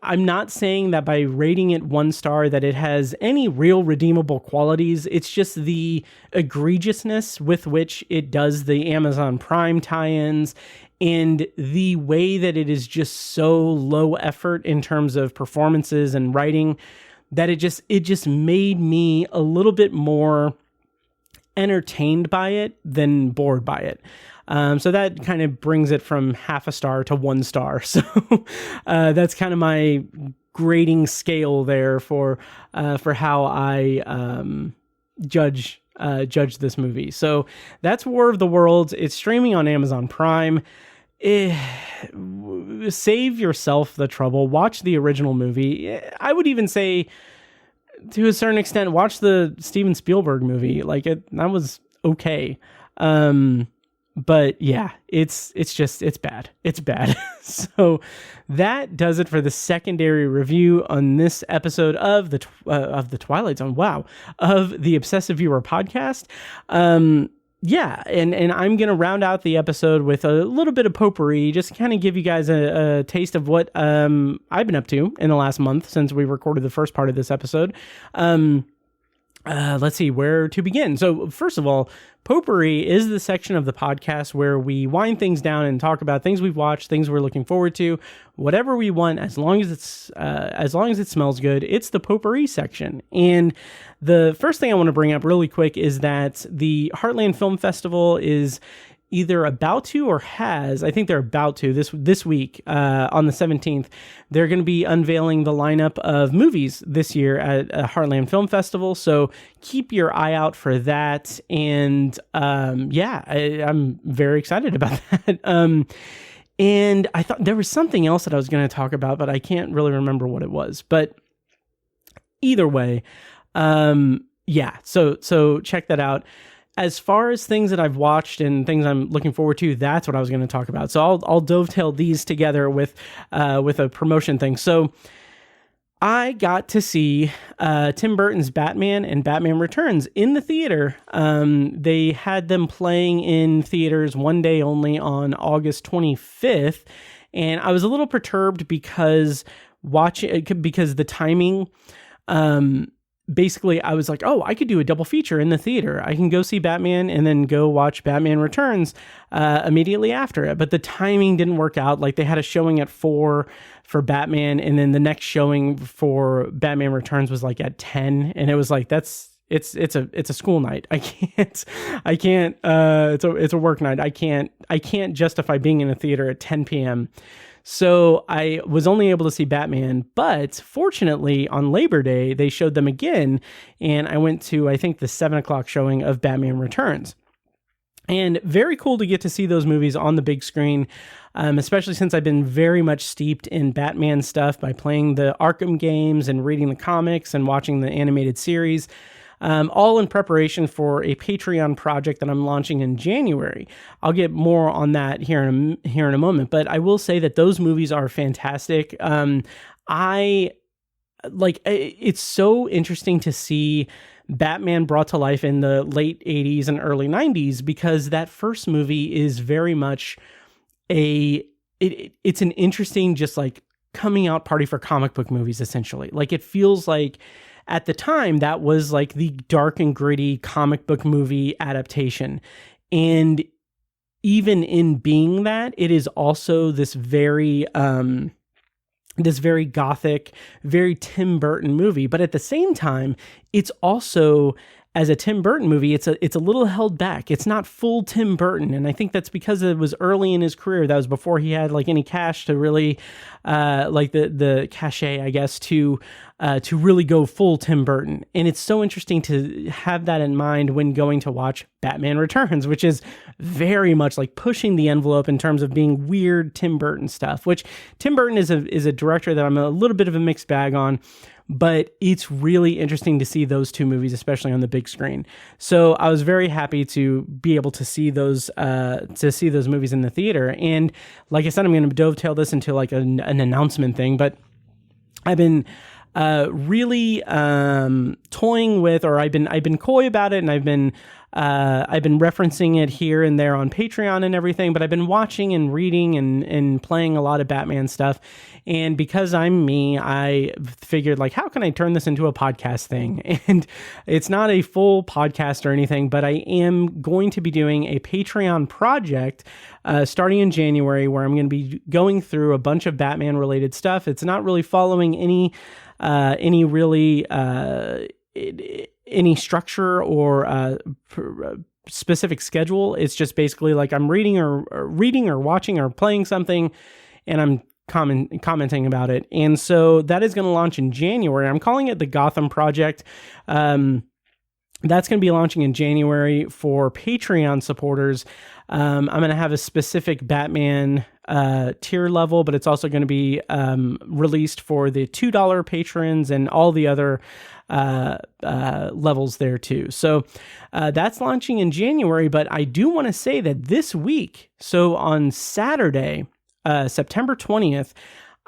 I'm not saying that by rating it 1 star that it has any real redeemable qualities. It's just the egregiousness with which it does the Amazon Prime tie-ins, and the way that it is just so low effort in terms of performances and writing, that it just made me a little bit more entertained by it than bored by it. So that kind of brings it from half a star to 1 star. So that's kind of my grading scale there for how I judge this movie. So that's War of the Worlds. It's streaming on Amazon Prime. Save yourself the trouble. Watch the original movie. I would even say, to a certain extent, watch the Steven Spielberg movie. Like, that was okay. But yeah, it's bad. It's bad. So that does it for the secondary review on this episode of the Twilight Zone. Wow. Of the Obsessive Viewer podcast. Yeah, and I'm going to round out the episode with a little bit of potpourri, just to kind of give you guys a taste of what I've been up to in the last month since we recorded the first part of this episode. Let's see where to begin. So first of all, Potpourri is the section of the podcast where we wind things down and talk about things we've watched, things we're looking forward to, whatever we want, as long as it smells good. It's the Potpourri section. And the first thing I want to bring up really quick is that the Heartland Film Festival is either about to or has, I think they're about to this week, on the 17th, they're going to be unveiling the lineup of movies this year at Heartland Film Festival. So keep your eye out for that. And I'm very excited about that. And I thought there was something else that I was going to talk about, but I can't really remember what it was. But either way, so check that out. As far as things that I've watched and things I'm looking forward to, that's what I was going to talk about. So I'll dovetail these together with a promotion thing. So I got to see Tim Burton's Batman and Batman Returns in the theater. They had them playing in theaters one day only on August 25th, and I was a little perturbed because the timing basically I was like, oh, I could do a double feature in the theater. I can go see Batman and then go watch Batman Returns immediately after it. But the timing didn't work out. Like, they had a showing at 4 for Batman, and then the next showing for Batman Returns was like at 10, and it was like, it's a school night. I can't it's a work night. I can't justify being in a theater at 10 p.m. So I was only able to see Batman, but fortunately on Labor Day, they showed them again. And I went to, I think, the 7:00 showing of Batman Returns. And very cool to get to see those movies on the big screen, especially since I've been very much steeped in Batman stuff by playing the Arkham games and reading the comics and watching the animated series. All in preparation for a Patreon project that I'm launching in January. I'll get more on that here in a moment, but I will say that those movies are fantastic. It's so interesting to see Batman brought to life in the late 80s and early 90s, because that first movie is very much it's an interesting, just like, coming out party for comic book movies, essentially. Like, it feels like at the time that was like the dark and gritty comic book movie adaptation. And even in being that, it is also this very gothic, very Tim Burton movie. But at the same time, it's also, as a Tim Burton movie, it's a little held back. It's not full Tim Burton. And I think that's because it was early in his career. That was before he had like any cash to really, like the cachet, I guess, to really go full Tim Burton. And it's so interesting to have that in mind when going to watch Batman Returns, which is very much like pushing the envelope in terms of being weird Tim Burton stuff, which Tim Burton is a director that I'm a little bit of a mixed bag on. But it's really interesting to see those two movies, especially on the big screen. So I was very happy to be able to see those movies in the theater. And like I said, I'm going to dovetail this into like an announcement thing. But I've been really toying with, or I've been coy about it, and I've been referencing it here and there on Patreon and everything, but I've been watching and reading and playing a lot of Batman stuff. And because I'm me, I figured, like, how can I turn this into a podcast thing? And it's not a full podcast or anything, but I am going to be doing a Patreon project starting in January, where I'm going to be going through a bunch of Batman related stuff. It's not really following any structure or specific schedule. It's just basically like I'm reading or watching or playing something, and I'm commenting about it. And so that is going to launch in January. I'm calling it the Gotham Project. That's going to be launching in January for Patreon supporters. I'm going to have a specific Batman tier level, but it's also going to be released for the $2 patrons and all the other levels there too. So that's launching in January. But I do want to say that this week, so on Saturday, September 20th,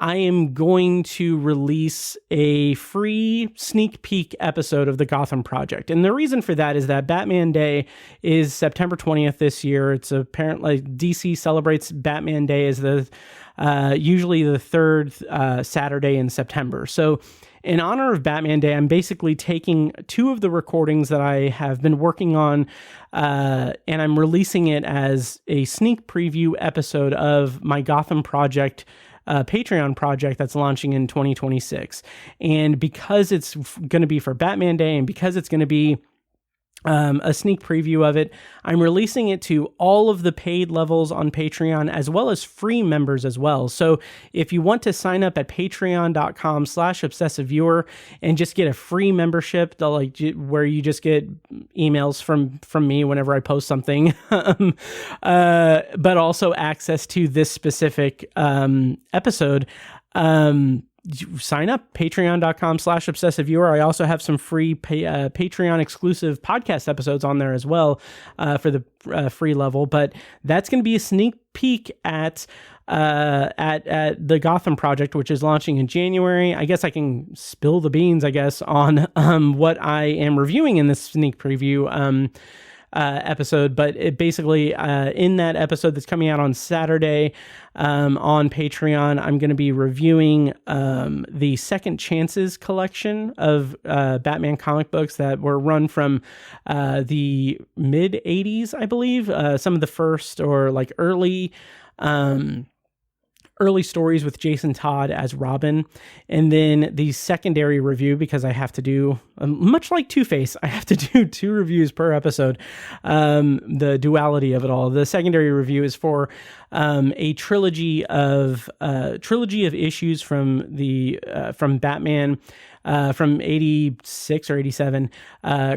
I am going to release a free sneak peek episode of the Gotham Project. And the reason for that is that Batman Day is September 20th this year. It's apparently DC celebrates Batman Day as usually the third Saturday in September. So in honor of Batman Day, I'm basically taking 2 of the recordings that I have been working on, and I'm releasing it as a sneak preview episode of my Gotham Project Patreon project that's launching in 2026. And because it's going to be for Batman Day, and because it's going to be a sneak preview of it, I'm releasing it to all of the paid levels on Patreon, as well as free members as well. So if you want to sign up at patreon.com/obsessiveviewer and just get a free membership, where you just get emails from me whenever I post something, but also access to this specific episode, sign up, patreon.com/obsessiveviewer. I also have some free Patreon exclusive podcast episodes on there as well for the free level. But that's going to be a sneak peek at the Gotham Project, which is launching in January. I guess I can spill the beans, on what I am reviewing in this sneak preview. episode, but it basically in that episode that's coming out on Saturday on Patreon, I'm going to be reviewing the Second Chances collection of Batman comic books that were run from the mid 80s, I believe. Some of the first or like early stories with Jason Todd as Robin, and then the secondary review, because I have to do, much like Two-Face, I have to do 2 reviews per episode, the duality of it all. The secondary review is for a trilogy of issues from Batman from 86 or 87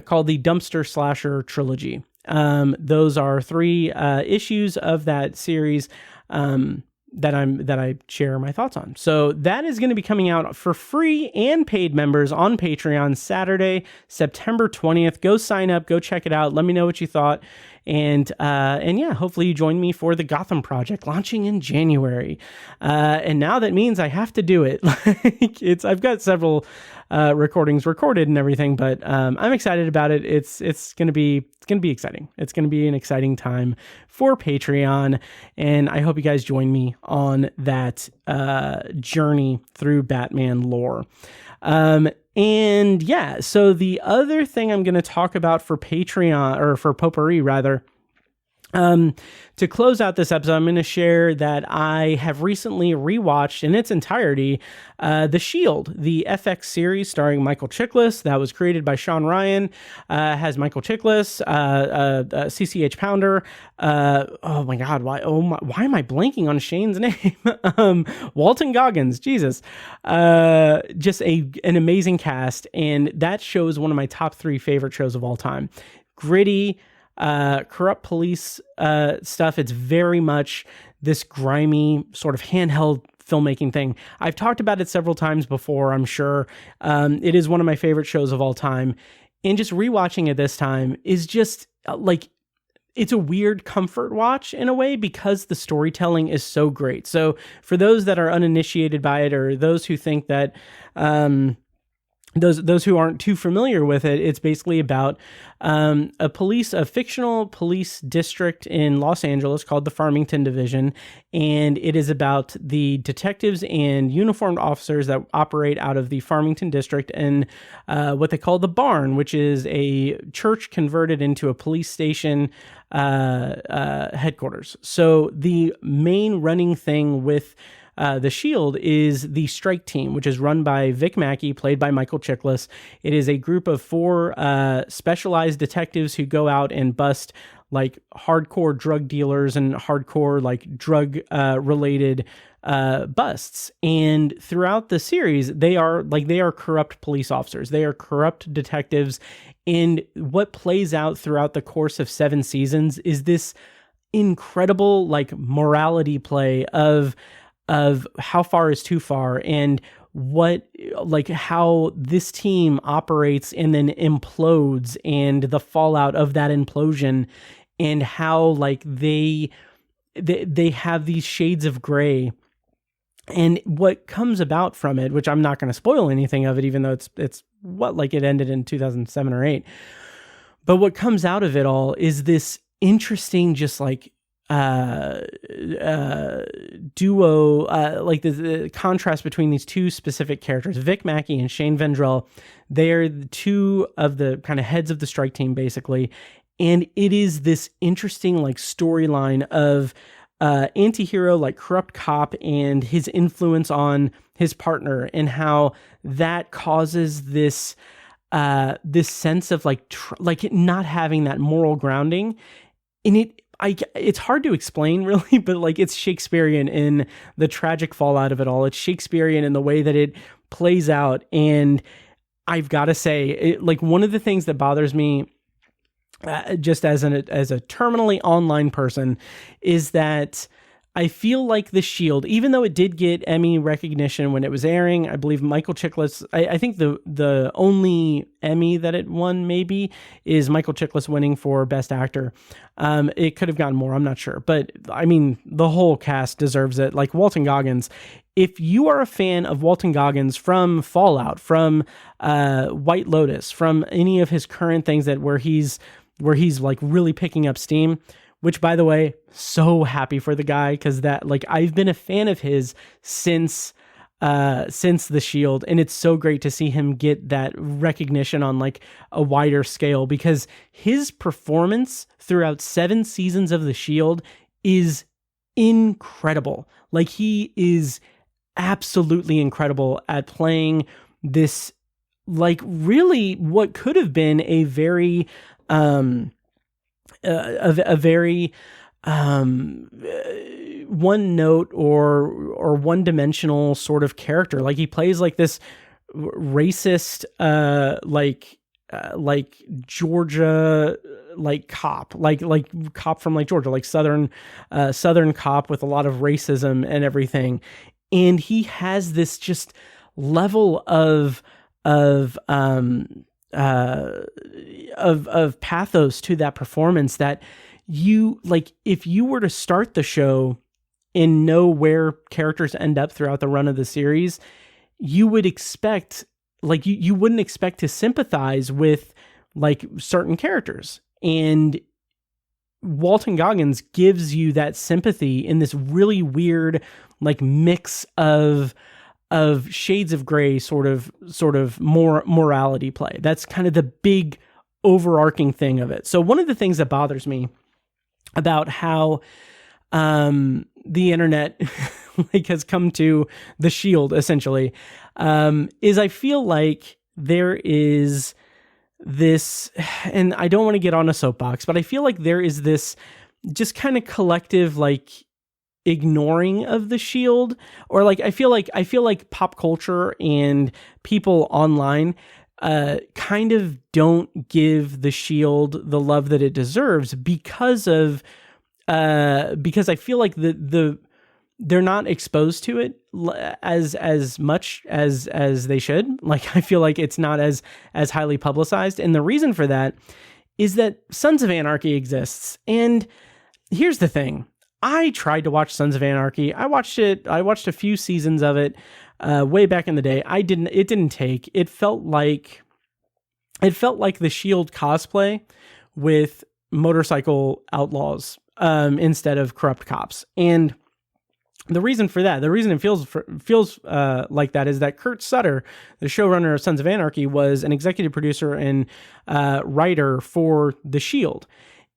called the Dumpster Slasher Trilogy. Those are 3 issues of that series that I share my thoughts on. So that is going to be coming out for free and paid members on Patreon Saturday, September 20th. Go sign up, go check it out. Let me know what you thought. And yeah, hopefully you join me for the Gotham project launching in January. And now that means I have to do it. I've got several recordings recorded and everything, but I'm excited about it. It's going to be exciting. It's going to be an exciting time for Patreon, and I hope you guys join me on that journey through Batman lore. And yeah, so the other thing I'm going to talk about for Patreon, or for Potpourri rather, to close out this episode, I'm going to share that I have recently rewatched in its entirety The Shield, the FX series starring Michael Chiklis that was created by Sean Ryan, has Michael Chiklis, CCH Pounder, oh my God, why am I blanking on Shane's name? Walton Goggins, Jesus. Just an amazing cast, and that show is one of my top 3 favorite shows of all time. Gritty, corrupt police stuff. It's very much this grimy sort of handheld filmmaking thing. I've talked about it several times before, I'm sure. It is one of my favorite shows of all time, and just rewatching it this time is just like, it's a weird comfort watch in a way, because the storytelling is so great. So for those that are uninitiated by it, or those who think that those who aren't too familiar with it, it's basically about a fictional police district in Los Angeles called the Farmington Division, and it is about the detectives and uniformed officers that operate out of the Farmington district and what they call the Barn, which is a church converted into a police station headquarters. So the main running thing with The Shield is the strike team, which is run by Vic Mackey, played by Michael Chiklis. It is a group of 4 specialized detectives who go out and bust like hardcore drug dealers and hardcore like drug related busts. And throughout the series, they are corrupt police officers. They are corrupt detectives. And what plays out throughout the course of 7 seasons is this incredible like morality play of how far is too far, and how this team operates and then implodes, and the fallout of that implosion, and how like they have these shades of gray, and what comes about from it, which I'm not going to spoil anything of it, even though it's it ended in 2007 or 8. But what comes out of it all is this interesting, just like duo, like the contrast between these 2 specific characters, Vic Mackey and Shane Vendrell. They're the 2 of the kind of heads of the strike team, basically. And it is this interesting like storyline of anti-hero, like corrupt cop, and his influence on his partner, and how that causes this sense of like not having that moral grounding. And it's hard to explain really, but like it's Shakespearean in the tragic fallout of it all. It's Shakespearean in the way that it plays out. And I've got to say, like one of the things that bothers me just as a terminally online person is that I feel like The Shield, even though it did get Emmy recognition when it was airing, I believe Michael Chiklis, I think the only Emmy that it won maybe is Michael Chiklis winning for Best Actor. It could have gotten more, I'm not sure. But I mean, the whole cast deserves it. Like Walton Goggins, if you are a fan of Walton Goggins from Fallout, from White Lotus, from any of his current things where he's where he's like really picking up steam, which, by the way, so happy for the guy, because that, like, I've been a fan of his since The Shield, and it's so great to see him get that recognition on like a wider scale, because his performance throughout 7 seasons of The Shield is incredible. Like, he is absolutely incredible at playing this, like, really what could have been a very one note or one dimensional sort of character. Like, he plays like this racist like Georgia like cop, like cop from like Georgia, like southern cop with a lot of racism and everything. And he has this just level of pathos to that performance that you, like, if you were to start the show and know where characters end up throughout the run of the series, you would expect, like, you wouldn't expect to sympathize with like certain characters. And Walton Goggins gives you that sympathy in this really weird, like, mix of shades of gray, sort of more morality play. That's kind of the big overarching thing of it. So one of the things that bothers me about how the internet like has come to The Shield essentially is I feel like there is this, and I don't want to get on a soapbox, but I feel like there is this just kind of collective like ignoring of The Shield, or like I feel like pop culture and people online kind of don't give The Shield the love that it deserves because I feel like they're not exposed to it as much as they should. Like, I feel like it's not as highly publicized. And the reason for that is that Sons of Anarchy exists. And here's the thing. I tried to watch Sons of Anarchy. I watched a few seasons of it way back in the day. It didn't take. It felt like the Shield cosplay with motorcycle outlaws instead of corrupt cops. And the reason it feels like that is that Kurt Sutter, the showrunner of Sons of Anarchy, was an executive producer and writer for The Shield.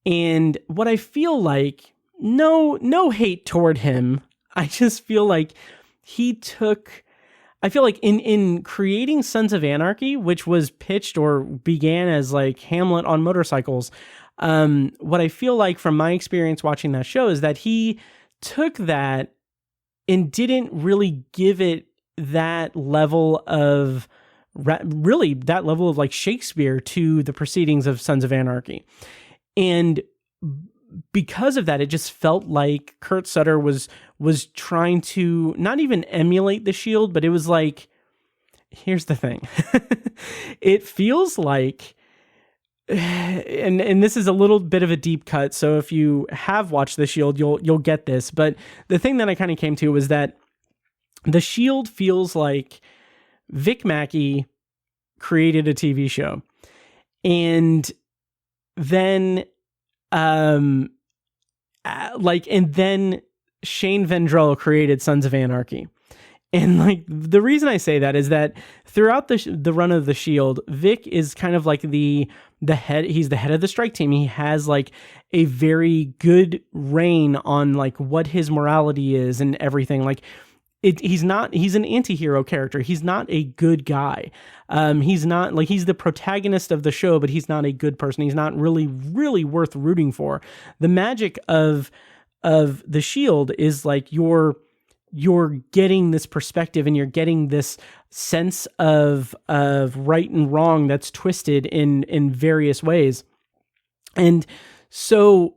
And what I feel like, no hate toward him, I just feel like I feel like in creating Sons of Anarchy, which was pitched or began as like Hamlet on motorcycles, what I feel like from my experience watching that show is that he took that and didn't really give it that level of like Shakespeare to the proceedings of Sons of Anarchy. And because of that, it just felt like Kurt Sutter was trying to not even emulate The Shield, but it was like, here's the thing. It feels like, and this is a little bit of a deep cut, so if you have watched The Shield, you'll get this. But the thing that I kind of came to was that The Shield feels like Vic Mackey created a TV show, and then and then Shane Vendrell created Sons of Anarchy. And like, the reason I say that is that throughout the run of The Shield, Vic is kind of like the head. He's the head of the strike team. He has like a very good reign on like what his morality is and everything. Like, he's an anti-hero character. He's not a good guy. He's not like, he's the protagonist of the show, but he's not a good person. He's not really worth rooting for. The magic of The Shield is like you're getting this perspective and you're getting this sense of right and wrong that's twisted in various ways. And so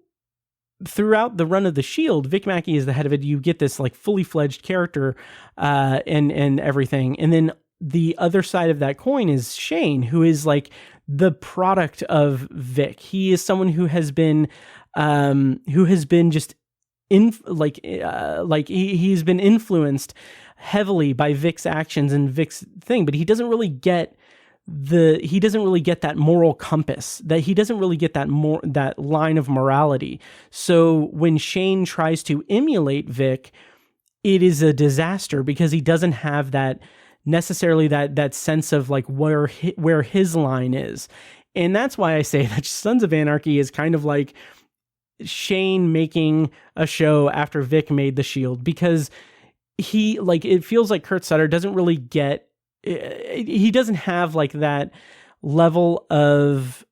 throughout the run of The Shield, Vic Mackey is the head of it. You get this like fully fledged character and everything. And then the other side of that coin is Shane, who is like the product of Vic. He is someone who has been just he's been influenced heavily by Vic's actions and Vic's thing, but he doesn't really get he doesn't really get that moral compass, that he doesn't really get that line of morality. So when Shane tries to emulate Vic, it is a disaster because he doesn't have that necessarily that sense of like where his line is. And that's why I say that Sons of Anarchy is kind of like Shane making a show after Vic made The Shield, because it feels like Kurt Sutter doesn't really he doesn't have like that level of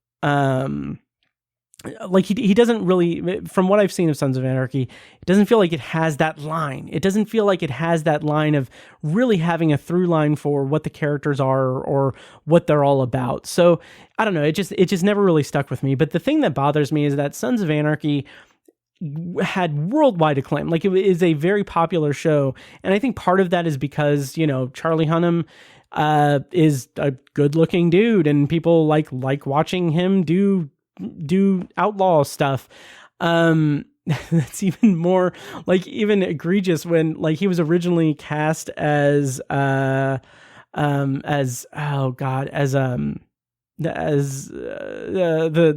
he doesn't really, from what I've seen of Sons of Anarchy, it doesn't feel like it has that line. It doesn't feel like it has that line of really having a through line for what the characters are or what they're all about. So I don't know. It just never really stuck with me. But the thing that bothers me is that Sons of Anarchy had worldwide acclaim. Like, it is a very popular show. And I think part of that is because, Charlie Hunnam is a good looking dude and people like watching him do outlaw stuff. That's even more even egregious when he was originally cast as the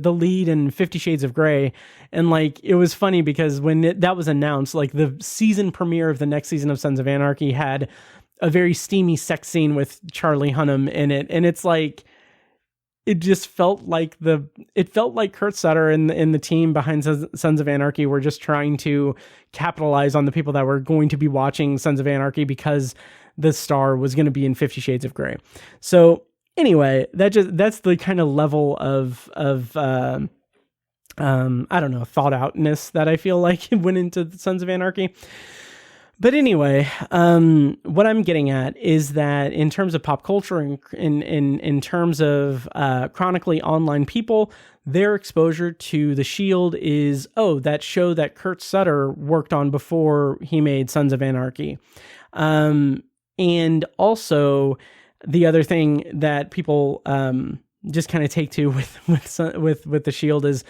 lead in 50 Shades of Grey. And it was funny because when that was announced, the season premiere of the next season of Sons of Anarchy had a very steamy sex scene with Charlie Hunnam in it. And it's it just felt like Kurt Sutter and the team behind Sons of Anarchy were just trying to capitalize on the people that were going to be watching Sons of Anarchy because the star was going to be in 50 Shades of Grey. So anyway, that's the kind of level of I don't know, thought outness that I feel like went into Sons of Anarchy. But anyway, what I'm getting at is that in terms of pop culture and in terms of chronically online people, their exposure to The Shield is, that show that Kurt Sutter worked on before he made Sons of Anarchy. And also the other thing that people just kind of take to with The Shield is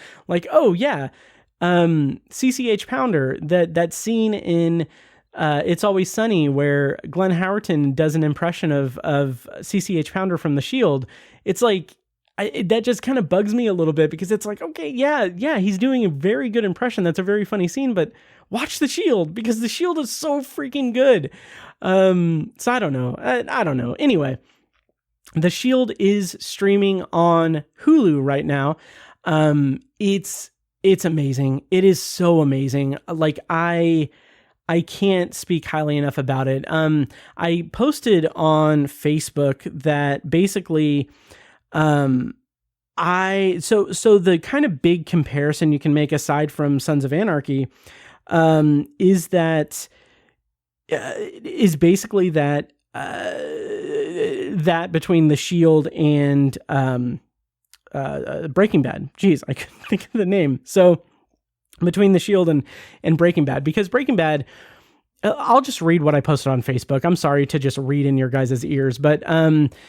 CCH Pounder, that scene in It's Always Sunny where Glenn Howerton does an impression of CCH Pounder from The Shield. It's that just kind of bugs me a little bit because it's okay, yeah, he's doing a very good impression. That's a very funny scene, but watch The Shield because The Shield is so freaking good. So I don't know. I don't know. Anyway, The Shield is streaming on Hulu right now. It's amazing. It is so amazing. I can't speak highly enough about it. I posted on Facebook that basically, so the kind of big comparison you can make aside from Sons of Anarchy, is basically that between The Shield and Breaking Bad. Jeez, I couldn't think of the name. So between The Shield and Breaking Bad, because Breaking Bad, I'll just read what I posted on Facebook. I'm sorry to just read in your guys' ears, but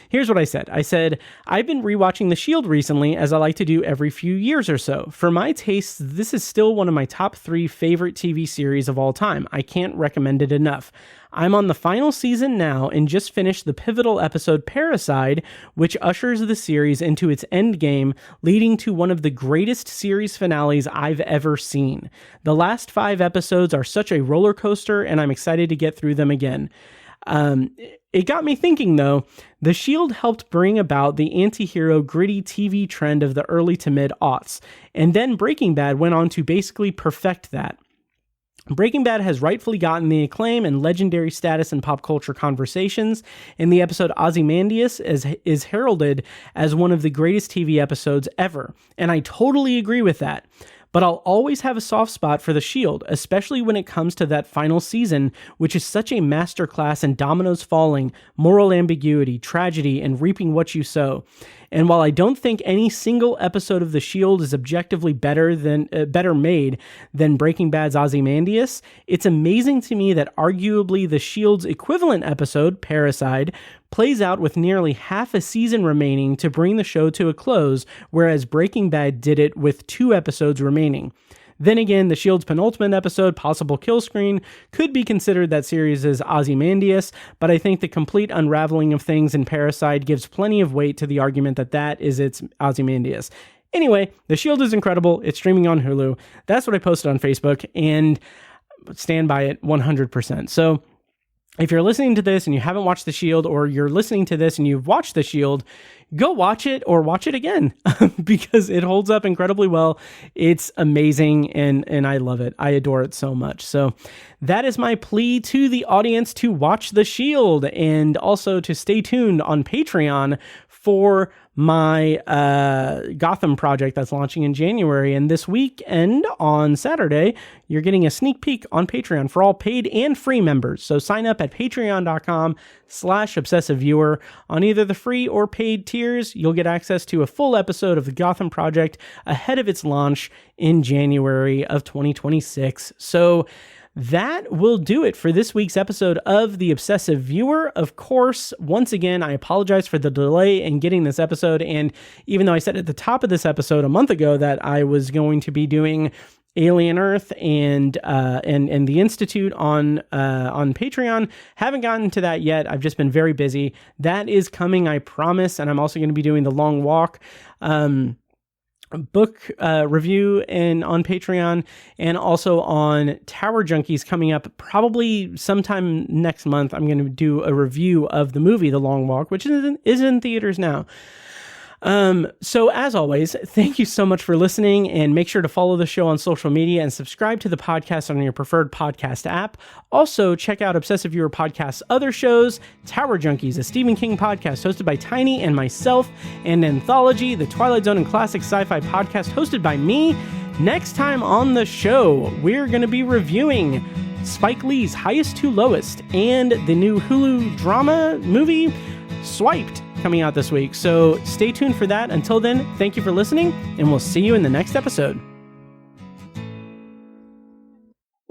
here's what I said. I said, I've been rewatching The Shield recently, as I like to do every few years or so. For my tastes, this is still one of my top 3 favorite TV series of all time. I can't recommend it enough. I'm on the final season now and just finished the pivotal episode Parasite, which ushers the series into its end game, leading to one of the greatest series finales I've ever seen. The last 5 episodes are such a roller coaster, and I'm excited to get through them again. It got me thinking, though. The Shield helped bring about the anti-hero gritty TV trend of the early to mid-aughts, and then Breaking Bad went on to basically perfect that. Breaking Bad has rightfully gotten the acclaim and legendary status in pop culture conversations, and the episode Ozymandias is heralded as one of the greatest TV episodes ever, and I totally agree with that. But I'll always have a soft spot for The Shield, especially when it comes to that final season, which is such a masterclass in dominoes falling, moral ambiguity, tragedy, and reaping what you sow. And while I don't think any single episode of The Shield is objectively better made than Breaking Bad's Ozymandias, it's amazing to me that arguably The Shield's equivalent episode, Parasite, plays out with nearly half a season remaining to bring the show to a close, whereas Breaking Bad did it with 2 episodes remaining. Then again, The Shield's penultimate episode, Possible Kill Screen, could be considered that series' Ozymandias, but I think the complete unraveling of things in Parasite gives plenty of weight to the argument that that is its Ozymandias. Anyway, The Shield is incredible. It's streaming on Hulu. That's what I posted on Facebook, and stand by it 100%. So if you're listening to this and you haven't watched The Shield, or you're listening to this and you've watched The Shield, go watch it or watch it again because it holds up incredibly well. It's amazing, and I love it. I adore it so much. So that is my plea to the audience to watch The Shield, and also to stay tuned on Patreon for my Gotham project that's launching in January. And this weekend on Saturday, you're getting a sneak peek on Patreon for all paid and free members. So sign up at patreon.com/obsessiveviewer. On either the free or paid tiers, you'll get access to a full episode of the Gotham project ahead of its launch in January of 2026. So that will do it for this week's episode of The Obsessive Viewer. Of course, once again, I apologize for the delay in getting this episode. And even though I said at the top of this episode a month ago that I was going to be doing Alien Earth and the Institute on Patreon, haven't gotten to that yet. I've just been very busy. That is coming, I promise. And I'm also going to be doing The Long Walk book review and on Patreon, and also on Tower Junkies coming up probably sometime next month. I'm going to do a review of the movie The Long Walk, which is in theaters now. So as always, thank you so much for listening, and make sure to follow the show on social media and subscribe to the podcast on your preferred podcast app. Also, check out Obsessive Viewer Podcast's other shows, Tower Junkies, a Stephen King podcast hosted by Tiny and myself, and Anthology, the Twilight Zone and classic sci-fi podcast hosted by me. Next time on the show, we're going to be reviewing Spike Lee's Highest to Lowest and the new Hulu drama movie, Swiped, coming out this week. So stay tuned for that. Until then, thank you for listening, and we'll see you in the next episode.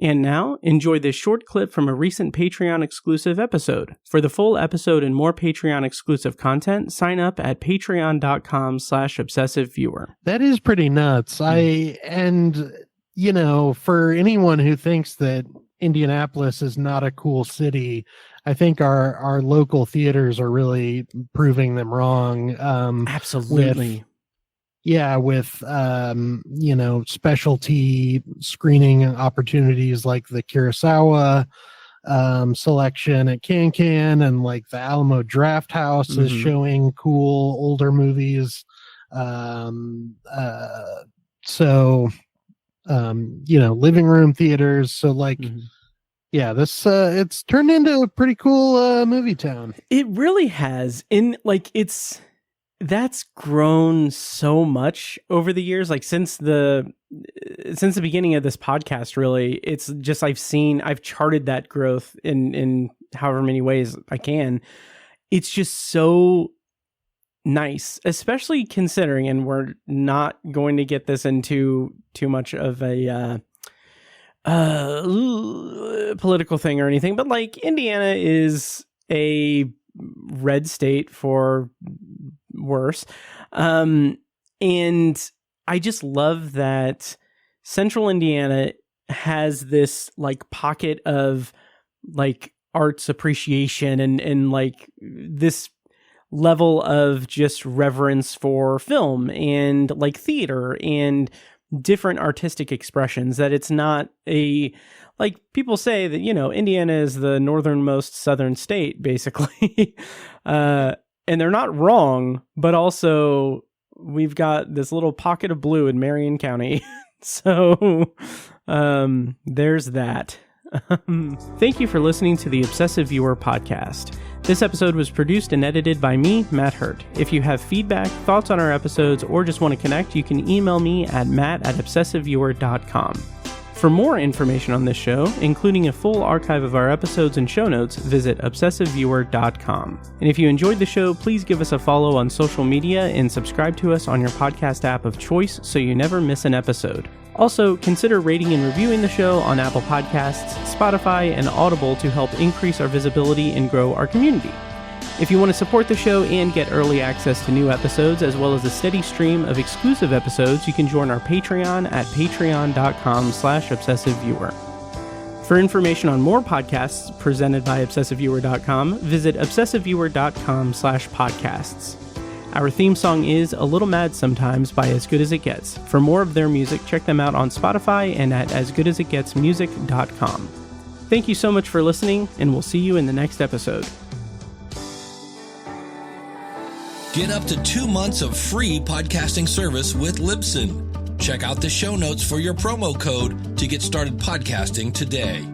And now, enjoy this short clip from a recent Patreon exclusive episode. For the full episode and more Patreon exclusive content, sign up at patreon.com/obsessiveviewer. That is pretty nuts. And for anyone who thinks that Indianapolis is not a cool city, I think our local theaters are really proving them wrong. Absolutely. With specialty screening opportunities like the Kurosawa selection at Can, and like the Alamo Draft House is showing cool older movies. Living room theaters. So yeah, this it's turned into a pretty cool movie town. It really has. That's grown so much over the years. Like since the beginning of this podcast, really, it's just I've charted that growth in however many ways I can. It's just so nice, especially considering, and we're not going to get this into too much of a political thing or anything, but like Indiana is a red state for worse, and I just love that Central Indiana has this like pocket of like arts appreciation and like this level of just reverence for film and like theater and different artistic expressions, that it's not like people say that, Indiana is the northernmost southern state, basically. And they're not wrong, but also we've got this little pocket of blue in Marion County. So there's that. Thank you for listening to the Obsessive Viewer podcast. This episode was produced and edited by me, Matt Hurt. If you have feedback, thoughts on our episodes, or just want to connect, you can email me at matt@obsessiveviewer.com. For more information on this show, including a full archive of our episodes and show notes, visit obsessiveviewer.com. And if you enjoyed the show, please give us a follow on social media and subscribe to us on your podcast app of choice so you never miss an episode. Also, consider rating and reviewing the show on Apple Podcasts, Spotify, and Audible to help increase our visibility and grow our community. If you want to support the show and get early access to new episodes, as well as a steady stream of exclusive episodes, you can join our Patreon at patreon.com/obsessiveviewer. For information on more podcasts presented by obsessiveviewer.com, visit obsessiveviewer.com/podcasts. Our theme song is A Little Mad Sometimes by As Good As It Gets. For more of their music, check them out on Spotify and at asgoodasitgetsmusic.com. Thank you so much for listening, and we'll see you in the next episode. Get up to 2 months of free podcasting service with Libsyn. Check out the show notes for your promo code to get started podcasting today.